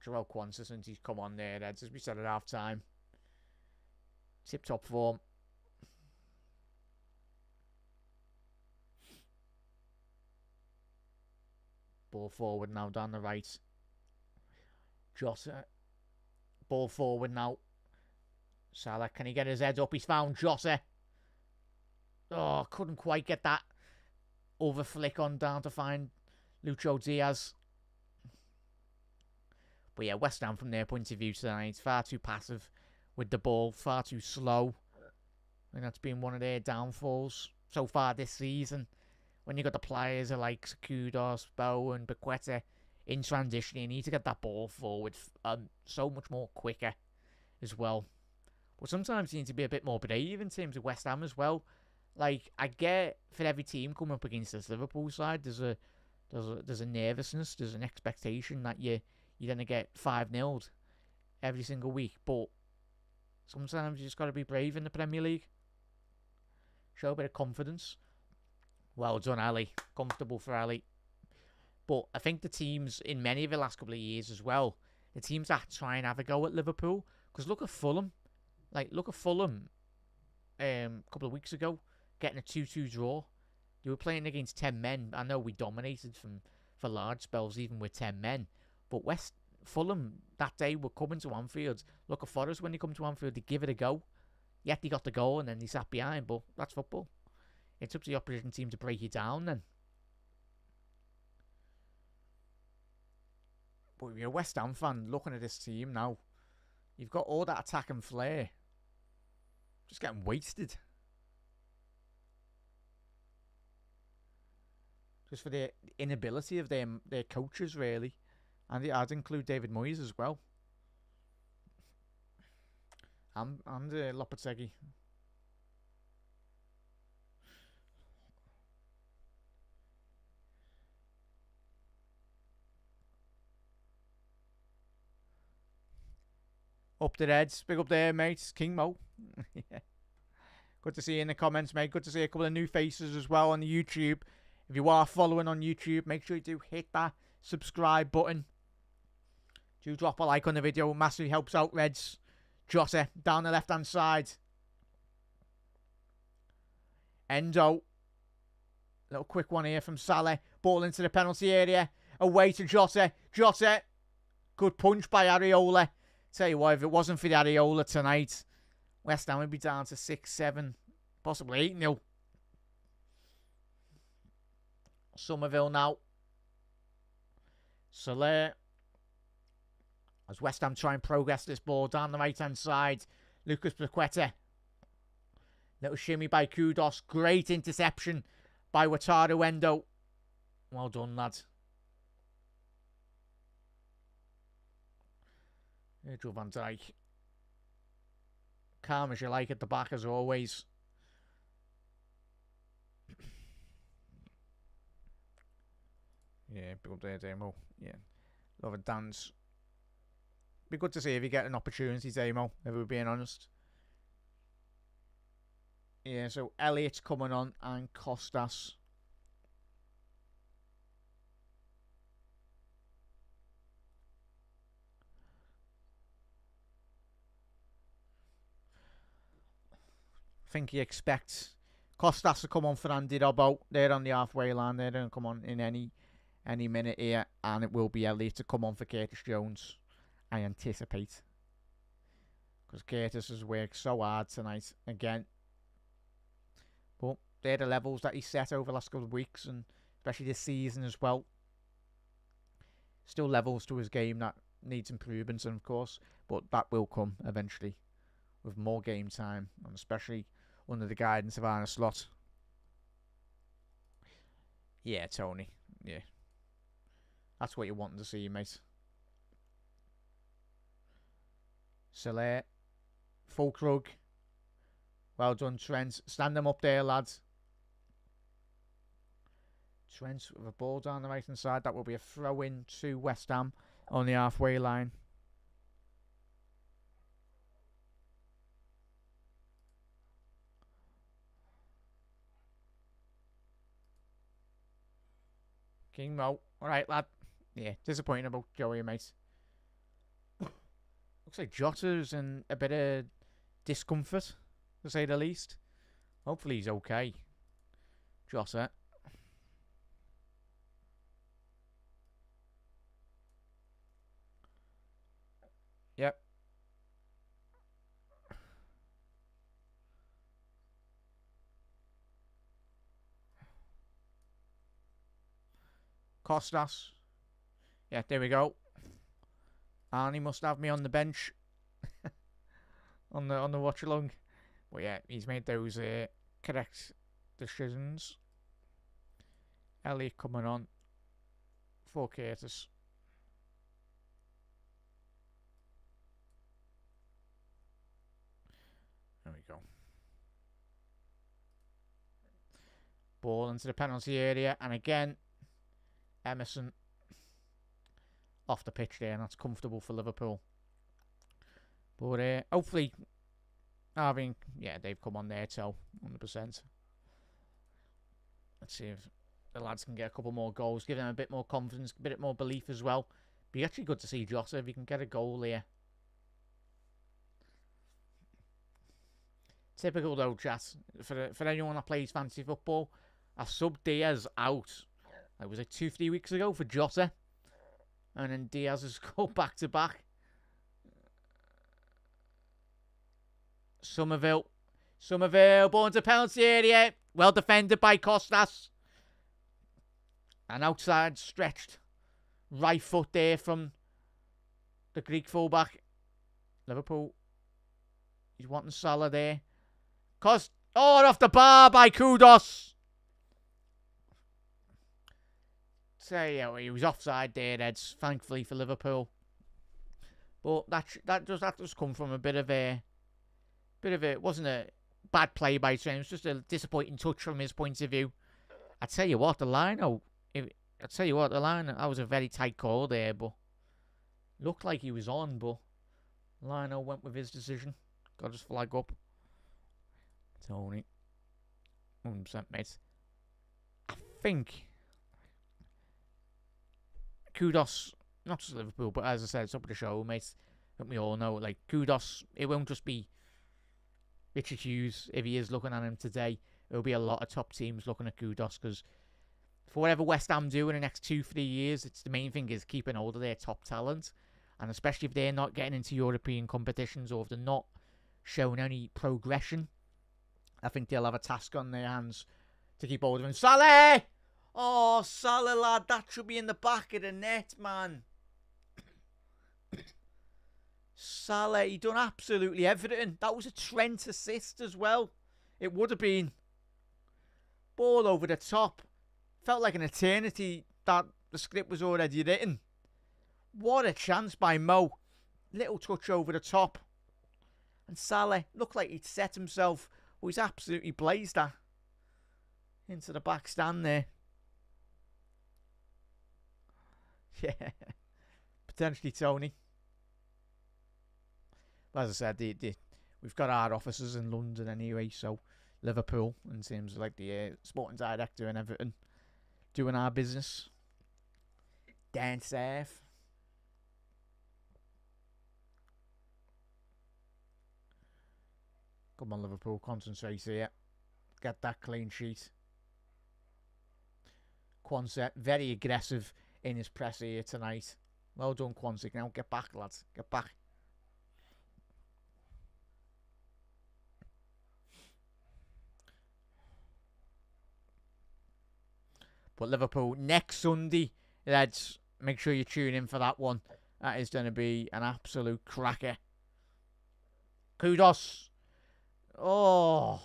Jarrell Quansah, since he's come on there, Eds, as we said at half time. Tip-top form. Ball forward now down the right. Jota. Ball forward now. Salah, can he get his head up? He's found Jota. Oh, couldn't quite get that over flick on down to find Lucho Diaz. But yeah, West Ham from their point of view tonight, far too passive with the ball, far too slow. I think that's been one of their downfalls so far this season. When you got the players like Kudos, Bow and Paqueta in transition, you need to get that ball forward so much more quicker as well. But sometimes you need to be a bit more brave in terms of West Ham as well. Like, I get for every team coming up against this Liverpool side, there's a nervousness, there's an expectation that you're going to get 5-0'd every single week. But sometimes you just got to be brave in the Premier League. Show a bit of confidence. Well done, Ali. Comfortable for Ali. But I think the teams in many of the last couple of years as well, the teams that try and have a go at Liverpool, because look at Fulham. Like, look at Fulham a couple of weeks ago, getting a 2-2 draw. They were playing against 10 men. I know we dominated for large spells, even with 10 men. But Fulham, that day, were coming to Anfield. Look at Forest, when they come to Anfield, they give it a go. Yet they got the goal and then they sat behind, but that's football. It's up to the opposition team to break you down then. But if you're a West Ham fan looking at this team now, you've got all that attack and flair just getting wasted. Just for the inability of their coaches, really. And I'd include David Moyes as well. And Lopetegui. Up the Reds. Big up there, mate. King Mo. Yeah. Good to see you in the comments, mate. Good to see a couple of new faces as well on the YouTube. If you are following on YouTube, make sure you do hit that subscribe button. Do drop a like on the video. Massively helps out, Reds. Jota down the left-hand side. Endo. Little quick one here from Salah. Ball into the penalty area. Away to Jota. Jota. Good punch by Areola. Tell you what, if it wasn't for the Areola tonight, West Ham would be down to 6-7. Possibly 8-0. Somerville now. Salah. As West Ham try and progress this ball down the right-hand side. Lucas Paqueta. Little shimmy by Kudos. Great interception by Wataru Endo. Well done, lad. Virgil van Dijk. Calm as you like at the back, as always. Yeah, good there, Damo. Yeah. Love a dance. Be good to see if you get an opportunity, Damo, if we're being honest. Yeah, so Elliott's coming on and Costas. I think he expects Costas to come on for Andy Robbo. They're on the halfway line. They're going to come on in any minute here. And it will be Elliott to come on for Curtis Jones. I anticipate. Because Curtis has worked so hard tonight. Again. But they're the levels that he set over the last couple of weeks. And especially this season as well. Still levels to his game that needs improvements, of course. But that will come eventually. With more game time. And especially under the guidance of Arne Slot. Yeah, Tony. Yeah. That's what you're wanting to see, mate. Salah. Fulkrug. Well done, Trent. Stand them up there, lads. Trent with a ball down the right-hand side. That will be a throw-in to West Ham on the halfway line. King Mo. Alright, lad. Yeah, disappointing about Joey, mate. Looks like Jota's in a bit of discomfort, to say the least. Hopefully he's okay. Jota. Yep. Costas. Yeah, there we go. And he must have me on the bench. on the watch along. But yeah, he's made those correct decisions. Elliot coming on for Curtis. There we go. Ball into the penalty area, and again Emerson off the pitch there, and that's comfortable for Liverpool. But hopefully, yeah, they've come on there too, 100%. Let's see if the lads can get a couple more goals, give them a bit more confidence, a bit more belief as well. Be actually good to see Jota if he can get a goal here. Typical though, chat. For anyone that plays fantasy football, I subbed Diaz out. It was like 2-3 weeks ago for Jota. And then Diaz has go back to back. Somerville, ball into penalty area. Well defended by Costas. And outside stretched right foot there from the Greek fullback. Liverpool. He's wanting Salah there. Off the bar by Kudos. So yeah, he was offside there, Eds. Thankfully for Liverpool. But that does come from a bit of a. It wasn't a bad play by Trent. It was just a disappointing touch from his point of view. I tell you what, the line. That was a very tight call there, but looked like he was on, but Lionel went with his decision. Got his flag up. Tony. 100%, mate. I think Kudos not just Liverpool, but as I said, top of the show, mate. I think we all know, like, kudos. It won't just be Richard Hughes. If he is looking at him today, there'll be a lot of top teams looking at kudos, because for whatever West Ham do in the next 2-3 years, it's the main thing is keeping hold of their top talent. And especially if they're not getting into European competitions, or if they're not showing any progression, I think they'll have a task on their hands to keep hold of him. Salah! Oh, Salah, lad, that should be in the back of the net, man. Salah, he done absolutely everything. That was a Trent assist as well. It would have been. Ball over the top. Felt like an eternity that the script was already written. What a chance by Mo. Little touch over the top. And Salah looked like he'd set himself. Well, he's absolutely blazed that into the back stand there. Yeah. Potentially Tony. But as I said, we've got our offices in London anyway, so Liverpool, in terms of like the sporting director and everything, doing our business. Down south. Come on, Liverpool, concentrate here. Get that clean sheet. Quonset, very aggressive in his press here tonight. Well done, Quonset. Now get back, lads. Get back. But Liverpool next Sunday, lads, make sure you tune in for that one. That is going to be an absolute cracker. Kudos. Oh.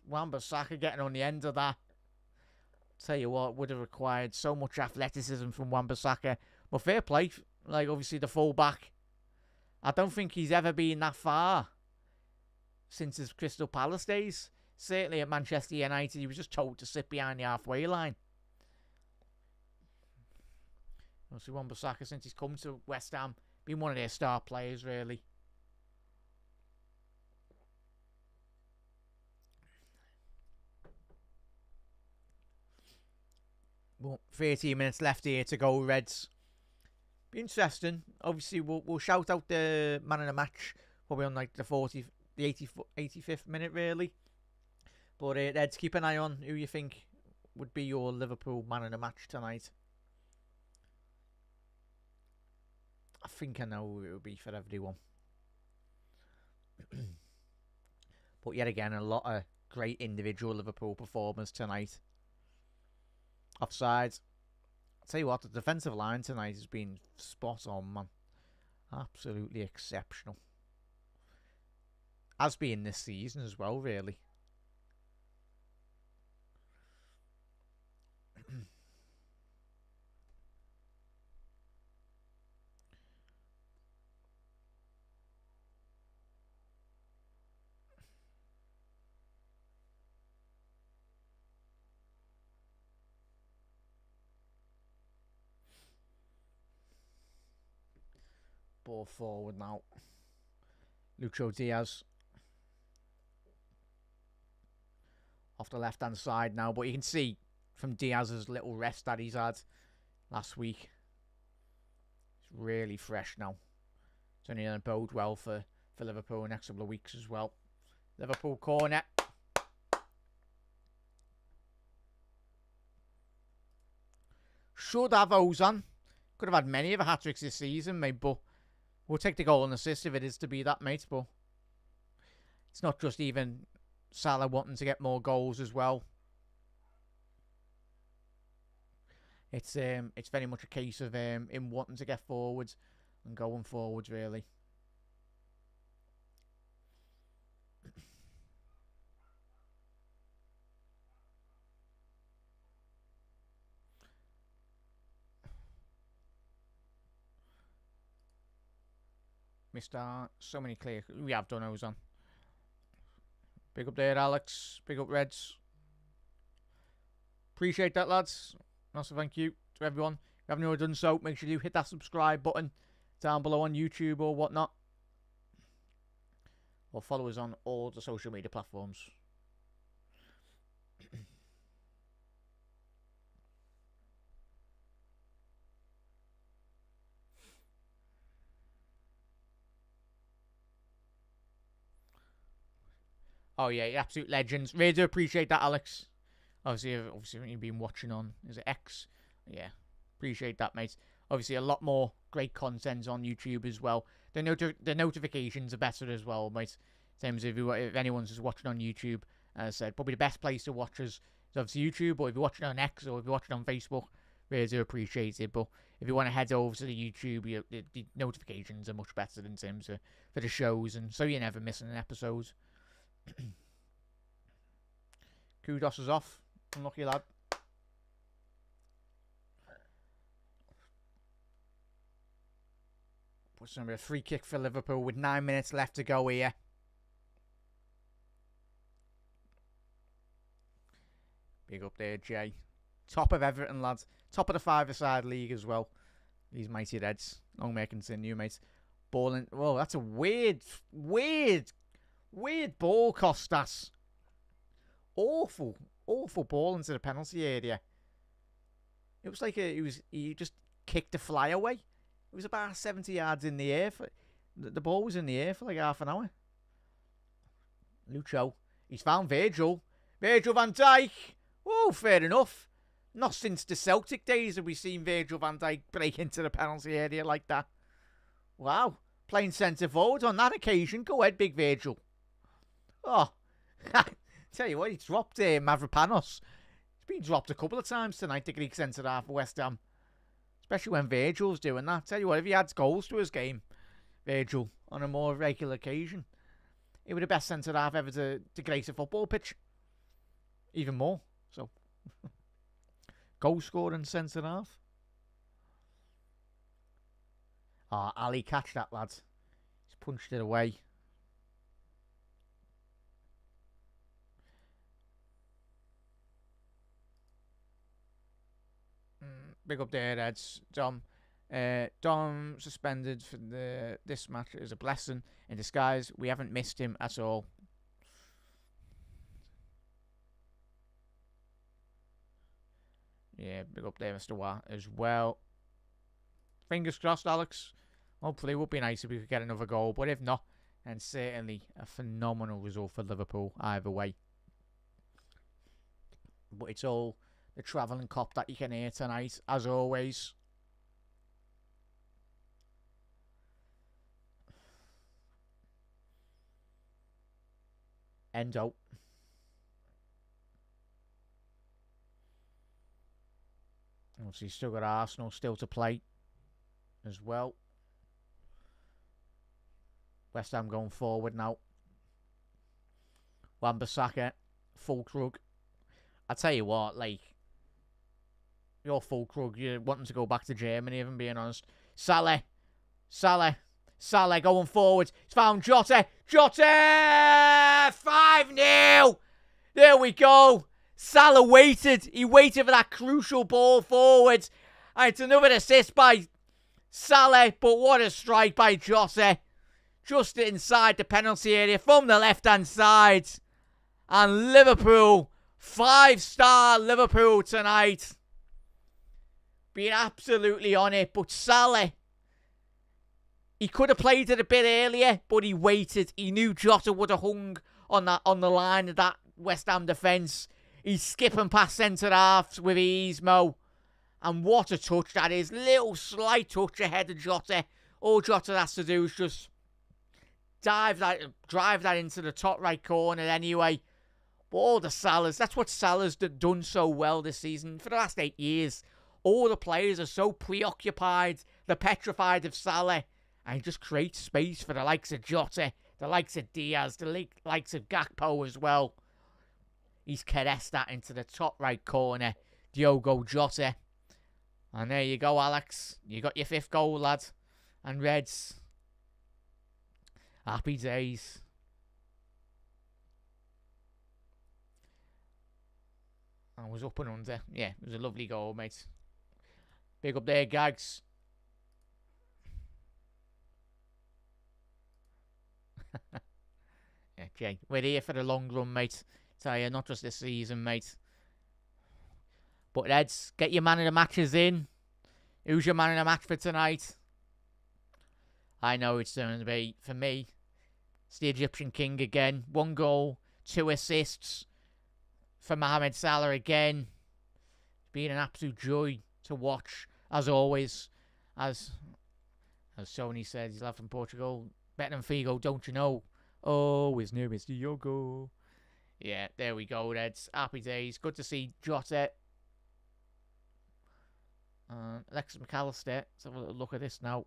Wan-Bissaka getting on the end of that. Tell you what, would have required so much athleticism from Wan-Bissaka. But fair play. Like, obviously, the full-back. I don't think he's ever been that far since his Crystal Palace days. Certainly at Manchester United, he was just told to sit behind the halfway line. Obviously, Wan-Bissaka, since he's come to West Ham, been one of their star players, really. Well, 13 minutes left here to go, Reds. Be interesting. Obviously, we'll shout out the man of the match probably on like the 85th minute, really. But Reds, keep an eye on who you think would be your Liverpool man of the match tonight. I think I know who it would be for everyone. But yet again, a lot of great individual Liverpool performers tonight. Offside. I'll tell you what, the defensive line tonight has been spot on, man. Absolutely exceptional. Has been this season as well, really. Ball forward now. Lucho Diaz. Off the left-hand side now. But you can see from Diaz's little rest that he's had last week. It's really fresh now. It's only going to bode well for Liverpool in the next couple of weeks as well. Liverpool corner. Should have Ozan. Could have had many of the hat-tricks this season, mate, but we'll take the goal and assist if it is to be that, mate. But it's not just even Salah wanting to get more goals as well. It's very much a case of him wanting to get forwards and going forwards, really. Missed out. So many clear. We have done those on. Big up there, Alex. Big up, Reds. Appreciate that, lads. Massive thank you to everyone. If you haven't already done so, make sure you hit that subscribe button down below on YouTube or whatnot. Or follow us on all the social media platforms. Oh, yeah, absolute legends. Really do appreciate that, Alex. Obviously, when you've been watching on, is it X? Yeah, appreciate that, mate. Obviously, a lot more great content on YouTube as well. The notifications are better as well, mate. In terms of if anyone's just watching on YouTube, as I said, probably the best place to watch us is obviously YouTube, or if you're watching on X, or if you're watching on Facebook, really do appreciate it. But if you want to head over to the YouTube, the notifications are much better in terms of for the shows, and so you're never missing an episode. Kudos is off. Unlucky lad. What's going to be a free kick for Liverpool with 9 minutes left to go here. Big up there, Jay. Top of Everton, lads. Top of the five-a-side league as well. These mighty Reds. Long may continue, mate. Balling. Whoa, that's a weird ball, Costas. Awful ball into the penalty area. It was like he just kicked the fly away. It was about 70 yards in the air. The ball was in the air for like half an hour. Lucho. He's found Virgil. Virgil van Dijk. Oh, fair enough. Not since the Celtic days have we seen Virgil van Dijk break into the penalty area like that. Wow. Playing centre forward on that occasion. Go ahead, big Virgil. Oh. Tell you what, he dropped Mavropanos. He's been dropped a couple of times tonight, the Greek centre-half for West Ham. Especially when Virgil's doing that. Tell you what, if he adds goals to his game, Virgil, on a more regular occasion, he would be the best centre-half ever to grace a football pitch. Even more, so. Goal-scoring centre-half. Ah, Ali, catch that, lad. He's punched it away. Big up there, Reds. Dom suspended for this match is a blessing in disguise. We haven't missed him at all. Yeah, big up there, Mr. Watt, as well. Fingers crossed, Alex. Hopefully, it would be nice if we could get another goal, but if not, then certainly a phenomenal result for Liverpool either way. But it's all the travelling cop that you can hear tonight, as always. Endo. Obviously, still got Arsenal still to play as well. West Ham going forward now. Wan-Bissaka, Fulkrug. I tell you what, like, you're Fulkrug, you're wanting to go back to Germany, if I'm being honest. Salah going forward. He's found Jota. 5-0. There we go. Salah waited. He waited for that crucial ball forward. And it's another assist by Salah, but what a strike by Jota. Just inside the penalty area from the left-hand side. And Liverpool, 5-star Liverpool tonight. Being absolutely on it, but Salah, he could have played it a bit earlier, but he waited. He knew Jota would have hung on the line of that West Ham defence. He's skipping past centre-halves with ease, Mo. And what a touch that is. Little slight touch ahead of Jota. All Jota has to do is just drive that into the top right corner anyway. But all the Salahs, that's what Salah's done so well this season. For the last 8 years, all the players are so preoccupied. They're petrified of Salah. And he just creates space for the likes of Jota, the likes of Diaz, the likes of Gakpo as well. He's caressed that into the top right corner. Diogo Jota. And there you go, Alex. You got your 5th goal, lad. And Reds. Happy days. I was up and under. Yeah, it was a lovely goal, mate. Big up there, Gags. Yeah, Jay. We're here for the long run, mate. Tell you, not just this season, mate. But Reds, get your man of the matches in. Who's your man of the match for tonight? I know it's going to be, for me, it's the Egyptian King again. 1 goal, 2 assists for Mohamed Salah again. It's been an absolute joy to watch, as always. As Sony said, he's left from Portugal. Better than Figo, don't you know? Oh, his name is Diogo. Yeah, there we go, Reds. Happy days. Good to see Jota. Alexis McAllister. Let's have a little look at this now.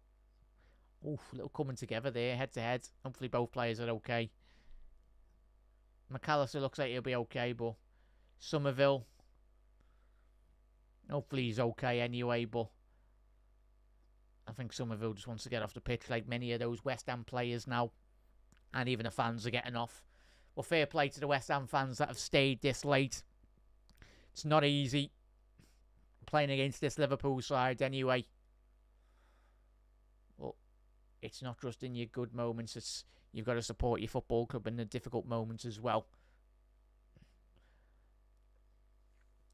Oof, a little coming together there, head to head. Hopefully both players are okay. McAllister looks like he'll be okay, but Somerville, hopefully he's okay anyway, but I think Somerville just wants to get off the pitch like many of those West Ham players now. And even the fans are getting off. Well, fair play to the West Ham fans that have stayed this late. It's not easy playing against this Liverpool side anyway. But it's not just in your good moments. You've got to support your football club in the difficult moments as well.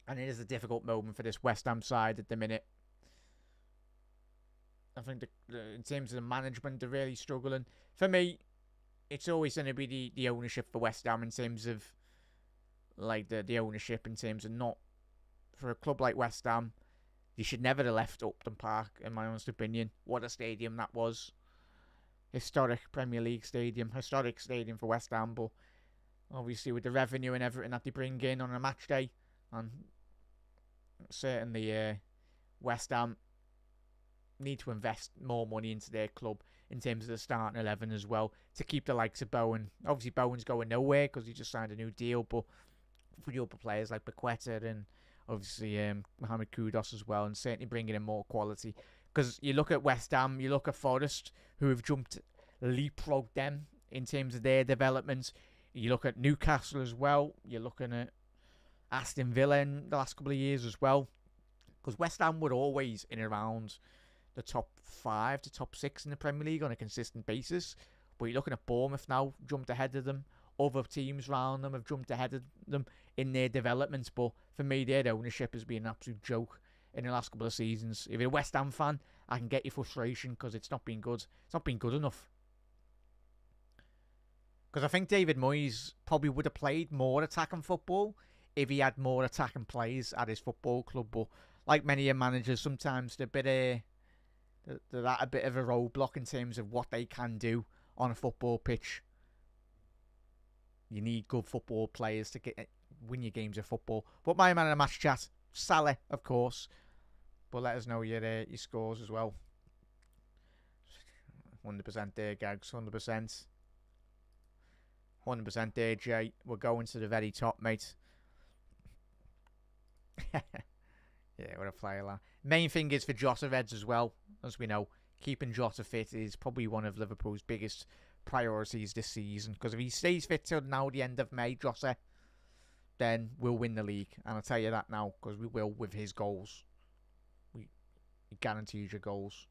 And it is a difficult moment for this West Ham side at the minute. I think in terms of the management, they're really struggling. For me, it's always going to be the ownership for West Ham in terms of like the ownership in terms of not for a club like West Ham. You should never have left Upton Park, in my honest opinion. What a stadium that was. Historic Premier League stadium. Historic stadium for West Ham, but obviously with the revenue and everything that they bring in on a match day, and certainly West Ham need to invest more money into their club in terms of the starting 11 as well to keep the likes of Bowen. Obviously Bowen's going nowhere because he just signed a new deal, but for the other players like Paqueta and obviously Mohamed Kudus as well, and certainly bringing in more quality. Because you look at West Ham, you look at Forest, who have leapfrogged them in terms of their development. You look at Newcastle as well. You're looking at Aston Villa in the last couple of years as well. Because West Ham were always in around the top 5 to top 6 in the Premier League on a consistent basis. But you're looking at Bournemouth now, jumped ahead of them. Other teams around them have jumped ahead of them in their developments. But for me, their ownership has been an absolute joke in the last couple of seasons. If you're a West Ham fan, I can get your frustration because it's not been good. It's not been good enough. Because I think David Moyes probably would have played more attacking football if he had more attacking plays at his football club. But like many managers, sometimes they're at a bit of a roadblock in terms of what they can do on a football pitch. You need good football players to win your games of football. But my man in the match chat, Salah, of course. But let us know your scores as well. 100% there, Gags. 100%. 100% there, Jay. We're going to the very top, mate. Yeah, what a player, lad. Main thing is for Jota Reds as well, as we know. Keeping Jota fit is probably one of Liverpool's biggest priorities this season. Because if he stays fit till now, the end of May, Jota, then we'll win the league. And I'll tell you that now, because we will with his goals. We guarantee your goals.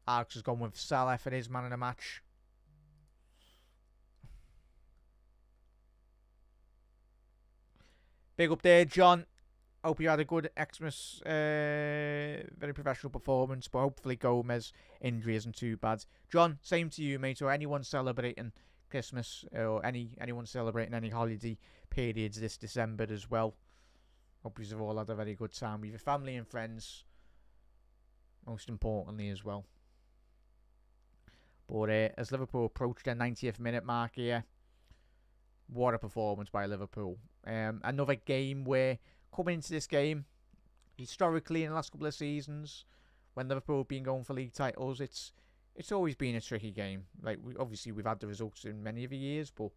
Alex has gone with Salah for his man of the match. Big up there, John. Hope you had a good Xmas, very professional performance, but hopefully Gomez injury isn't too bad. John, same to you, mate, or anyone celebrating Christmas, or anyone celebrating any holiday periods this December as well. Hope you've all had a very good time with your family and friends, most importantly as well. But as Liverpool approach their 90th minute mark here, what a performance by Liverpool. Another game where, coming into this game, historically in the last couple of seasons, when Liverpool have been going for league titles, it's always been a tricky game. Like obviously we've had the results in many of the years, but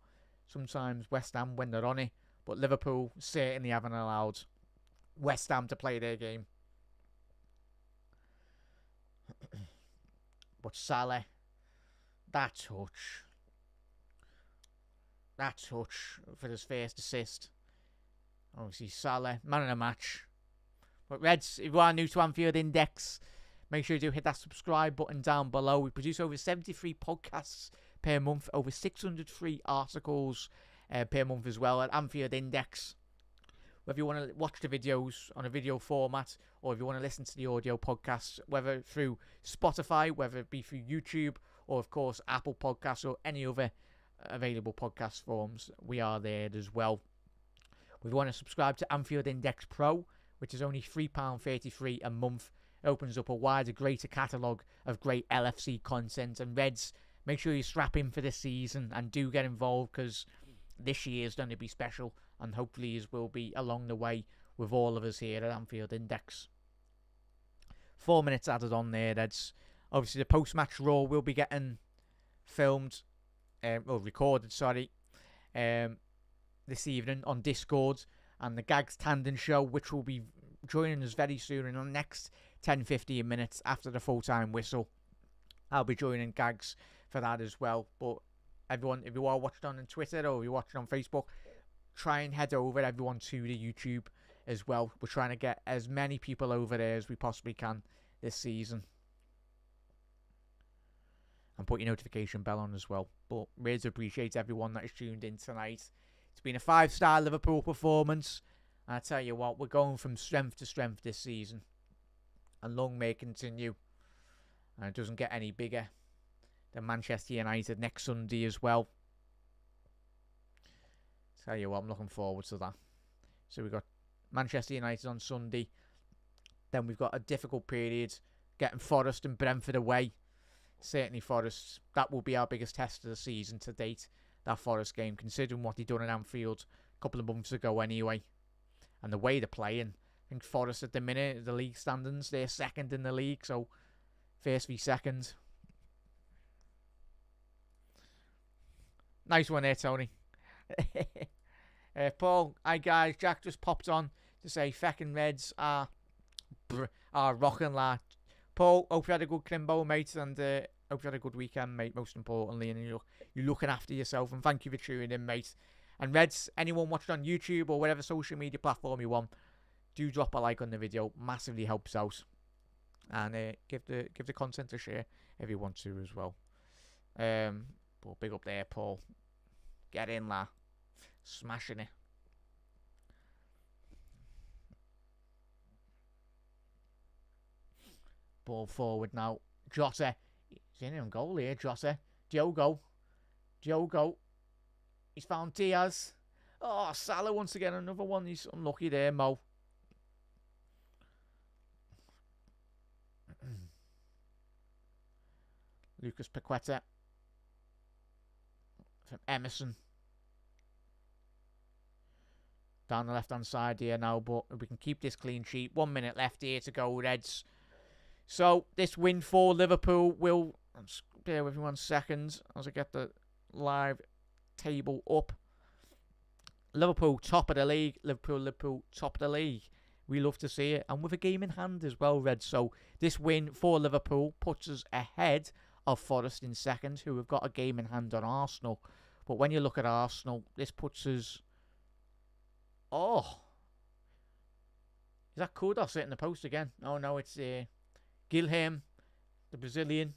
sometimes West Ham when they're on it. But Liverpool certainly haven't allowed West Ham to play their game. But Salah, that touch for his first assist. Obviously Salah, man of the match. But Reds, if you are new to Anfield Index, make sure you do hit that subscribe button down below. We produce over 73 podcasts per month, over 600 free articles per month as well at Anfield Index. whether you want to watch the videos on a video format or if you want to listen to the audio podcasts, whether through Spotify, whether it be through YouTube, or of course Apple Podcasts or any other available podcast forms, we are there as well. If you want to subscribe to Anfield Index Pro, which is only £3.33 a month, it opens up a wider, greater catalogue of great LFC content. And Reds, make sure you strap in for this season and do get involved, because this year is going to be special, and hopefully you will be along the way with all of us here at Anfield Index. 4 minutes added on there, Reds. Obviously the post-match Raw will be getting filmed, recorded, this evening on Discord, and the Gags Tandem show, which will be joining us very soon in the next 10-15 minutes after the full-time whistle. I'll be joining Gags for that as well. But everyone, if you are watching on Twitter or you're watching on Facebook, try and head over, everyone, to the YouTube as well. We're trying to get as many people over there as we possibly can this season. And put your notification bell on as well. But really appreciate everyone that is tuned in tonight. It's been a 5-star Liverpool performance. And I tell you what, we're going from strength to strength this season. And long may it continue. And it doesn't get any bigger than Manchester United next Sunday as well. Tell you what, I'm looking forward to that. So we've got Manchester United on Sunday. Then we've got a difficult period getting Forest and Brentford away. Certainly Forest, that will be our biggest test of the season to date, that Forest game, considering what they done at Anfield a couple of months ago anyway. And the way they're playing. I think Forest at the minute, the league standings, they're second in the league, so first v second. Nice one there, Tony. Paul, hi guys, Jack just popped on to say feckin' Reds are rocking la. Paul, hope you had a good Crimbo, mate, and hope you had a good weekend, mate, most importantly, and you're looking after yourself, and thank you for tuning in, mate. And Reds, anyone watching on YouTube or whatever social media platform you want, do drop a like on the video, massively helps out. And give the content a share if you want to as well. But big up there, Paul. Get in, la. Smashing it. Ball forward now. Jota. He's in on goal here, Jota. Diogo. He's found Diaz. Oh, Salah once again. Another one. He's unlucky there, Mo. Lucas Paqueta. From Emerson. Down the left-hand side here now, but we can keep this clean sheet. 1 minute left here to go, Reds. So, this win for Liverpool will... bear with me 1 second as I get the live table up. Liverpool, top of the league. Liverpool, top of the league. We love to see it. And with a game in hand as well, Reds. So, this win for Liverpool puts us ahead of Forest in second, who have got a game in hand on Arsenal. But when you look at Arsenal, this puts us... Oh. Is that Kudos hitting the post again? Oh, no, it's Gilham, the Brazilian.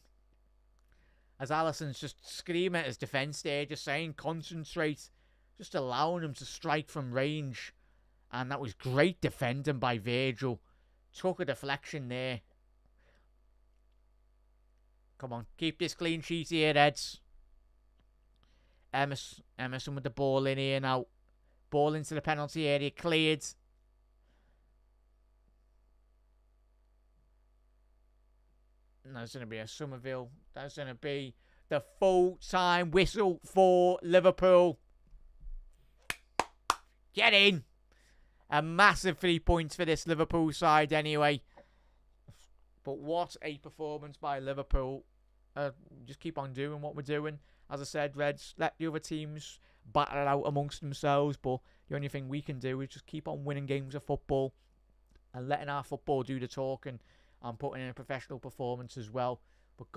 As Alisson's just screaming at his defence there, just saying, concentrate. Just allowing him to strike from range. And that was great defending by Virgil. Took a deflection there. Come on, keep this clean sheet here, Eds. Emerson with the ball in here now. Ball into the penalty area, cleared. And there's going to be a Somerville. That's going to be the full-time whistle for Liverpool. Get in. A massive 3 points for this Liverpool side anyway. But what a performance by Liverpool. Just keep on doing what we're doing. As I said, Reds, let the other teams battle it out amongst themselves. But the only thing we can do is just keep on winning games of football. And letting our football do the talking. And putting in a professional performance as well. But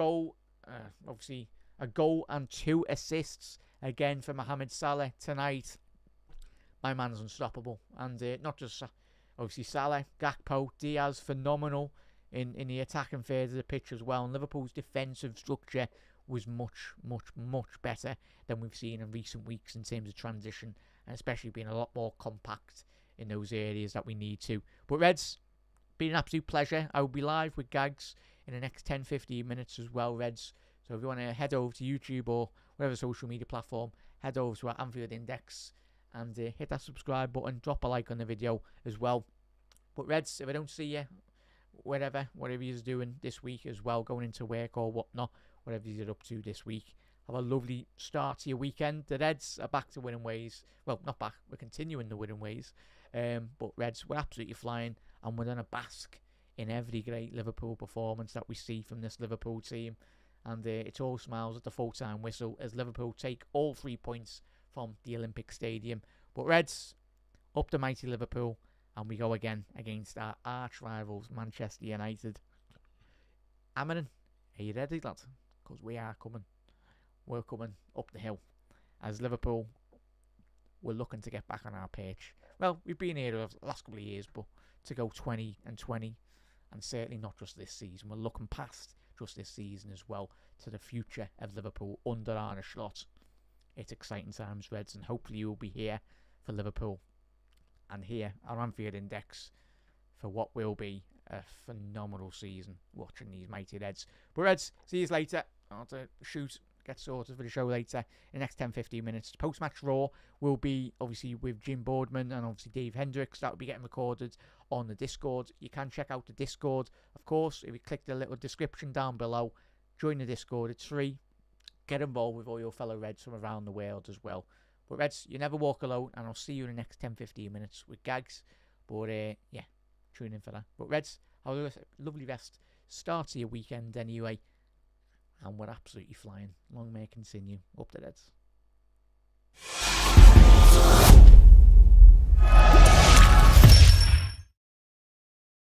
obviously, a goal and 2 assists again for Mohamed Salah tonight. My man's unstoppable. And not just, obviously, Salah, Gakpo, Diaz, phenomenal in the attacking third of the pitch as well. And Liverpool's defensive structure was much, much, much better than we've seen in recent weeks in terms of transition. And especially being a lot more compact in those areas that we need to. But Reds, been an absolute pleasure. I will be live with Gags in the next 10-15 minutes as well, Reds. So if you want to head over to YouTube or whatever social media platform, head over to our Anfield Index and hit that subscribe button. Drop a like on the video as well. But Reds, if I don't see you, whatever you're doing this week as well, going into work or whatnot, whatever you're up to this week, have a lovely start to your weekend. The Reds are back to winning ways. Well, not back. We're continuing the winning ways. But Reds, we're absolutely flying, and we're going to bask in every great Liverpool performance that we see from this Liverpool team. And it's all smiles at the full-time whistle as Liverpool take all 3 points from the Olympic Stadium. But Reds, up the mighty Liverpool, and we go again against our arch rivals, Manchester United. Amarin, are you ready, lad? Because we are coming. We're coming up the hill. As Liverpool, we're looking to get back on our pitch. Well, we've been here the last couple of years, but to go 20 and 20, and certainly not just this season. We're looking past just this season as well to the future of Liverpool under Arne Slot. It's exciting times, Reds, and hopefully you'll be here for Liverpool and here our Anfield Index for what will be a phenomenal season watching these mighty Reds. But Reds, see you later. I'll have to shoot, get sorted for the show later in the next 10-15 minutes. Post-match Raw will be obviously with Jim Boardman and obviously Dave Hendricks. That will be getting recorded on the Discord. You can check out the Discord, of course, if you click the little description down below. Join the Discord, it's free. Get involved with all your fellow Reds from around the world as well. But Reds, you never walk alone, and I'll see you in the next 10-15 minutes with Gags. But yeah, tune in for that. But Reds, have a lovely rest. Start to your weekend anyway. And we're absolutely flying. Long may it continue. Up the Reds.